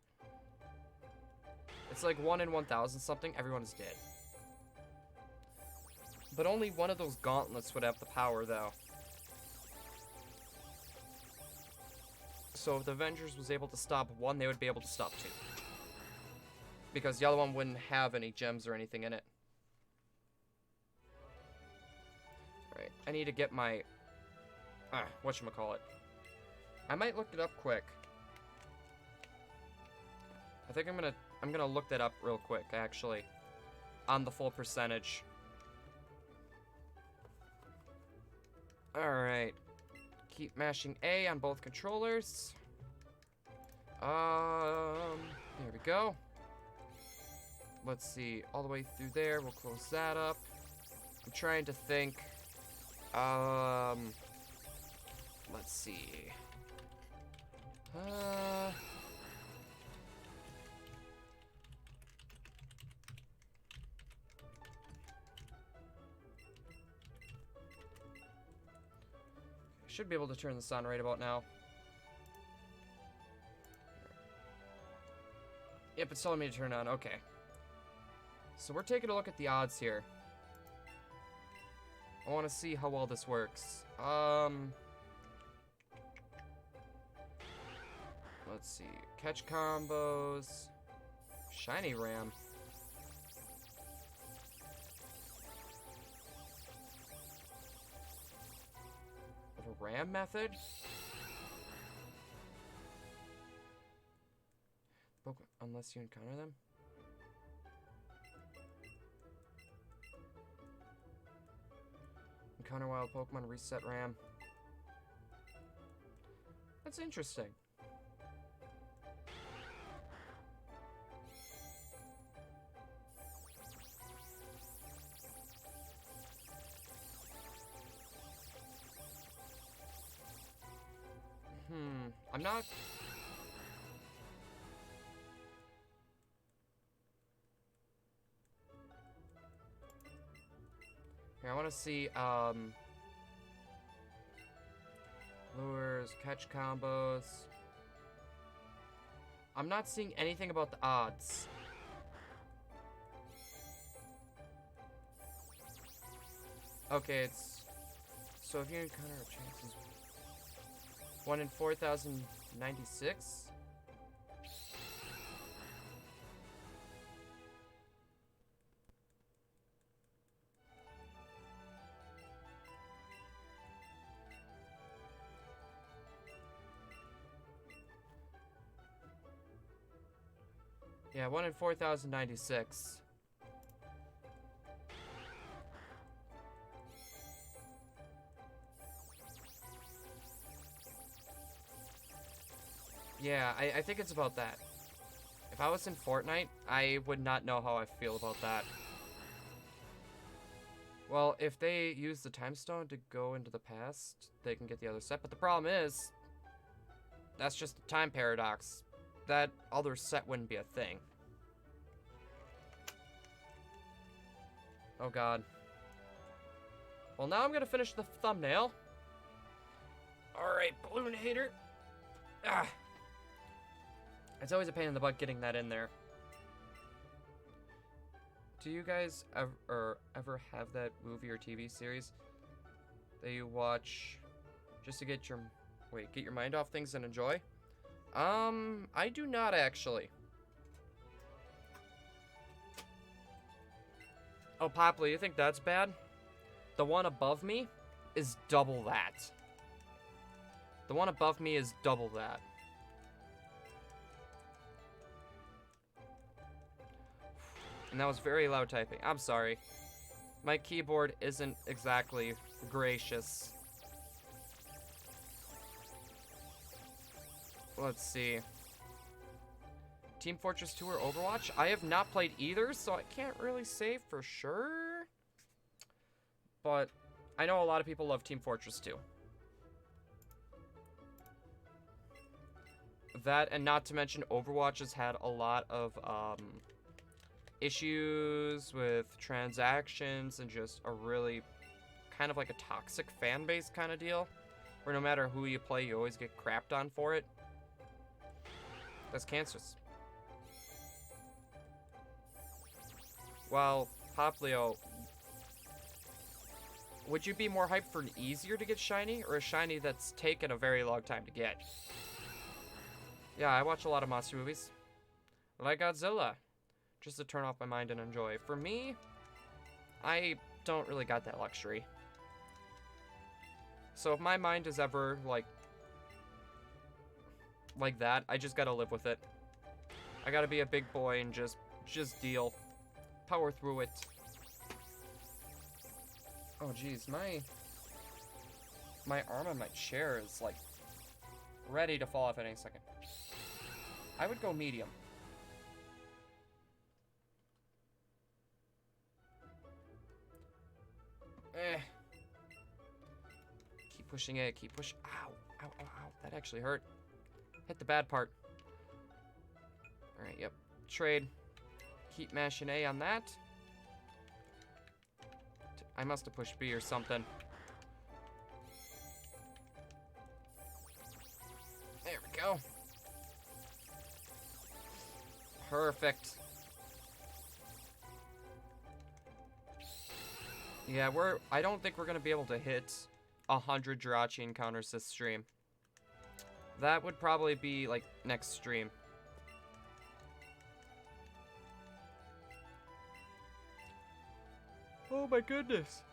It's like 1 in 1,000 something. Everyone is dead. But only one of those gauntlets would have the power, though. So if the Avengers was able to stop one, they would be able to stop 2. Because the other one wouldn't have any gems or anything in it. Alright, I need to get my... whatchamacallit. I might look it up quick. I think I'm gonna look that up real quick, actually. On the full percentage. Alright. Keep mashing A on both controllers. There we go. Let's see, all the way through there, we'll close that up. I'm trying to think, let's see. Should be able to turn this on right about now. Yep, it's telling me to turn it on, okay. So we're taking a look at the odds here. I want to see how well this works. Let's see. Catch combos. Shiny Ram. A Ram method? Unless you encounter them? Encounter wild Pokemon, reset RAM. That's interesting. I'm not... Here, I want to see, lures, catch combos. I'm not seeing anything about the odds. Okay, it's... So if you encounter a chances... 1 in 4,096? Yeah, 1 in 4,096. Yeah, I think it's about that. If I was in Fortnite, I would not know how I feel about that. Well, if they use the time stone to go into the past, they can get the other set. But the problem is, that's just a time paradox. That other set wouldn't be a thing. Oh god. Well, now I'm gonna finish the thumbnail. Alright, Balloon Hater. Ah. It's always a pain in the butt getting that in there. Do you guys ever have that movie or TV series that you watch just to get your mind off things and enjoy? I do not actually. Oh, Popley, you think that's bad? The one above me is double that. The one above me is double that. And that was very loud typing. I'm sorry. My keyboard isn't exactly gracious. Let's see. Team Fortress 2 or Overwatch? I have not played either, so I can't really say for sure. But I know a lot of people love Team Fortress 2. That, and not to mention Overwatch has had a lot of issues with transactions and just a really kind of like a toxic fan base kind of deal, where no matter who you play, you always get crapped on for it. That's cancerous. Well, Poplio, would you be more hyped for an easier to get shiny, or a shiny that's taken a very long time to get? Yeah, I watch a lot of monster movies. Like Godzilla. Just to turn off my mind and enjoy. For me, I don't really got that luxury. So if my mind is ever, like, like that, I just gotta live with it. I gotta be a big boy and just deal. Power through it. Oh, geez, my arm on my chair is, like, ready to fall off at any second. I would go medium. Keep pushing it, keep pushing. Ow, ow, ow, ow. That actually hurt. Hit the bad part. Alright, yep. Trade. Keep mashing A on that. I must have pushed B or something. There we go. Perfect. Yeah, I don't think we're gonna be able to hit 100 Jirachi encounters this stream. That would probably be, like, next stream. Oh my goodness.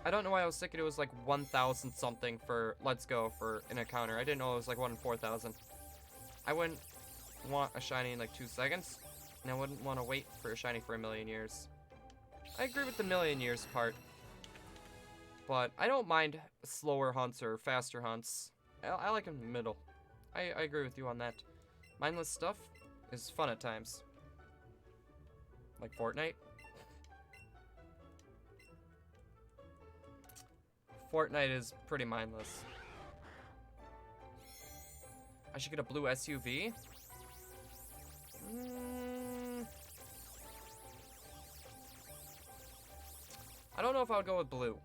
I don't know why I was thinking it was like 1,000 something for Let's Go for an encounter. I didn't know it was like 1 in 4,000. I wouldn't want a shiny in like 2 seconds. And I wouldn't want to wait for a shiny for a million years. I agree with the million years part. But I don't mind slower hunts or faster hunts. I like them in the middle. I agree with you on that. Mindless stuff is fun at times. Like Fortnite. Fortnite is pretty mindless. I should get a blue SUV. I don't know if I would go with blue.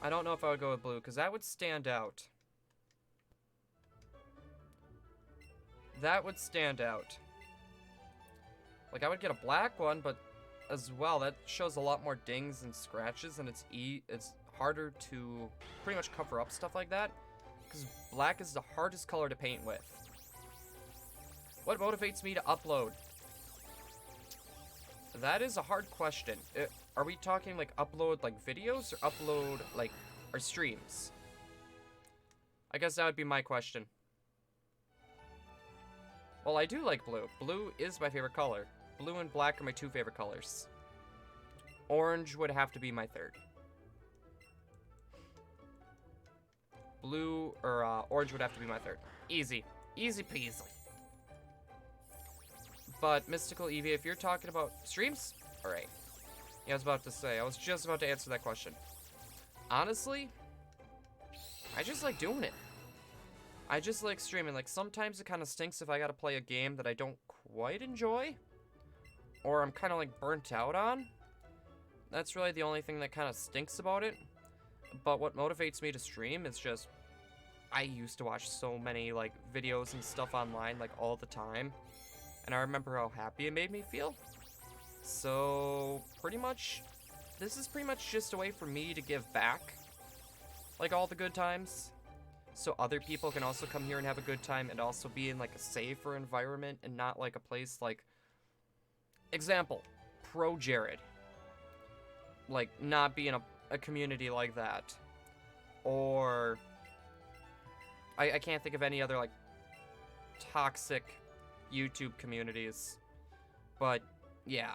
I don't know if I would go with blue, because that would stand out. That would stand out. Like, I would get a black one, but as well, that shows a lot more dings and scratches, and it's harder to pretty much cover up stuff like that, because black is the hardest color to paint with. What motivates me to upload? That is a hard question. Are we talking, like, upload, like, videos, or upload, like, our streams? I guess that would be my question. Well, I do like blue. Blue is my favorite color. Blue and black are my 2 favorite colors. Orange would have to be my 3rd. Orange would have to be my 3rd. Easy. Easy peasy. But, Mystical Eevee, if you're talking about streams, alright. Yeah, I was about to say, I was just about to answer that question. Honestly, I just like doing it. I just like streaming. Like, sometimes it kind of stinks if I gotta play a game that I don't quite enjoy, or I'm kind of, like, burnt out on. That's really the only thing that kind of stinks about it. But what motivates me to stream is just, I used to watch so many, like, videos and stuff online, like, all the time. And I remember how happy it made me feel. So, pretty much, this is pretty much just a way for me to give back, like, all the good times. So other people can also come here and have a good time and also be in, like, a safer environment and not, like, a place, like, example, Pro Jared. Like, not be in a community like that. Or, I can't think of any other, like, toxic YouTube communities. But, yeah.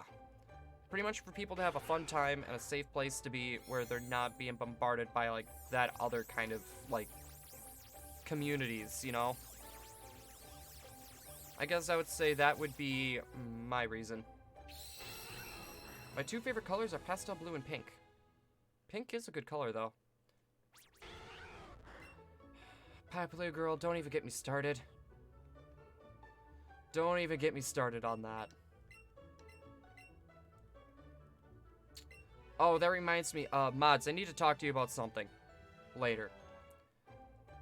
Pretty much for people to have a fun time and a safe place to be where they're not being bombarded by, like, that other kind of, like, communities, you know? I guess I would say that would be my reason. My 2 favorite colors are pastel blue and pink. Pink is a good color, though. Pipe Blue Girl, don't even get me started. Don't even get me started on that. Oh, that reminds me, Mods, I need to talk to you about something later.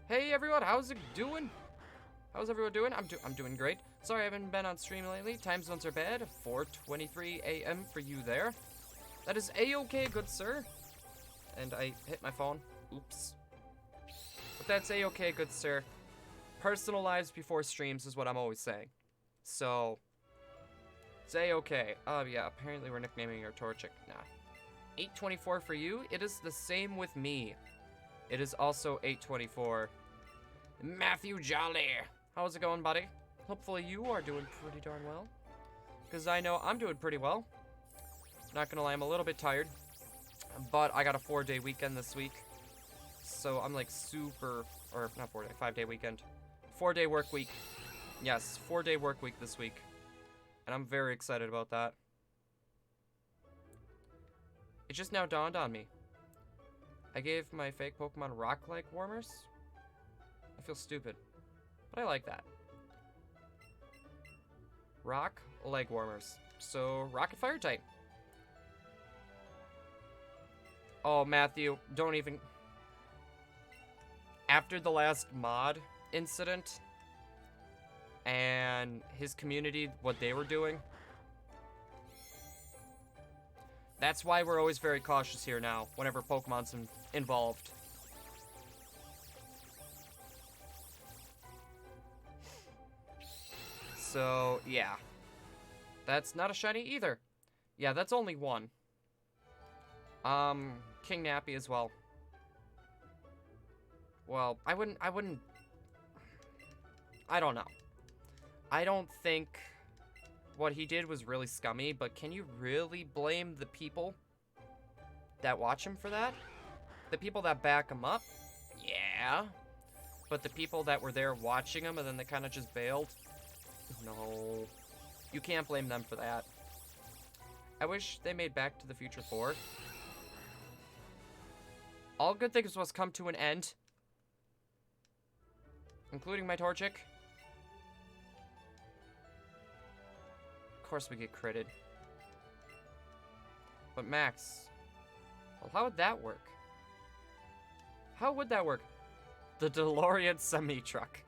Hey everyone, how's it doing? How's everyone doing? I'm doing great. Sorry I haven't been on stream lately. Time zones are bad. 4:23 a.m. for you there. That is a-okay, good sir. And I hit my phone. Oops. But that's a-okay, good sir. Personal lives before streams is what I'm always saying. So, it's a-okay. Oh yeah, apparently we're nicknaming our Torchic. Nah. 8:24 for you. It is the same with me. It is also 8:24. Matthew Jolly. How's it going, buddy? Hopefully you are doing pretty darn well. Because I know I'm doing pretty well. Not gonna lie, I'm a little bit tired. But I got a 4-day weekend this week. So I'm like super, or not 4-day, 5-day weekend. 4-day work week. Yes, 4-day work week this week. And I'm very excited about that. It just now dawned on me. I gave my fake Pokemon rock leg warmers. I feel stupid. But I like that. Rock leg warmers. So, rocket fire type. Oh, Matthew, don't even... After the last mod incident and his community, what they were doing, that's why we're always very cautious here now, whenever Pokemon's involved. So, yeah. That's not a shiny either. Yeah, that's only one. King Nappy as well. Well, I wouldn't... I don't know. I don't think what he did was really scummy, but can you really blame the people that watch him for that? The people that back him up? Yeah. But the people that were there watching him and then they kind of just bailed? No. You can't blame them for that. I wish they made Back to the Future 4. All good things must come to an end. Including my Torchic. Of course we get critted. But Max... Well, how would that work? How would that work? The DeLorean semi-truck.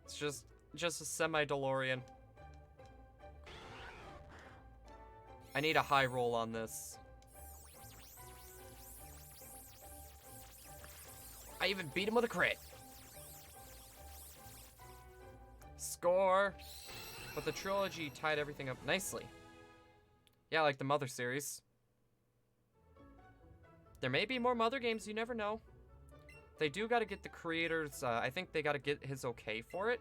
It's just a semi-DeLorean. I need a high roll on this. I even beat him with a crit. Score! But the trilogy tied everything up nicely. Yeah, like the Mother series. There may be more Mother games, you never know. They do gotta get the creators, I think they gotta get his okay for it.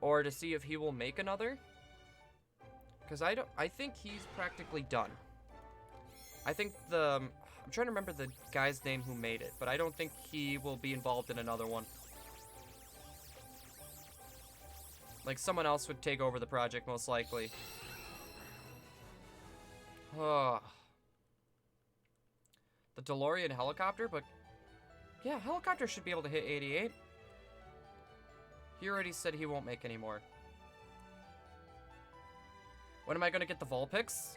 Or to see if he will make another. Because I think he's practically done. I think I'm trying to remember the guy's name who made it, but I don't think he will be involved in another one. Like, someone else would take over the project, most likely. The DeLorean helicopter, but... Yeah, helicopter should be able to hit 88. He already said he won't make any more. When am I gonna get the Vulpix?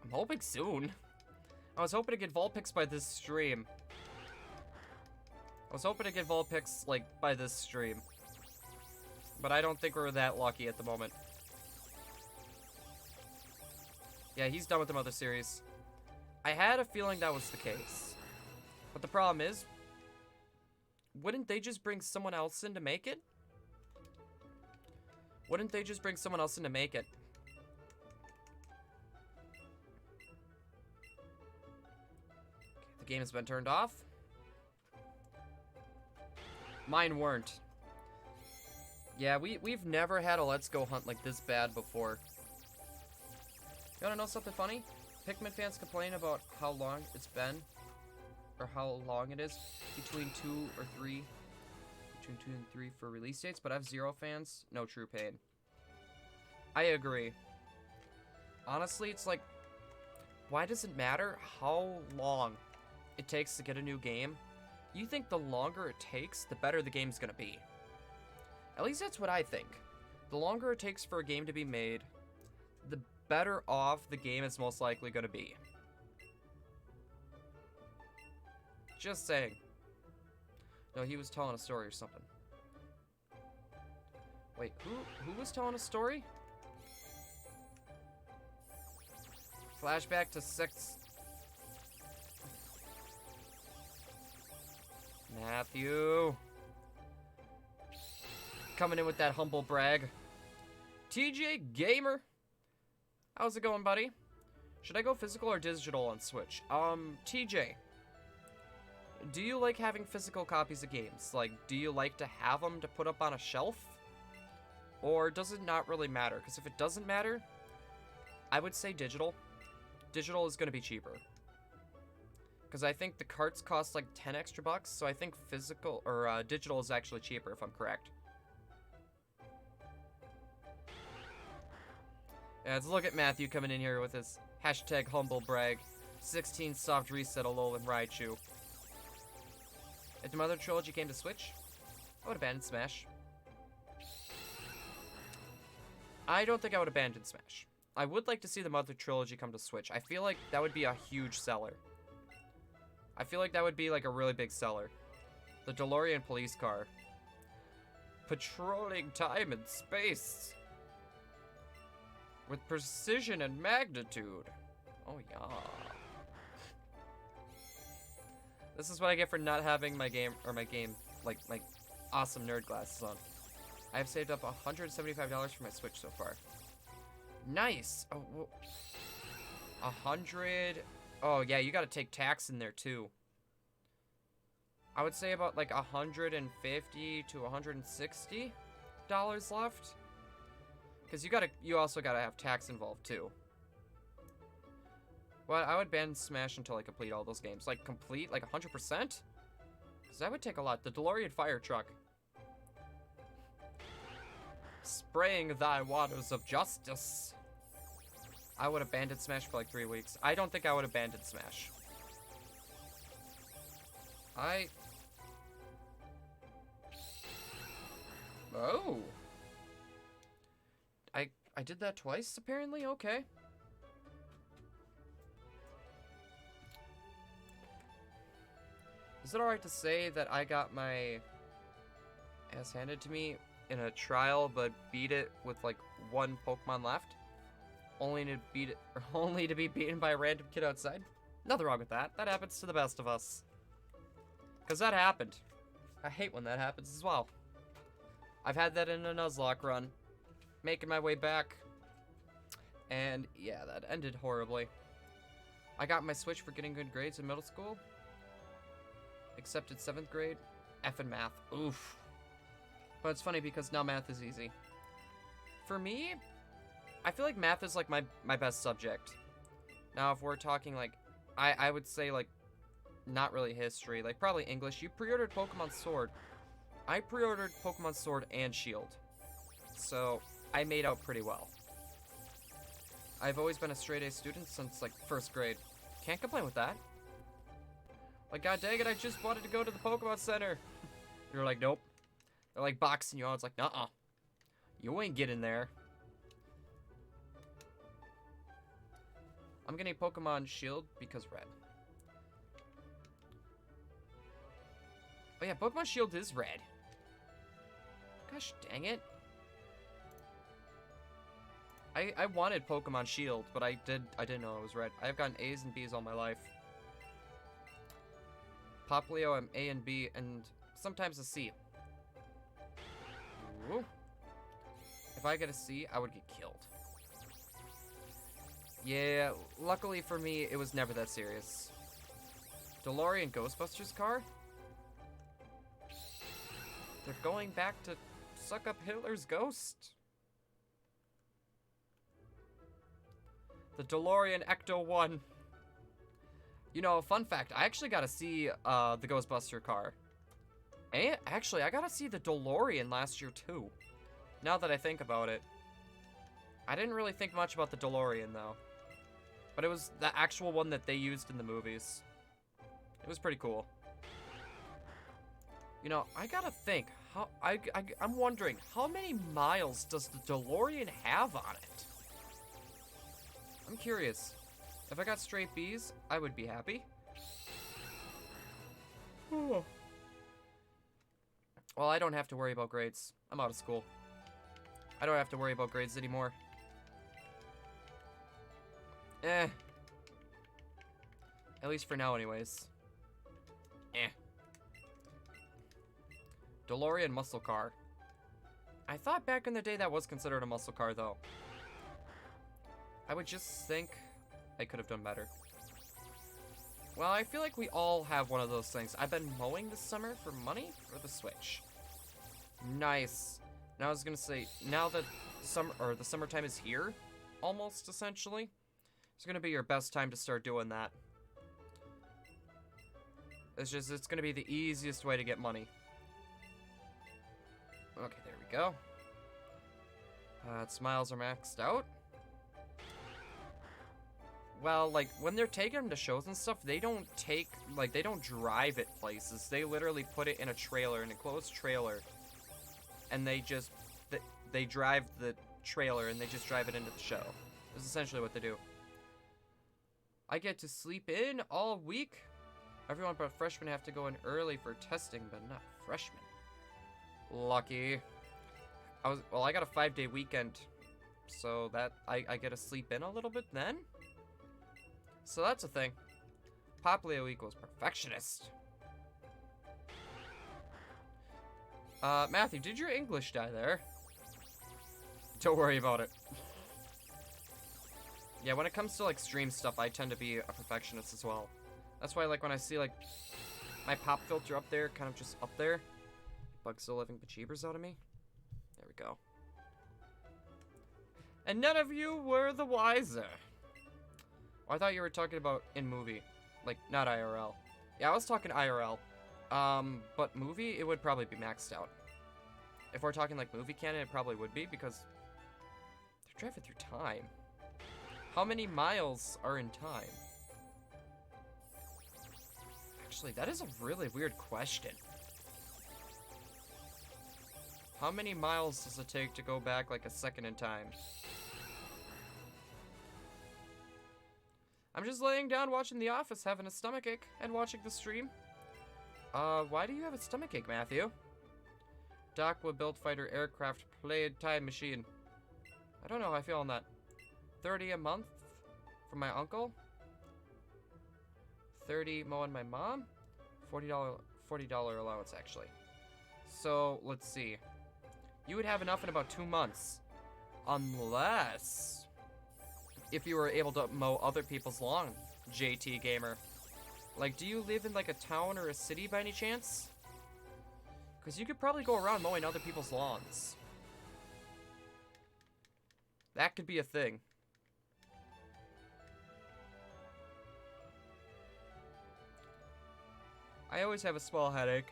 I'm hoping soon. I was hoping to get Vulpix by this stream. I was hoping to get Vulpix, like, by this stream. But I don't think we're that lucky at the moment. Yeah, he's done with the Mother series. I had a feeling that was the case. But the problem is, wouldn't they just bring someone else in to make it? Wouldn't they just bring someone else in to make it? The game has been turned off. Mine weren't. Yeah, we've never had a Let's Go hunt like this bad before. You wanna know something funny? Pikmin fans complain about how long it's been, or how long it is between 2 and 3 for release dates, but I have 0 fans, no true pain. I agree. Honestly, it's like, why does it matter how long it takes to get a new game? You think the longer it takes, the better the game's gonna be. At least that's what I think. The longer it takes for a game to be made, the better off the game is most likely gonna be. Just saying. No, he was telling a story or something. Wait, who was telling a story? Flashback to 6. Matthew. Coming in with that humble brag. TJ Gamer. How's it going, buddy? Should I go physical or digital on Switch? TJ, do you like having physical copies of games? Like, do you like to have them to put up on a shelf? Or does it not really matter? Because if it doesn't matter, I would say digital. Digital is going to be cheaper. Because I think the carts cost like 10 extra bucks, so I think physical, or digital is actually cheaper if I'm correct. Yeah, let's look at Matthew coming in here with his hashtag humble brag. 16 soft reset Alolan Raichu. If the Mother Trilogy came to Switch, I would abandon Smash. I don't think I would abandon Smash. I would like to see the Mother Trilogy come to Switch. I feel like that would be a huge seller. I feel like that would be like a really big seller. The DeLorean police car. Patrolling time and space. With precision and magnitude. Oh, yeah. This is what I get for not having my game, like, my awesome nerd glasses on. I have saved up $175 for my Switch so far. Nice! Oh, 100... Oh, yeah, you gotta take tax in there, too. I would say about, like, $150 to $160 left. Because you also gotta have tax involved, too. Well, I would ban Smash until I complete all those games. Like, complete? Like, 100%? Because that would take a lot. The DeLorean fire truck. Spraying thy waters of justice. I would abandon Smash for like 3 weeks. I don't think I would abandon Smash. Oh. I did that twice, apparently? Okay. Is it alright to say that I got my ass handed to me in a trial, but beat it with like one Pokemon left? Only to be beaten by a random kid outside? Nothing wrong with that. That happens to the best of us. Because that happened. I hate when that happens as well. I've had that in a Nuzlocke run. Making my way back. And yeah, that ended horribly. I got my Switch for getting good grades in middle school. Accepted 7th grade. F and math. Oof. But it's funny because now math is easy. For me, I feel like math is like my best subject. Now, if we're talking like, I would say like, not really history, like probably English. You pre-ordered Pokemon Sword. I pre-ordered Pokemon Sword and Shield. So, I made out pretty well. I've always been a straight A student since like 1st grade. Can't complain with that. Like, god dang it, I just wanted to go to the Pokemon Center. You're like, nope. They're like boxing you out. It's like, nuh-uh. You ain't getting there. I'm getting Pokemon Shield because red. Oh yeah, Pokemon Shield is red. Gosh dang it. I wanted Pokemon Shield, but I didn't know it was red. I've gotten A's and B's all my life. Poplio, I'm A and B, and sometimes a C. Ooh. If I get a C, I would get killed. Yeah, luckily for me, it was never that serious. DeLorean Ghostbusters car? They're going back to suck up Hitler's ghost. The DeLorean Ecto-1. You know, fun fact, I actually got to see the Ghostbuster car. And actually, I got to see the DeLorean last year too. Now that I think about it. I didn't really think much about the DeLorean though. But it was the actual one that they used in the movies. It was pretty cool. You know, I gotta think. I'm wondering, how many miles does the DeLorean have on it? I'm curious. If I got straight B's, I would be happy. Well, I don't have to worry about grades. I'm out of school. I don't have to worry about grades anymore. At least for now, anyways. DeLorean muscle car. I thought back in the day that was considered a muscle car, though. I would just think I could have done better. Well, I feel like we all have one of those things. I've been mowing this summer for money for the Switch. Nice. Now I was gonna say, now that the summertime is here, almost essentially, it's gonna be your best time to start doing that. It's gonna be the easiest way to get money. Okay, there we go. Smiles are maxed out. Well, like, when they're taking them to shows and stuff, they don't drive it places. They literally put it in a trailer, an enclosed trailer. And they drive the trailer and they just drive it into the show. That's essentially what they do. I get to sleep in all week. Everyone but freshmen have to go in early for testing, but not freshmen. Lucky. I got a 5-day weekend, so that I get to sleep in a little bit then. So that's a thing. Poplio equals perfectionist. Matthew, did your English die there? Don't worry about it. Yeah, when it comes to, like, stream stuff, I tend to be a perfectionist as well. That's why, like, when I see, like, my pop filter up there, kind of just up there, bugs the living bejeebers out of me. There we go. And none of you were the wiser. Oh, I thought you were talking about in movie. Like, not IRL. Yeah, I was talking IRL. But movie, it would probably be maxed out. If we're talking, like, movie canon, it probably would be, because they're driving through time. How many miles are in time? Actually, that is a really weird question. How many miles does it take to go back, like, a second in time? I'm just laying down watching The Office, having a stomachache, and watching the stream. Why do you have a stomachache, Matthew? Doc would build fighter aircraft, played time machine. I don't know how I feel on that. 30 a month from my uncle. 30 mowing my mom. $40 allowance, actually. So, let's see. You would have enough in about 2 months. Unless... if you were able to mow other people's lawn, JT Gamer. Like, do you live in, like, a town or a city by any chance? Because you could probably go around mowing other people's lawns. That could be a thing. I always have a small headache.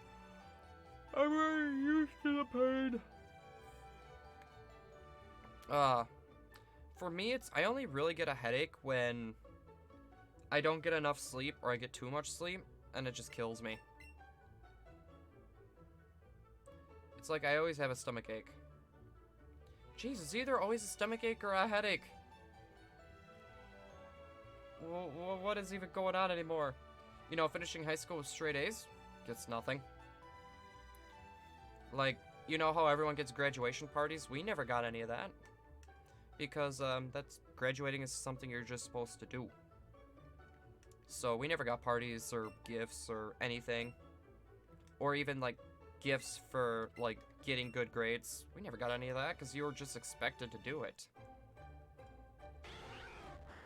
I'm very used to the pain. For me, I only really get a headache when I don't get enough sleep or I get too much sleep, and it just kills me. It's like I always have a stomachache. Jeez, it's either always a stomachache or a headache. What is even going on anymore? You know, finishing high school with straight A's gets nothing. Like, you know how everyone gets graduation parties? We never got any of that. Because, graduating is something you're just supposed to do. So, we never got parties or gifts or anything. Or even, like, gifts for, like, getting good grades. We never got any of that, because you were just expected to do it.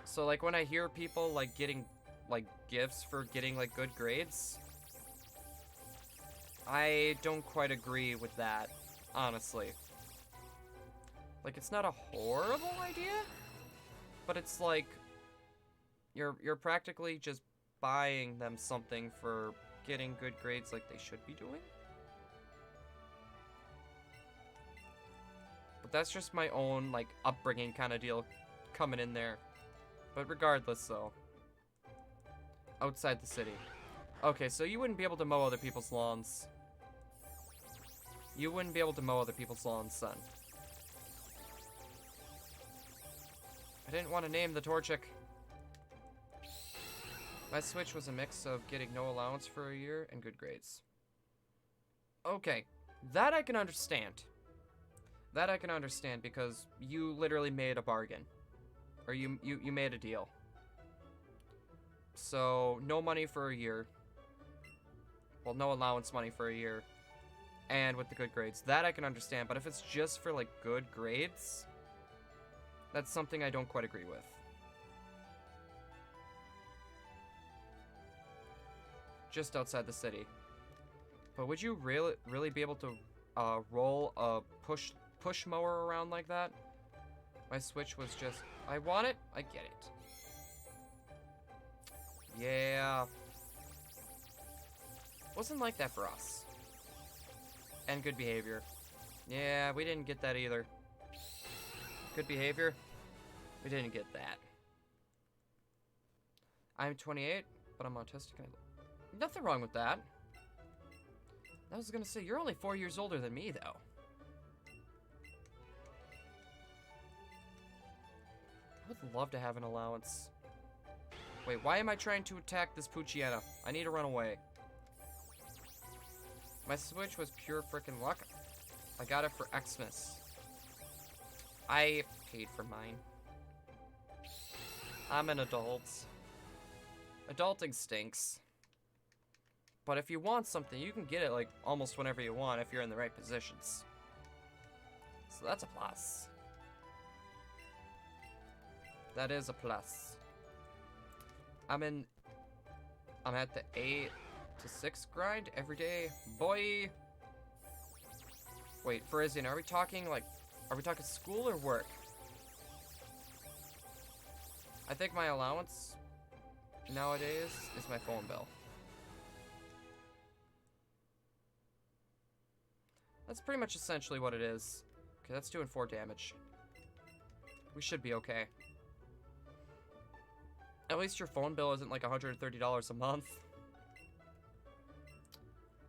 So, like, when I hear people, like, getting, like, gifts for getting, like, good grades, I don't quite agree with that, honestly. Like, it's not a horrible idea, but it's like, you're practically just buying them something for getting good grades like they should be doing. But that's just my own, like, upbringing kind of deal coming in there. But regardless, though. Outside the city. Okay, so you wouldn't be able to mow other people's lawns. You wouldn't be able to mow other people's lawns, son. I didn't want to name the Torchic. My Switch was a mix of getting no allowance for a year and good grades. Okay, that I can understand. That I can understand because you literally made a bargain. Or you made a deal. So, no money for a year. Well, no allowance money for a year. And with the good grades. That I can understand, but if it's just for, like, good grades, that's something I don't quite agree with. just outside the city. But would you really be able to roll a push mower around like that? My Switch was just, I want it, I get it. Yeah. Wasn't like that for us. And good behavior. Yeah, we didn't get that either. Good behavior? We didn't get that. I'm 28, but I'm autistic. Nothing wrong with that. I was gonna say, you're only 4 years older than me, though. I would love to have an allowance. Wait, why am I trying to attack this Poochyena? I need to run away. My Switch was pure freaking luck. I got it for Xmas. I paid for mine. I'm an adult. Adulting stinks. But if you want something, you can get it like almost whenever you want if you're in the right positions. So that's a plus. That is a plus. I'm at the 8 to 6 grind every day, boy. Wait, Frisian, are we talking school or work? I think my allowance nowadays is my phone bill. That's pretty much essentially what it is. Okay, that's doing 4 damage. We should be okay. At least your phone bill isn't like $130 a month.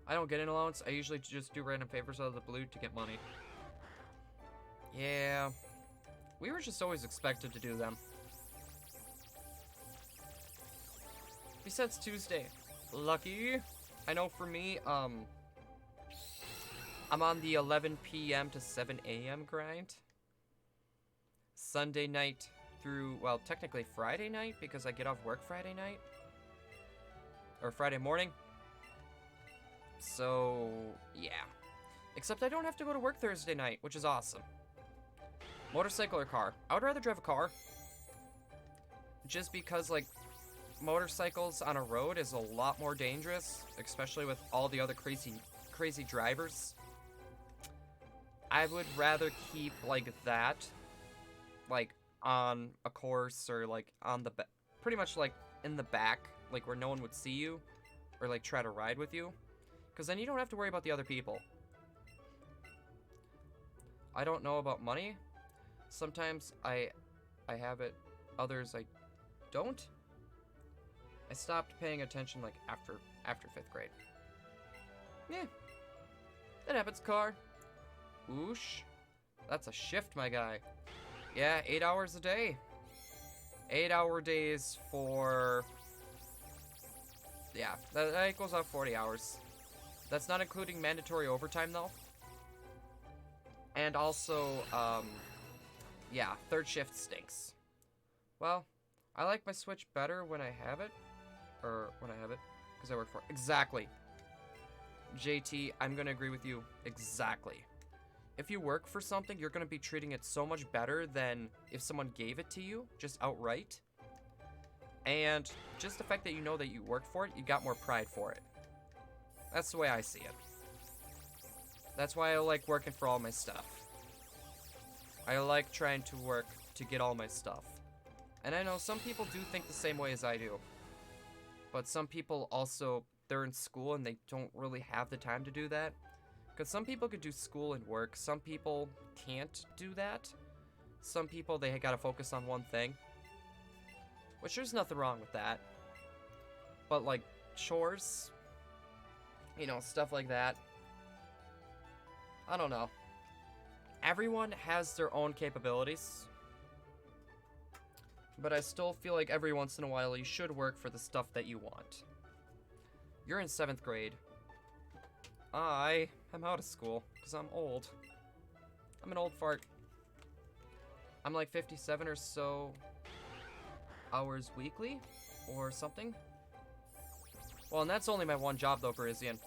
I don't get an allowance. I usually just do random favors out of the blue to get money. Yeah. We were just always expected to do them. Besides Tuesday. Lucky. I know for me, I'm on the 11 p.m. to 7 a.m. grind. Sunday night through, well, technically Friday night, because I get off work Friday night. Or Friday morning. So, yeah. Except I don't have to go to work Thursday night, which is awesome. Motorcycle or car? I would rather drive a car. Just because, like, motorcycles on a road is a lot more dangerous, especially with all the other crazy drivers. I would rather keep, like, that, like, on a course or, like, on the pretty much, like, in the back, like, where no one would see you or, like, try to ride with you. Because then you don't have to worry about the other people. I don't know about money. Sometimes I have it, others I don't. I stopped paying attention, like, after 5th grade. Yeah. That happens, car. Oosh. That's a shift, my guy. Yeah, 8 hours a day. 8-hour days for... Yeah, that equals out 40 hours. That's not including mandatory overtime, though. And also, yeah, 3rd shift stinks. Well, I like my Switch better when I have it. Or when I have it, because I work for it. Exactly. JT, I'm going to agree with you. Exactly. If you work for something, you're going to be treating it so much better than if someone gave it to you, just outright. And just the fact that you know that you worked for it, you got more pride for it. That's the way I see it. That's why I like working for all my stuff. I like trying to work to get all my stuff. And I know some people do think the same way as I do. But some people also, they're in school and they don't really have the time to do that. Because some people could do school and work. Some people can't do that. Some people, they gotta focus on one thing. Which there's nothing wrong with that. But like, chores, you know, stuff like that. I don't know. Everyone has their own capabilities. But I still feel like every once in a while you should work for the stuff that you want. You're in 7th grade. I am out of school because I'm old. I'm an old fart. I'm like 57 or so hours weekly or something. Well, and that's only my one job though, Parisian.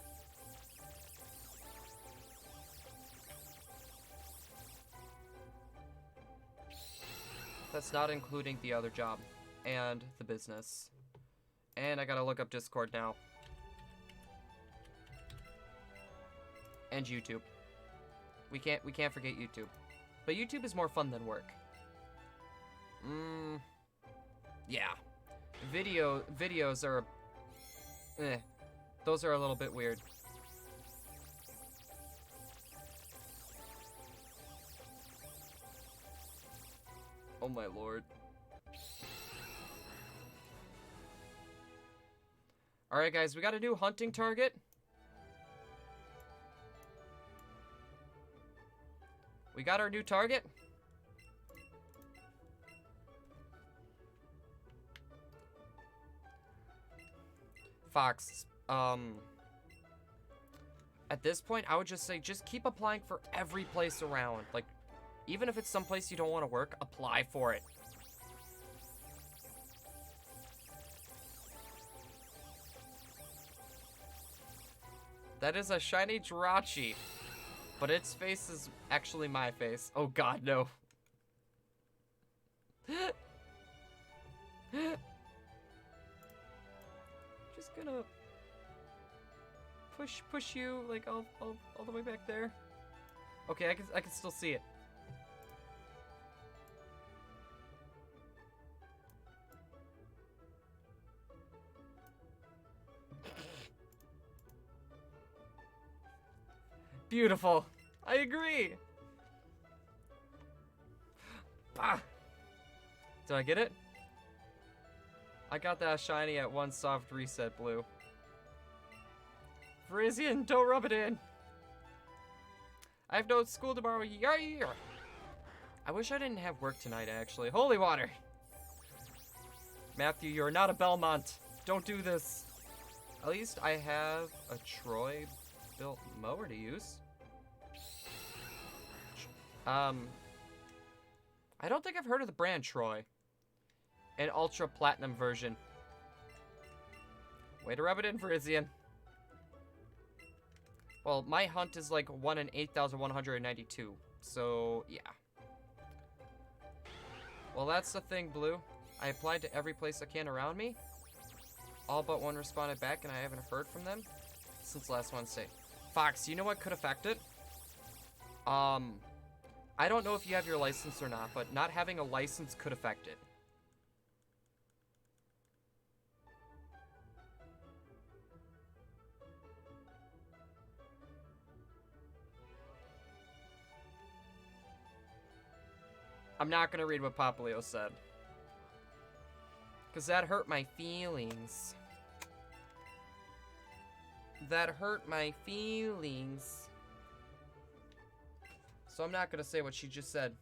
That's not including the other job and the business. And I gotta look up Discord now. And YouTube. We can't forget YouTube. But YouTube is more fun than work. Yeah. Videos are... Those are a little bit weird. Oh my lord. Alright guys, we got a new hunting target. We got our new target. Fox, at this point, I would just say, just keep applying for every place around. Like, even if it's someplace you don't want to work, apply for it. That is a shiny Jirachi. But its face is actually my face. Oh god, no. Just gonna push you like all the way back there. Okay, I can still see it. Beautiful. I agree. Bah. Did I get it? I got that shiny at one soft reset blue. Frisian, don't rub it in. I have no school tomorrow. Yay! I wish I didn't have work tonight, actually. Holy water. Matthew, you're not a Belmont. Don't do this. At least I have a Troy built mower to use. I don't think I've heard of the brand Troy. An ultra platinum version. Way to rub it in, Frisian. Well, my hunt is like 1 in 8,192. So, yeah. Well, that's the thing, Blue. I applied to every place I can around me. All but one responded back, and I haven't heard from them since last Wednesday. Fox, you know what could affect it? I don't know if you have your license or not, but not having a license could affect it. I'm not gonna read what Papaleo said. Because that hurt my feelings. That hurt my feelings. So I'm not gonna say what she just said.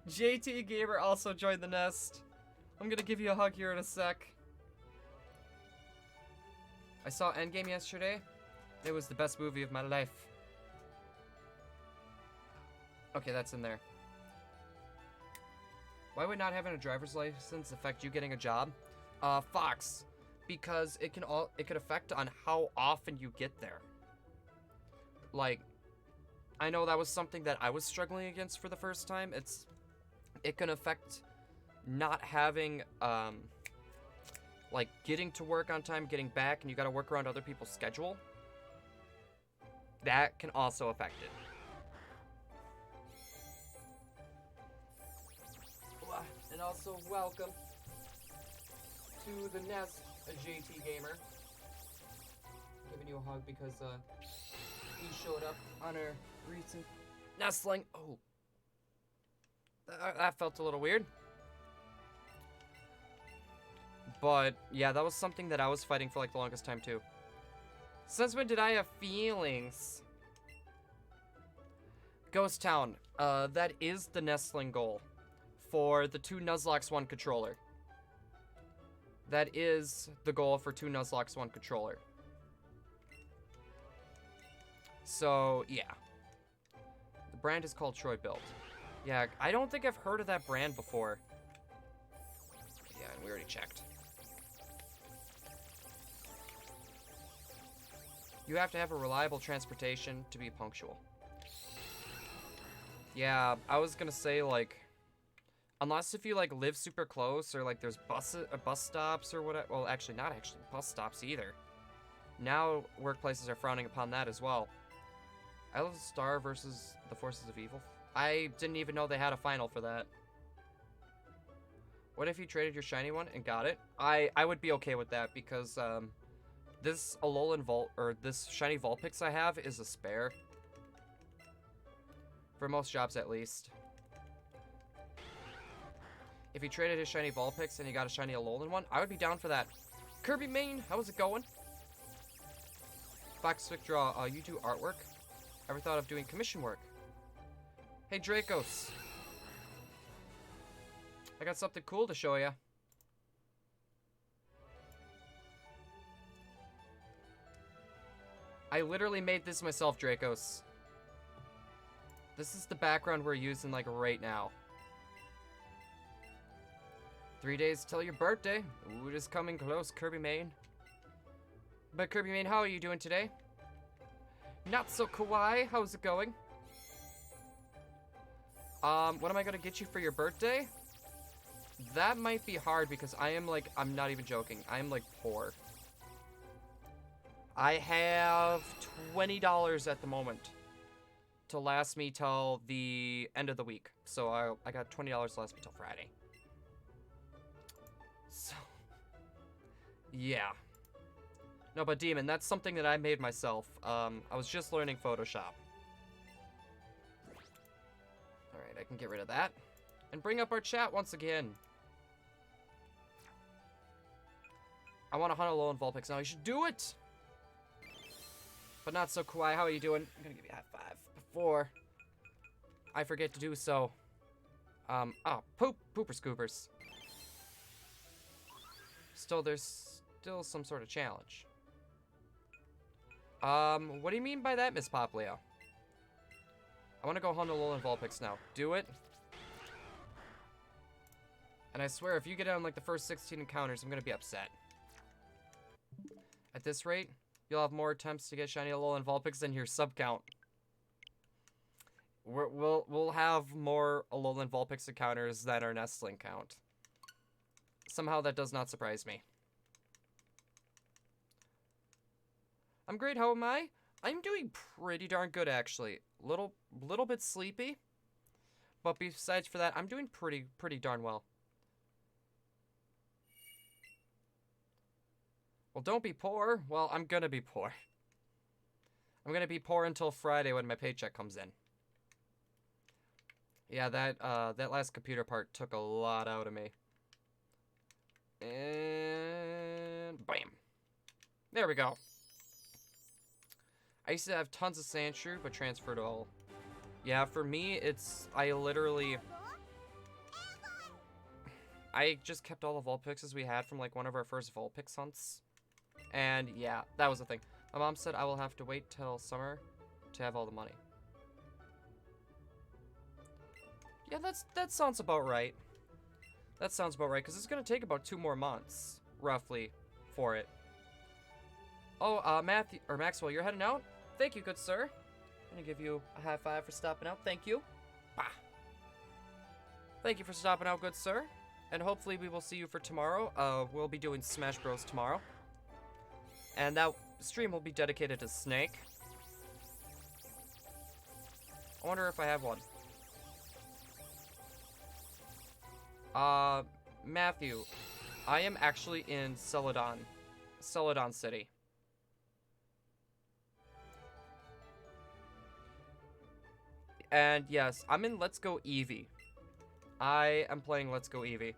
JT Gamer also joined the nest. I'm gonna give you a hug here in a sec. I saw Endgame yesterday. It was the best movie of my life. Okay, that's in there. Why would not having a driver's license affect you getting a job? Fox, because it could affect on how often you get there. Like, I know that was something that I was struggling against for the first time. It can affect not having like getting to work on time, getting back, and you got to work around other people's schedule. That can also affect it. And also, welcome to the nest, JT Gamer. I'm giving you a hug because he showed up on our recent nestling. Oh, that felt a little weird. But yeah, that was something that I was fighting for like the longest time too. Since when did I have feelings? Ghost Town. That is the nestling goal for the 2 Nuzlocke 1 controller. That is the goal for 2 Nuzlocke 1 controller. So, yeah. The brand is called Troy Built. Yeah, I don't think I've heard of that brand before. Yeah, and we already checked. You have to have a reliable transportation to be punctual. Yeah, I was gonna say, like, Unless if you, like, live super close, or, like, there's bus stops or whatever. Well, actually, not actually bus stops either. Now, workplaces are frowning upon that as well. I love Star versus the Forces of Evil. I didn't even know they had a final for that. What if you traded your shiny one and got it? I would be okay with that because, this Alolan this shiny Vulpix I have is a spare. For most jobs, at least. If he traded his shiny Vulpix and he got a shiny Alolan one, I would be down for that. Kirby Main, how is it going? Fox Quick Draw, you do artwork? Ever thought of doing commission work? Hey, Dracos. I got something cool to show you. I literally made this myself, Dracos. This is the background we're using, like, right now. 3 days till your birthday. Ooh, it is coming close, Kirby Main. But Kirby Main, how are you doing today? Not so kawaii. How's it going? What am I gonna get you for your birthday? That might be hard because I am, like, I'm not even joking. I am, like, poor. I have $20 at the moment to last me till the end of the week. So I got $20 to last me till Friday. So, yeah. No, but Demon, that's something that I made myself. I was just learning Photoshop. Alright, I can get rid of that. And bring up our chat once again. I want to hunt a Alolan Vulpix now. You should do it! But not so kawaii. How are you doing? I'm gonna give you a high five before I forget to do so. Pooper scoopers. Still, there's still some sort of challenge. What do you mean by that, Miss Poplio? I want to go hunt a Alolan Vulpix now. Do it. And I swear, if you get on, like, the first 16 encounters, I'm gonna be upset. At this rate, you'll have more attempts to get shiny Alolan Vulpix than your sub count. We'll have more Alolan Vulpix encounters than our Nestling count. Somehow that does not surprise me. I'm great, how am I? I'm doing pretty darn good, actually. Little bit sleepy. But besides for that, I'm doing pretty darn well. Well, don't be poor. Well, I'm gonna be poor. I'm gonna be poor until Friday when my paycheck comes in. Yeah, that last computer part took a lot out of me. And bam. There we go. I used to have tons of Sandshrew, but transferred all. Yeah, for me, I just kept all the Vulpixes we had from, like, one of our first Vulpix hunts. And, yeah, that was the thing. My mom said I will have to wait till summer to have all the money. Yeah, that sounds about right. That sounds about right, because it's going to take about 2 more months, roughly, for it. Oh, Maxwell, you're heading out? Thank you, good sir. I'm going to give you a high five for stopping out. Thank you. Bah. Thank you for stopping out, good sir. And hopefully we will see you for tomorrow. We'll be doing Smash Bros. Tomorrow. And that stream will be dedicated to Snake. I wonder if I have one. Matthew, I am actually in Celadon City. And yes, I'm in Let's Go Eevee. I am playing Let's Go Eevee.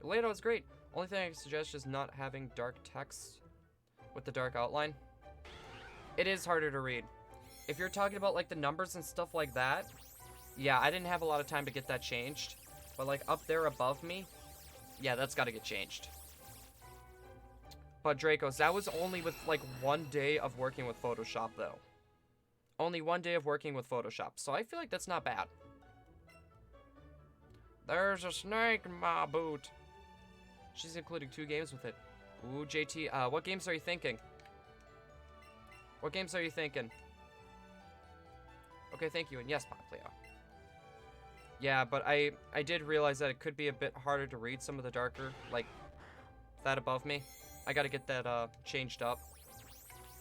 The layout is great. Only thing I can suggest is not having dark text with the dark outline. It is harder to read. If you're talking about, like, the numbers and stuff like that, yeah, I didn't have a lot of time to get that changed. But, like, up there above me, yeah, that's gotta get changed. But Dracos, that was only with, like, 1 day of working with Photoshop, though. Only 1 day of working with Photoshop, so I feel like that's not bad. There's a snake in my boot. She's including 2 games with it. Ooh, JT, what games are you thinking? What games are you thinking? Okay, thank you, and yes, Poplio. Yeah, but I did realize that it could be a bit harder to read some of the darker, like, that above me. I gotta get that, changed up.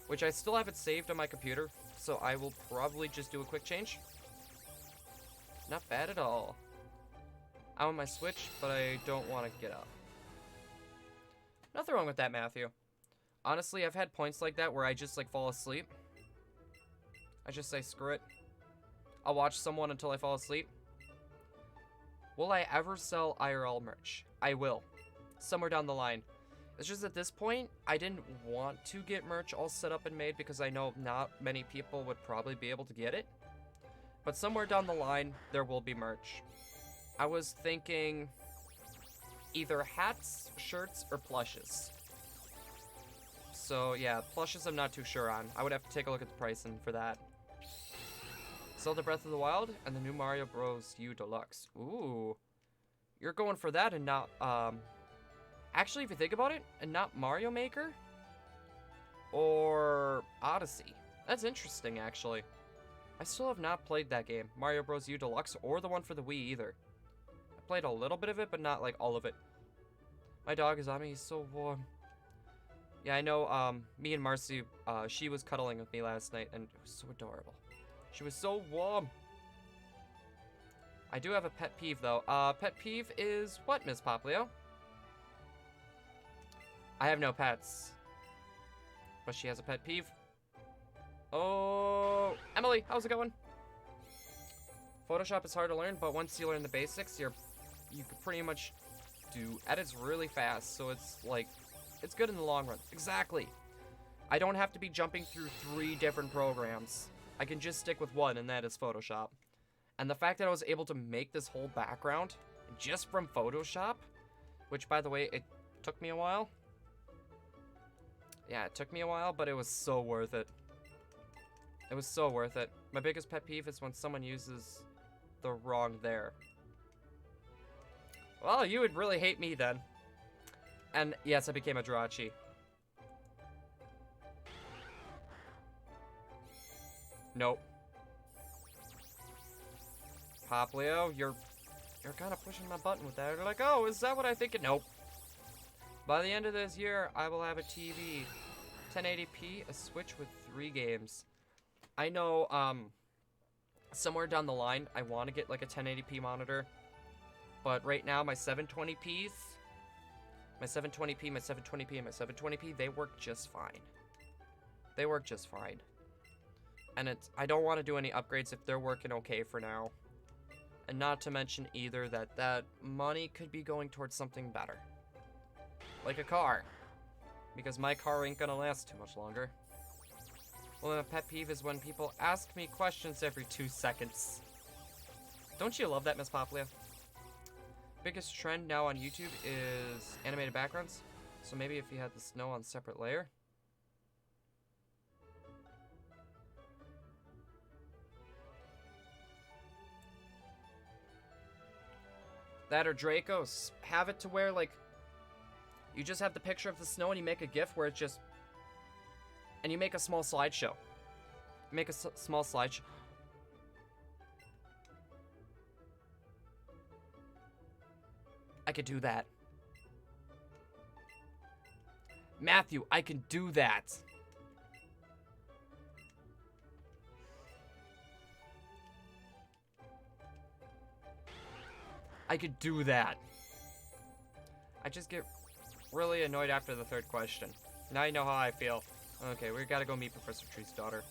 Which I still have it saved on my computer, so I will probably just do a quick change. Not bad at all. I'm on my Switch, but I don't want to get up. Nothing wrong with that, Matthew. Honestly, I've had points like that where I just, like, fall asleep. I just say, screw it. I'll watch someone until I fall asleep. Will I ever sell IRL merch? I will. Somewhere down the line. It's just at this point, I didn't want to get merch all set up and made because I know not many people would probably be able to get it. But somewhere down the line, there will be merch. I was thinking either hats, shirts, or plushes. So yeah, plushes I'm not too sure on. I would have to take a look at the pricing for that. Zelda Breath of the Wild and the new Mario Bros. U Deluxe. Ooh. You're going for that and not, actually, if you think about it, and not Mario Maker? Or Odyssey. That's interesting, actually. I still have not played that game, Mario Bros. U Deluxe, or the one for the Wii either. I played a little bit of it, but not, like, all of it. My dog is on me, he's so warm. Yeah, I know, me and Marcy, she was cuddling with me last night, and it was so adorable. She was so warm. I do have a pet peeve, though. Pet peeve is what, Miss Poplio? I have no pets. But she has a pet peeve. Oh, Emily, how's it going? Photoshop is hard to learn, but once you learn the basics, you can pretty much do edits really fast. So it's like, it's good in the long run. Exactly. I don't have to be jumping through 3 different programs. I can just stick with one, and that is Photoshop. And the fact that I was able to make this whole background just from Photoshop, which, by the way, it took me a while. Yeah, it took me a while, but it was so worth it. It was so worth it. My biggest pet peeve is when someone uses the wrong there. Well, you would really hate me then. And yes, I became a Jirachi. Nope. Poplio, you're kind of pushing my button with that. You're like, oh, is that what I think? Nope. By the end of this year, I will have a TV, 1080p, a Switch with 3 games. I know, somewhere down the line, I want to get like a 1080p monitor. But right now, my 720p, my 720p, they work just fine. They work just fine. And I don't want to do any upgrades if they're working okay for now. And not to mention either that money could be going towards something better. Like a car. Because my car ain't gonna last too much longer. Well, my pet peeve is when people ask me questions every 2 seconds. Don't you love that, Miss Poplio? Biggest trend now on YouTube is animated backgrounds. So maybe if you had the snow on separate layer. That or Dracos. Have it to where, like, you just have the picture of the snow and you make a GIF where it just... And you make a small slideshow. Make a small slideshow. I could do that. Matthew, I can do that. I could do that. I just get really annoyed after the 3rd question. Now you know how I feel. Okay, we gotta go meet Professor Tree's daughter.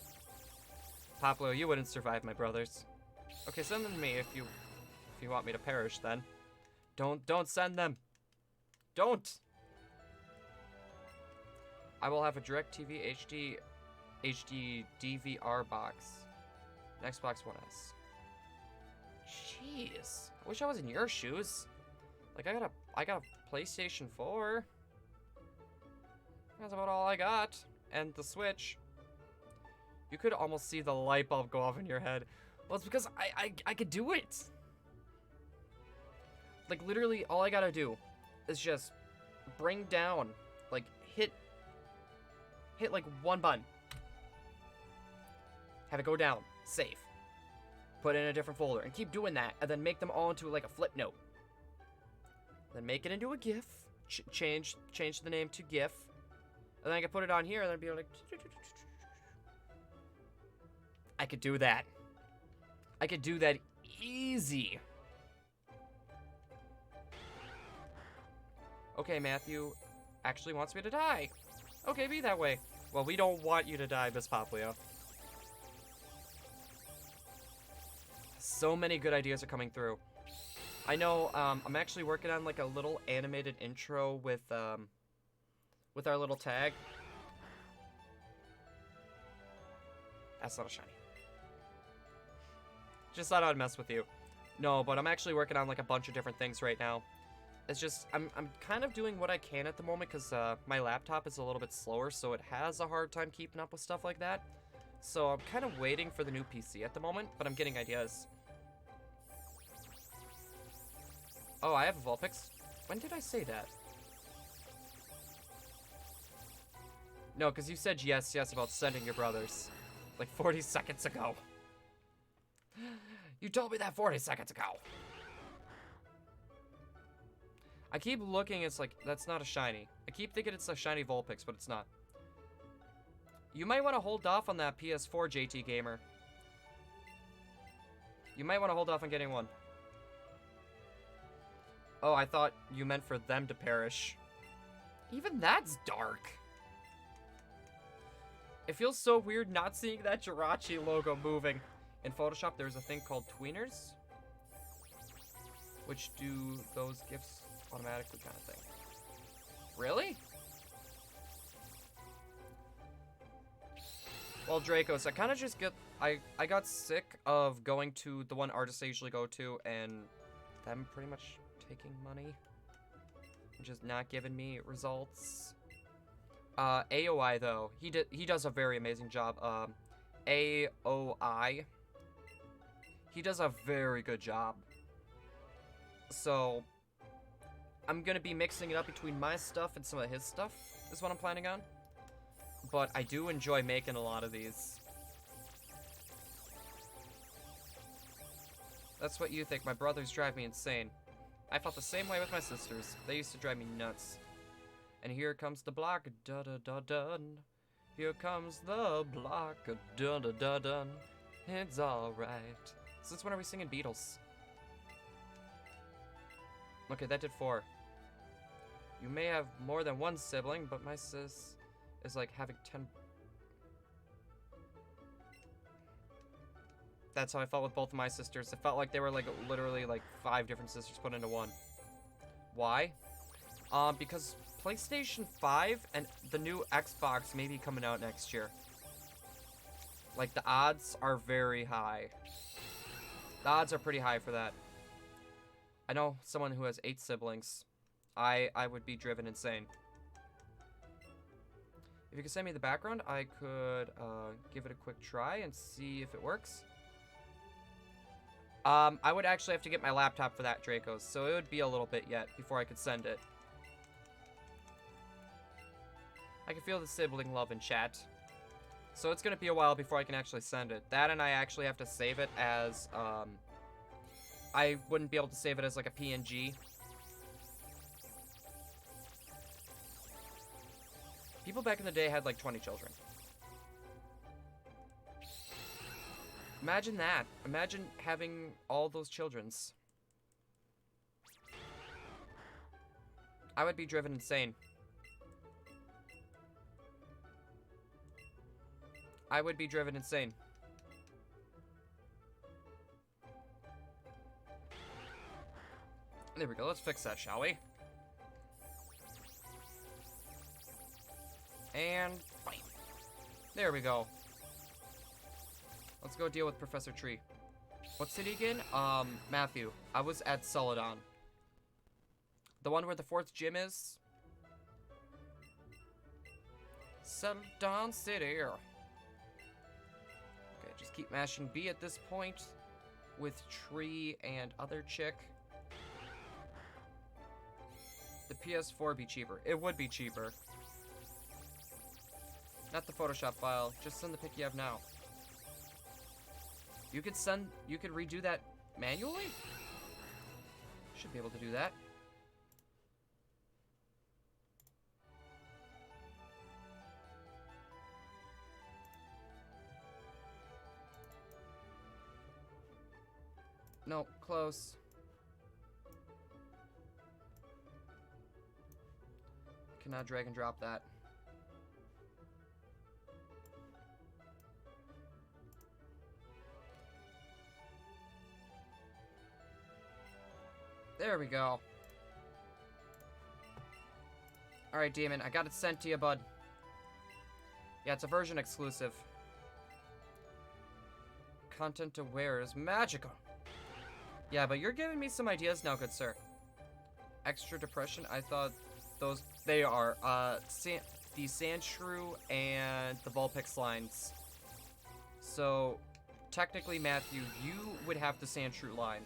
Poplo, you wouldn't survive, my brothers. Okay, send them to me if you want me to perish, then. Don't send them. Don't. I will have a DirecTV HD DVR box. An Xbox One S. Jeez. I wish I was in your shoes. Like, I got a PlayStation 4. That's about all I got. And the Switch. You could almost see the light bulb go off in your head. Well, it's because I could do it. Like, literally, all I gotta do is just bring down, like, hit like, one button. Have it go down. Save. put it in a different folder, and keep doing that, and then make them all into like a flip note. Then make it into a GIF, change the name to GIF, and then I can put it on here, and then be like, I could do that. I could do that easy. Okay, Matthew actually wants me to die. Okay, be that way. Well, we don't want you to die, Miss Poplio. So many good ideas are coming through. I know, I'm actually working on like a little animated intro with our little tag. That's not a shiny. Just thought I'd mess with you. No, but I'm actually working on like a bunch of different things right now. It's just, I'm kind of doing what I can at the moment because my laptop is a little bit slower, so it has a hard time keeping up with stuff like that. So I'm kind of waiting for the new PC at the moment, but I'm getting ideas. Oh, I have a Vulpix. When did I say that? No, because you said yes about sending your brothers. Like 40 seconds ago. You told me that 40 seconds ago. I keep looking, it's like, that's not a shiny. I keep thinking it's a shiny Vulpix, but it's not. You might want to hold off on that PS4, JT Gamer. You might want to hold off on getting one. Oh, I thought you meant for them to perish. Even that's dark. It feels so weird not seeing that Jirachi logo moving. In Photoshop, there's a thing called tweeners, which do those GIFs automatically kind of thing. Really? Well, Dracos, I kind of just I got sick of going to the one artists I usually go to and them pretty much taking money and just not giving me results. AOI though, he does a very amazing job. AOI, he does a very good job. So I'm gonna be mixing it up between my stuff and some of his stuff is what I'm planning on. But I do enjoy making a lot of these. That's what you think. My brothers drive me insane. I felt the same way with my sisters. They used to drive me nuts. And here comes the block, da-da-da-dun. Here comes the block, da-da-da-dun. It's alright. Since when are we singing Beatles? Okay, that did 4. You may have more than one sibling, but my sis is like having 10. That's how I felt with both of my sisters. It felt like they were like literally like 5 different sisters put into one. Why? Because PlayStation 5 and the new Xbox may be coming out next year. Like the odds are very high. The odds are pretty high for that. I know someone who has 8 siblings. I would be driven insane. If you could send me the background, I could give it a quick try and see if it works. I would actually have to get my laptop for that, Dracos, so it would be a little bit yet before I could send it. I can feel the sibling love in chat. So it's gonna be a while before I can actually send it. That and I actually have to save it as, I wouldn't be able to save it as like a PNG. People back in the day had like 20 children. Imagine that. Imagine having all those childrens. I would be driven insane. I would be driven insane. There we go. Let's fix that, shall we? And bam. There we go. Let's go deal with Professor Tree. What city again? Matthew. I was at Celadon. The one where the 4th gym is? Celadon City. Okay, just keep mashing B at this point with Tree and other chick. The PS4 be cheaper. It would be cheaper. Not the Photoshop file. Just send the pic you have now. You could redo that manually? Should be able to do that. No, close. Cannot drag and drop that. There we go. Alright, Demon, I got it sent to you, bud. Yeah, it's a version exclusive. Content aware is magical. Yeah, but you're giving me some ideas now, good sir. Extra depression, I thought they are, the Sandshrew and the Vulpix lines. So, technically, Matthew, you would have the Sandshrew line.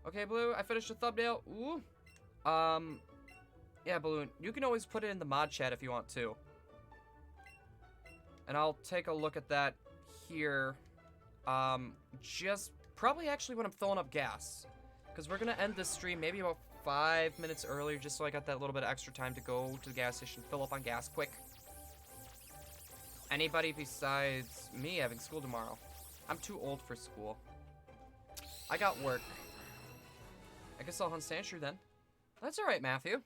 Okay, Blue, I finished the thumbnail. Ooh. Yeah, Balloon, you can always put it in the mod chat if you want to. And I'll take a look at that here. Just probably actually when I'm filling up gas. Because we're going to end this stream maybe about 5 minutes earlier, just so I got that little bit of extra time to go to the gas station, fill up on gas quick. Anybody besides me having school tomorrow? I'm too old for school. I got work. I guess I'll hunt Sandshrew then. That's alright, Matthew.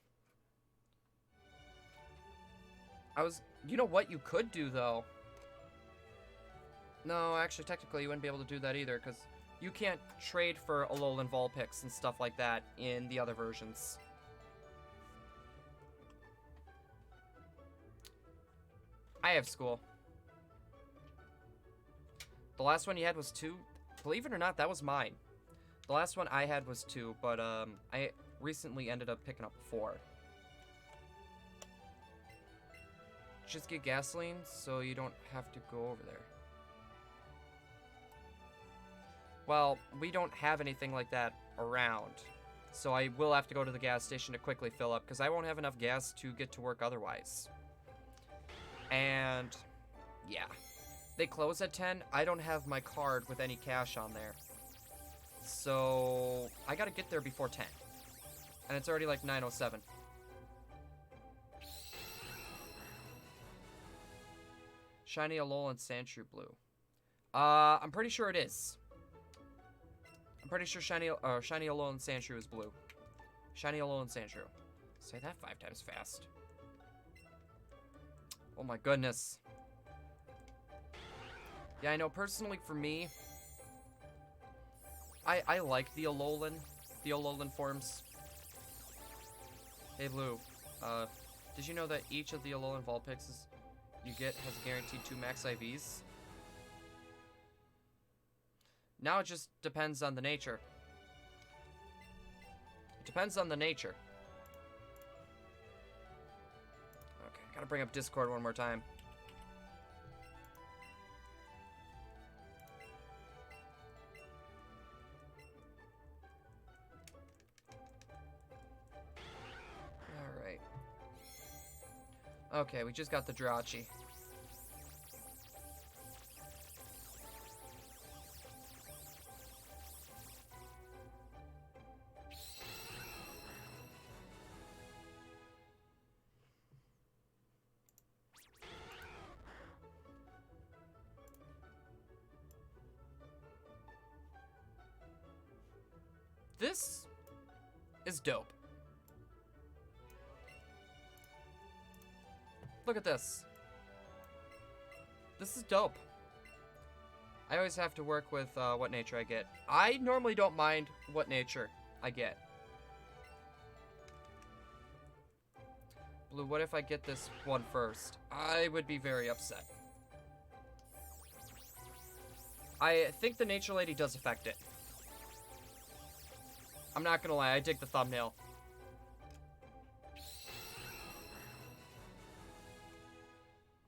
You know what you could do, though? No, actually, technically, you wouldn't be able to do that either, because you can't trade for Alolan Vulpix and stuff like that in the other versions. I have school. The last one you had was 2. Believe it or not, that was mine. The last one I had was 2, but I recently ended up picking up 4. Just get gasoline so you don't have to go over there. Well, we don't have anything like that around, so I will have to go to the gas station to quickly fill up, because I won't have enough gas to get to work otherwise. And, yeah. They close at 10. I don't have my card with any cash on there. So, I gotta get there before 10. And it's already like 9:07. Shiny Alolan Sandshrew Blue. I'm pretty sure it is. I'm pretty sure Shiny Alolan Sandshrew is blue. Shiny Alolan Sandshrew. Say that 5 times fast. Oh my goodness. Yeah, I know, personally for me, I like the Alolan forms. Hey Blue, did you know that each of the Alolan Vulpixes you get has guaranteed 2 max IVs? Now it just depends on the nature. It depends on the nature. Okay, gotta bring up Discord one more time. Alright. Okay, we just got the Jirachi. This is dope. Look at this. This is dope. I always have to work with what nature I get. I normally don't mind what nature I get. Blue, what if I get this one first? I would be very upset. I think the Nature Lady does affect it. I'm not gonna lie, I dig the thumbnail.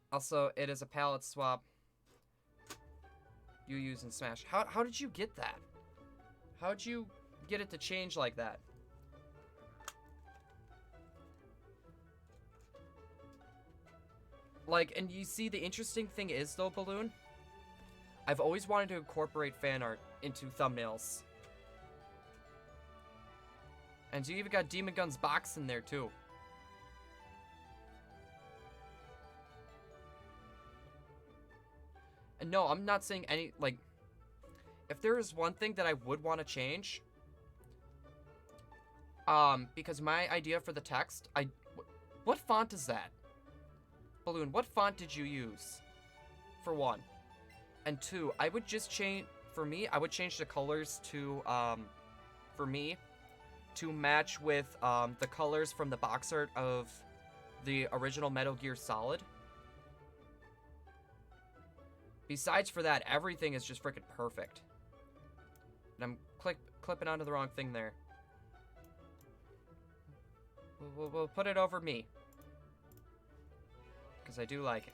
Also, it is a palette swap you use in Smash. How did you get that? How'd you get it to change like that? Like, and you see, the interesting thing is, though, Balloon, I've always wanted to incorporate fan art into thumbnails. And you even got Demon Gun's box in there, too. And no, I'm not saying any, like, if there is one thing that I would want to change, because my idea for the text, what font is that? Balloon, what font did you use? For one. And two, I would just change, for me, I would change the colors to, for me, to match with, the colors from the box art of the original Metal Gear Solid. Besides for that, everything is just freaking perfect. And I'm clipping onto the wrong thing there. We'll put it over me. Because I do like it.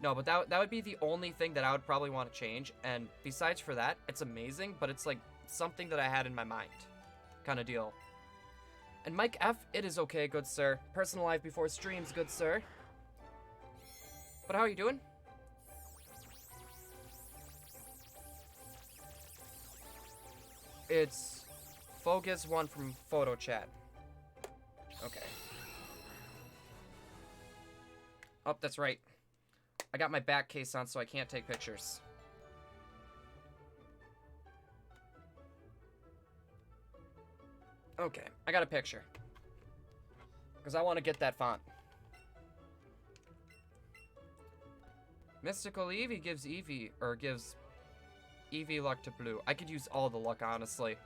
No, but that would be the only thing that I would probably want to change. And besides for that, it's amazing, but it's like something that I had in my mind. Kind of deal. And Mike F, it is okay, good sir. Personal life before streams, good sir. But how are you doing? It's Fogus1 from Photo Chat. Okay. Oh, that's right. I got my back case on, so I can't take pictures. Okay, I got a picture. Because I want to get that font. Mystical Eevee gives Eevee luck to blue. I could use all the luck, honestly.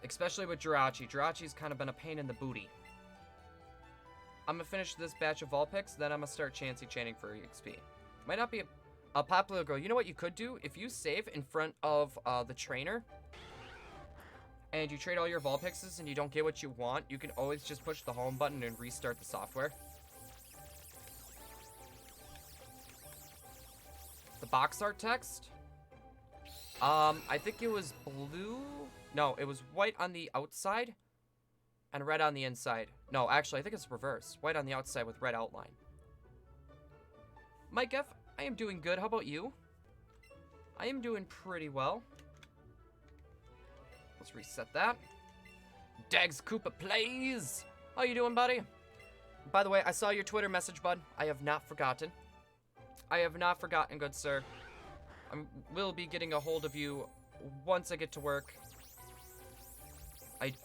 Especially with Jirachi. Jirachi's kind of been a pain in the booty. I'm gonna finish this batch of Vulpix, then I'm gonna start Chansey chaining for EXP. Might not be a popular girl. You know what you could do? If you save in front of the trainer, and you trade all your Vulpixes and you don't get what you want, you can always just push the home button and restart the software. The box art text? I think it was blue. No, it was white on the outside and red on the inside. No, actually, I think it's reverse. White on the outside with red outline. Mike F, I am doing good. How about you? I am doing pretty well. Let's reset that. Dags Koopa plays. How you doing, buddy? By the way, I saw your Twitter message, bud. I have not forgotten. I have not forgotten, good sir. I will be getting a hold of you once I get to work.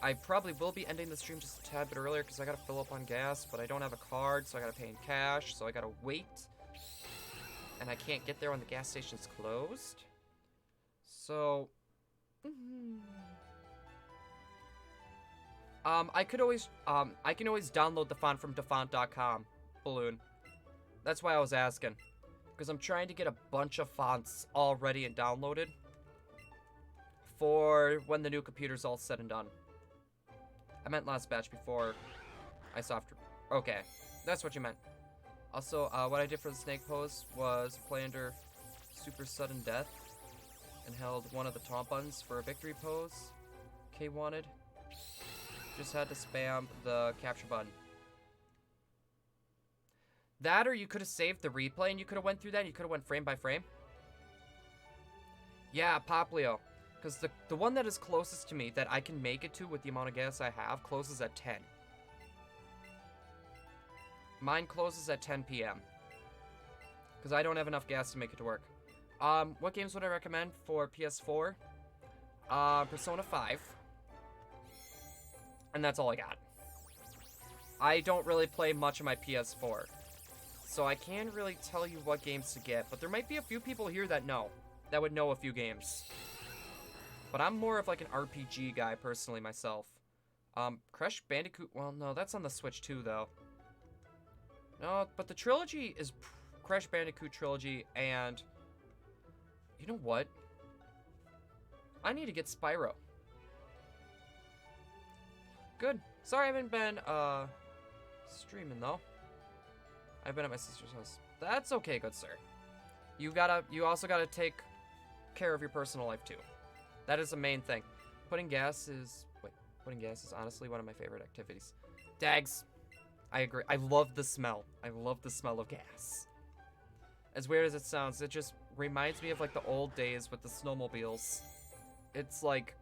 I probably will be ending the stream just a tad bit earlier because I gotta fill up on gas, but I don't have a card, so I gotta pay in cash, so I gotta wait. And I can't get there when the gas station's closed. So... I can always download the font from dafont.com, Balloon. That's why I was asking. Because I'm trying to get a bunch of fonts all ready and downloaded for when the new computer's all said and done. I meant last batch before I soft... Okay, that's what you meant. Also, what I did for the snake pose was play under super sudden death and held one of the taunt buttons for a victory pose. K wanted. Just had to spam the capture button. That, or you could have saved the replay and you could have went through that and you could have went frame by frame. Yeah, Poplio. Because the one that is closest to me that I can make it to with the amount of gas I have closes at 10. Mine closes at 10 p.m. Because I don't have enough gas to make it to work. What games would I recommend for PS4? Persona 5. And that's all I got. I don't really play much of my PS4. So I can't really tell you what games to get. But there might be a few people here that know. That would know a few games. But I'm more of like an RPG guy personally myself. Crash Bandicoot, well no, that's on the Switch too though. No, but the trilogy is Crash Bandicoot trilogy and... You know what? I need to get Spyro. Good. Sorry I haven't been, streaming though. I've been at my sister's house. That's okay, good sir. You also gotta take care of your personal life too. That is the main thing. Putting gas is honestly one of my favorite activities. Dags. I agree. I love the smell. I love the smell of gas. As weird as it sounds, it just reminds me of like the old days with the snowmobiles. It's like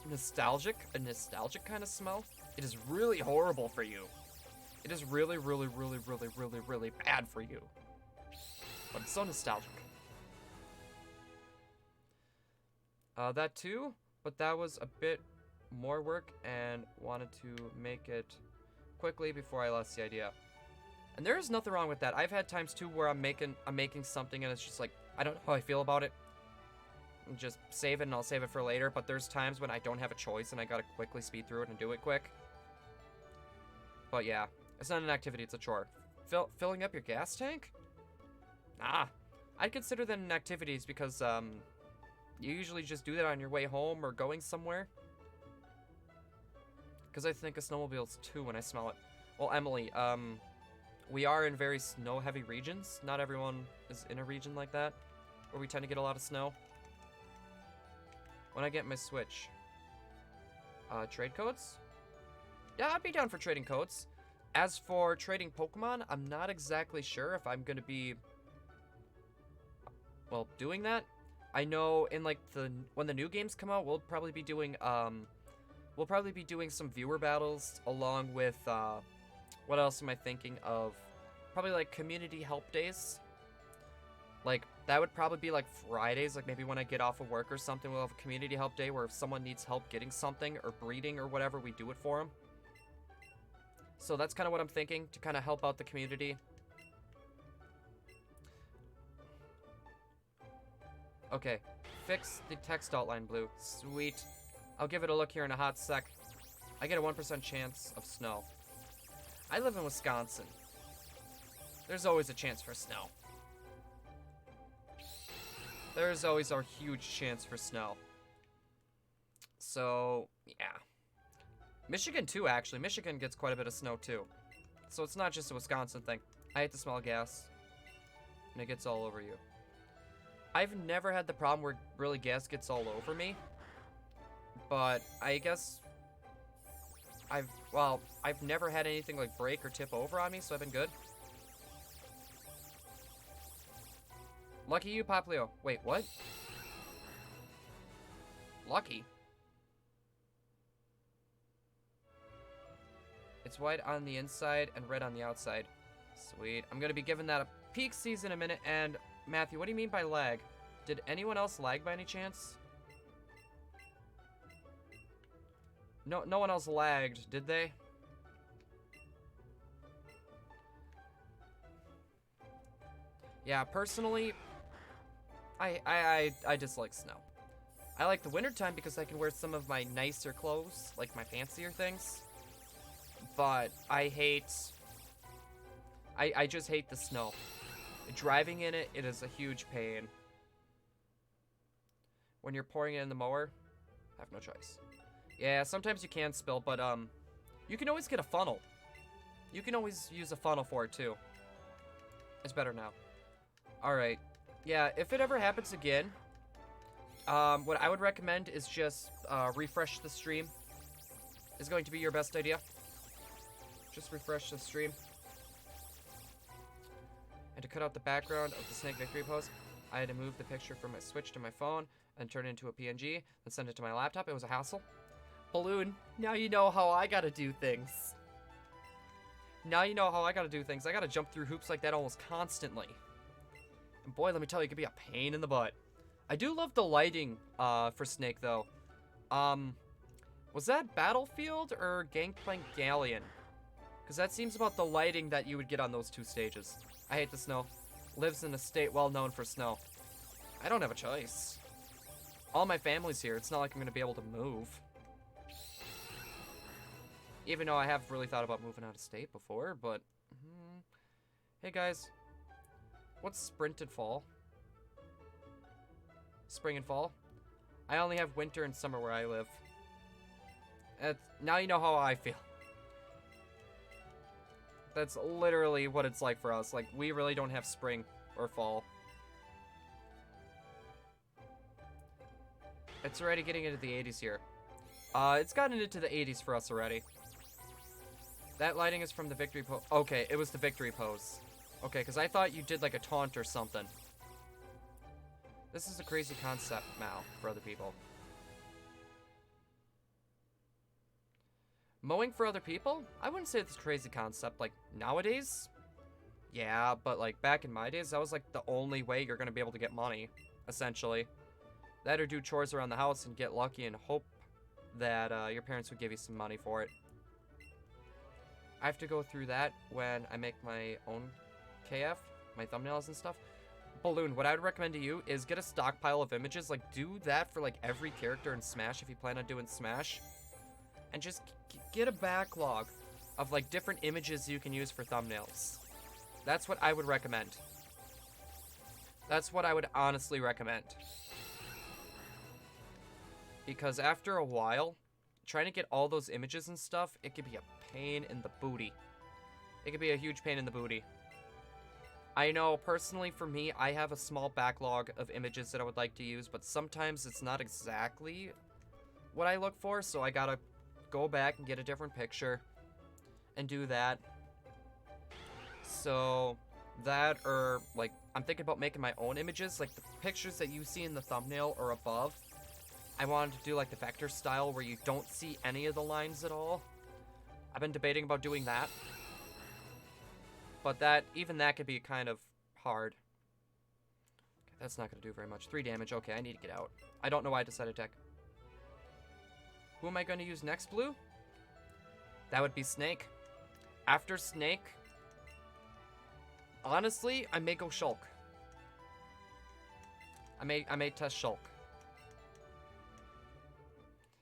nostalgic, a nostalgic kind of smell. It is really horrible for you. It is really, really, really, really, really, really bad for you. But it's so nostalgic. That too, but that was a bit more work and wanted to make it quickly before I lost the idea. And there is nothing wrong with that. I've had times too where I'm making something and it's just like, I don't know how I feel about it. And just save it and I'll save it for later, but there's times when I don't have a choice and I gotta quickly speed through it and do it quick. But yeah, it's not an activity, it's a chore. Filling up your gas tank? Ah, I'd consider that an activity because, you usually just do that on your way home or going somewhere. Because I think of snowmobiles too when I smell it. Well, Emily, we are in very snow-heavy regions. Not everyone is in a region like that, where we tend to get a lot of snow. When I get my Switch. Trade codes? Yeah, I'd be down for trading codes. As for trading Pokemon, I'm not exactly sure if I'm gonna be, well, doing that. I know in like when the new games come out, we'll probably be doing some viewer battles along with what else am I thinking of? Probably like community help days. Like that would probably be like Fridays, like maybe when I get off of work or something, we'll have a community help day where if someone needs help getting something or breeding or whatever, we do it for them. So that's kind of what I'm thinking, to kind of help out the community. Okay, fix the text outline blue. Sweet. I'll give it a look here in a hot sec. I get a 1% chance of snow. I live in Wisconsin. There's always a chance for snow. There's always a huge chance for snow. So, yeah. Michigan too, actually. Michigan gets quite a bit of snow too. So it's not just a Wisconsin thing. I hate the smell of gas. And it gets all over you. I've never had the problem where really gas gets all over me. But I guess I've never had anything like break or tip over on me, so I've been good. Lucky you, Poplio. Wait, what? Lucky? It's white on the inside and red on the outside. Sweet. I'm gonna be giving that a peek season in a minute. And Matthew, what do you mean by lag? Did anyone else lag by any chance? No one else lagged, did they? Yeah, personally, I dislike snow. I like the wintertime because I can wear some of my nicer clothes, like my fancier things. But I just hate the snow. Driving in it, it is a huge pain. When you're pouring it in the mower, I have no choice. Yeah, sometimes you can spill, but you can always get a funnel. You can always use a funnel for it too. It's better now. Alright. Yeah, if it ever happens again, what I would recommend is just refresh the stream. Is going to be your best idea. Just refresh the stream. And to cut out the background of the Snake Victory pose, I had to move the picture from my Switch to my phone and turn it into a PNG, then send it to my laptop. It was a hassle. Balloon, now you know how I gotta do things. Now you know how I gotta do things. I gotta jump through hoops like that almost constantly. And boy, let me tell you, it can be a pain in the butt. I do love the lighting for Snake, though. Was that Battlefield or Gangplank Galleon? Because that seems about the lighting that you would get on those two stages. I hate the snow. Lives in a state well known for snow. I don't have a choice. All my family's here. It's not like I'm going to be able to move. Even though I have really thought about moving out of state before, but... Hey guys. What's sprint and fall? Spring and fall? I only have winter and summer where I live. Now you know how I feel. That's literally what it's like for us. Like, we really don't have spring or fall. It's already getting into the 80s here. It's gotten into the 80s for us already. That lighting is from the victory pose. Okay, it was the victory pose. Okay, because I thought you did like a taunt or something. This is a crazy concept now for other people. Mowing for other people? I wouldn't say it's a crazy concept. Like, nowadays? Yeah, but like back in my days, that was like the only way you're going to be able to get money, essentially. That or do chores around the house and get lucky and hope that your parents would give you some money for it. I have to go through that when I make my own KF, my thumbnails and stuff. Balloon, what I would recommend to you is get a stockpile of images. Like, do that for, like, every character in Smash if you plan on doing Smash. And just get a backlog of, like, different images you can use for thumbnails. That's what I would recommend. That's what I would honestly recommend. Because after a while, trying to get all those images and stuff, it could be a pain in the booty. It could be a huge pain in the booty. I know, personally, for me, I have a small backlog of images that I would like to use, but sometimes it's not exactly what I look for, so I gotta go back and get a different picture and do that. So, that, or, like, I'm thinking about making my own images, like the pictures that you see in the thumbnail or above. I wanted to do, like, the vector style where you don't see any of the lines at all. I've been debating about doing that. But that, even that could be kind of hard. Okay, that's not going to do very much. 3 damage. Okay, I need to get out. I don't know why I decided to attack. Who am I going to use next, Blue? That would be Snake. After Snake, honestly, I may go Shulk. I may test Shulk.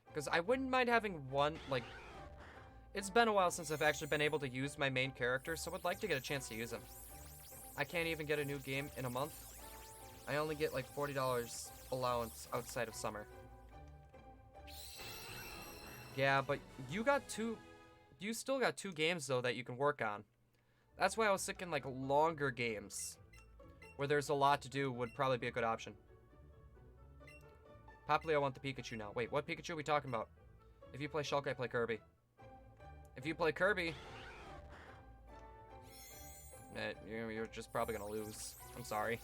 Because I wouldn't mind having one, like... It's been a while since I've actually been able to use my main character, so I'd like to get a chance to use him. I can't even get a new game in a month. I only get like $40 allowance outside of summer. Yeah, but you still got 2 games though that you can work on. That's why I was thinking like longer games, where there's a lot to do, would probably be a good option. Possibly I want the Pikachu now. Wait, what Pikachu are we talking about? If you play Shulk, I play Kirby. If you play Kirby, you're just probably gonna lose. I'm sorry.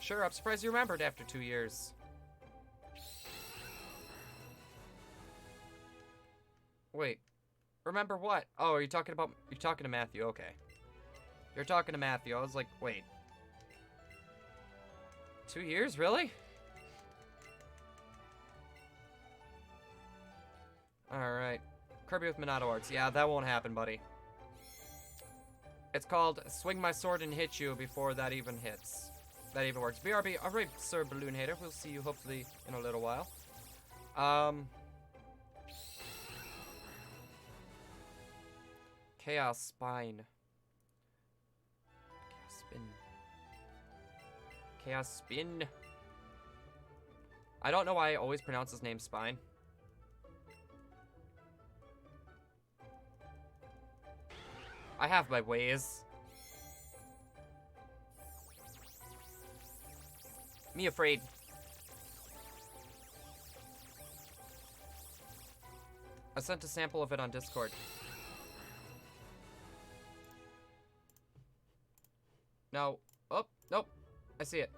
Sure, I'm surprised you remembered after 2 years. Wait, remember what? Oh, are you talking about? You're talking to Matthew? Okay. You're talking to Matthew. I was like, wait. 2 years, really? Alright. Kirby with Monado Arts. Yeah, that won't happen, buddy. It's called Swing My Sword and Hit You before that even hits. That even works. BRB. Alright, Sir Balloon Hater. We'll see you hopefully in a little while. Chaos Spine. Chaos Spin. Chaos Spin. I don't know why I always pronounce his name Spine. I have my ways. Me afraid. I sent a sample of it on Discord. No. Oh, nope. I see it.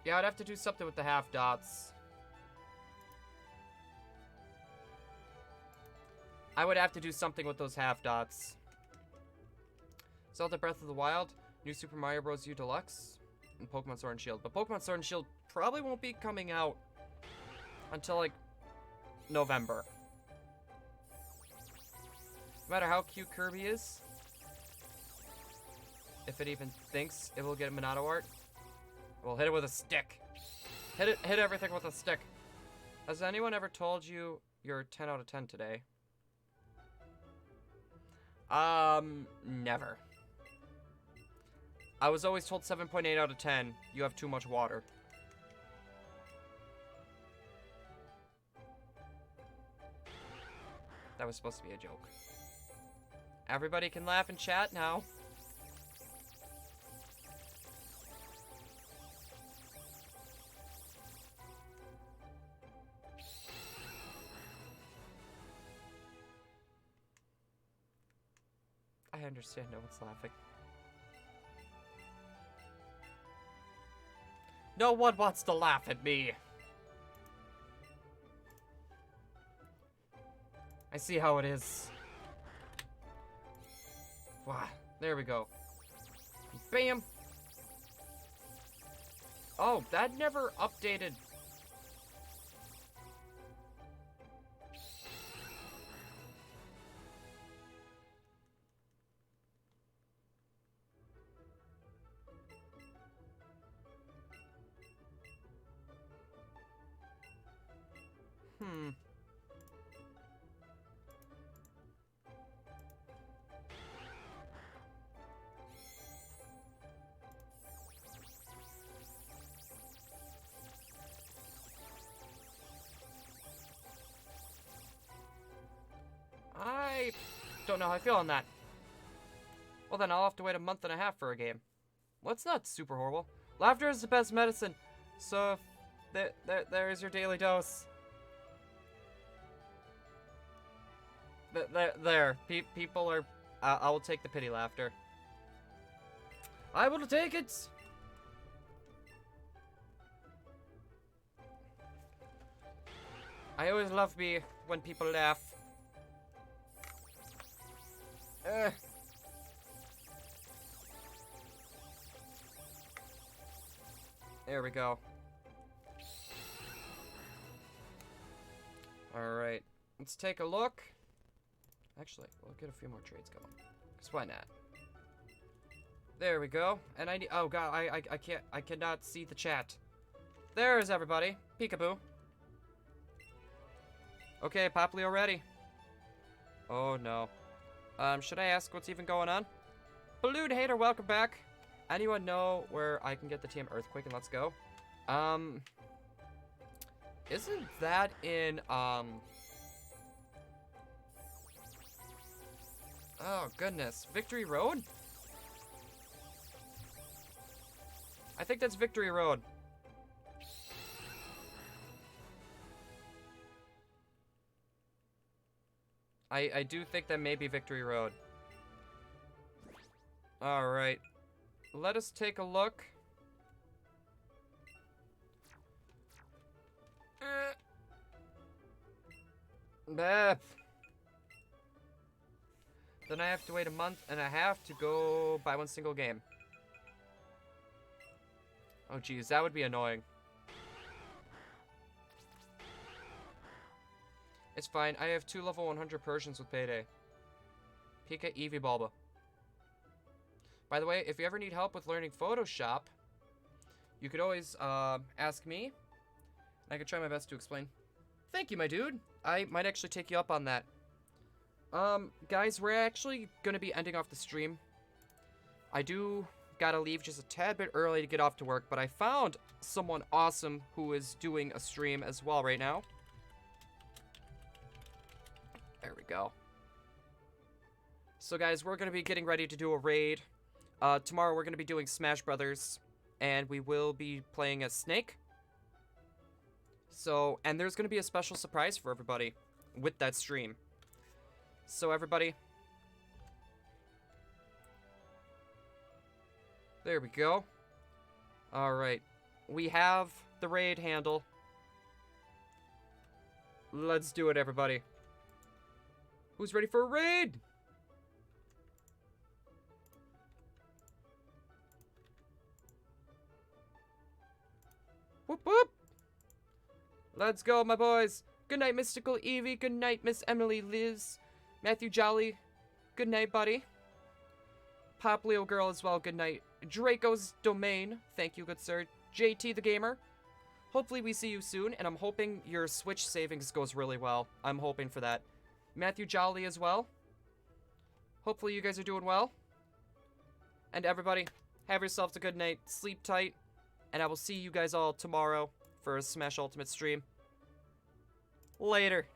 Yeah, I'd have to do something with the half dots. I would have to do something with those half dots. Zelda Breath of the Wild, New Super Mario Bros. U Deluxe, and Pokemon Sword and Shield. But Pokemon Sword and Shield probably won't be coming out until, like, November. No matter how cute Kirby is, if it even thinks it will get a Monado art, we'll hit it with a stick. Hit everything with a stick. Has anyone ever told you you're 10 out of 10 today? Never. I was always told 7.8 out of 10. You have too much water. That was supposed to be a joke. Everybody can laugh and chat now. I understand no one's laughing. No one wants to laugh at me. I see how it is. Wow, there we go. Bam! Oh, that never updated. I don't know how I feel on that. Well, then I'll have to wait a month and a half for a game. Well, it's not super horrible. Laughter is the best medicine. So, there's your daily dose. People are... I will take the pity laughter. I will take it! I always love me when people laugh. There we go. Alright. Let's take a look. Actually, we'll get a few more trades going. Because why not? There we go. And I need... Oh, God. I can't... I cannot see the chat. There's everybody. Peekaboo. Okay, Poplio ready. Oh, no. Should I ask what's even going on? Balloon Hater, welcome back. Anyone know where I can get the Team Earthquake and let's go? Isn't that in, oh, goodness. Victory Road? I think that's Victory Road. I do think that may be Victory Road. Alright. Let us take a look. Then I have to wait a month and a half to go buy one single game. Oh geez, that would be annoying. It's fine. I have 2 level 100 Persians with Payday. Pika Eevee Bulba. By the way, if you ever need help with learning Photoshop, you could always ask me. And I could try my best to explain. Thank you, my dude. I might actually take you up on that. Guys, we're actually going to be ending off the stream. I do gotta leave just a tad bit early to get off to work, but I found someone awesome who is doing a stream as well right now. There we go. So guys, we're going to be getting ready to do a raid. Tomorrow we're going to be doing Smash Brothers, and we will be playing as Snake. So, and there's going to be a special surprise for everybody with that stream. So everybody, there we go. Alright, we have the raid handle. Let's do it, everybody. Who's ready for a raid? Whoop whoop! Let's go, my boys. Good night, Mystical Eevee. Good night, Miss Emily Liz. Matthew Jolly. Good night, buddy. Poplio Girl as well. Good night. Draco's Domain. Thank you, good sir. JT the Gamer. Hopefully we see you soon, and I'm hoping your Switch savings goes really well. I'm hoping for that. Matthew Jolly as well. Hopefully you guys are doing well. And everybody, have yourselves a good night. Sleep tight. And I will see you guys all tomorrow for a Smash Ultimate stream. Later.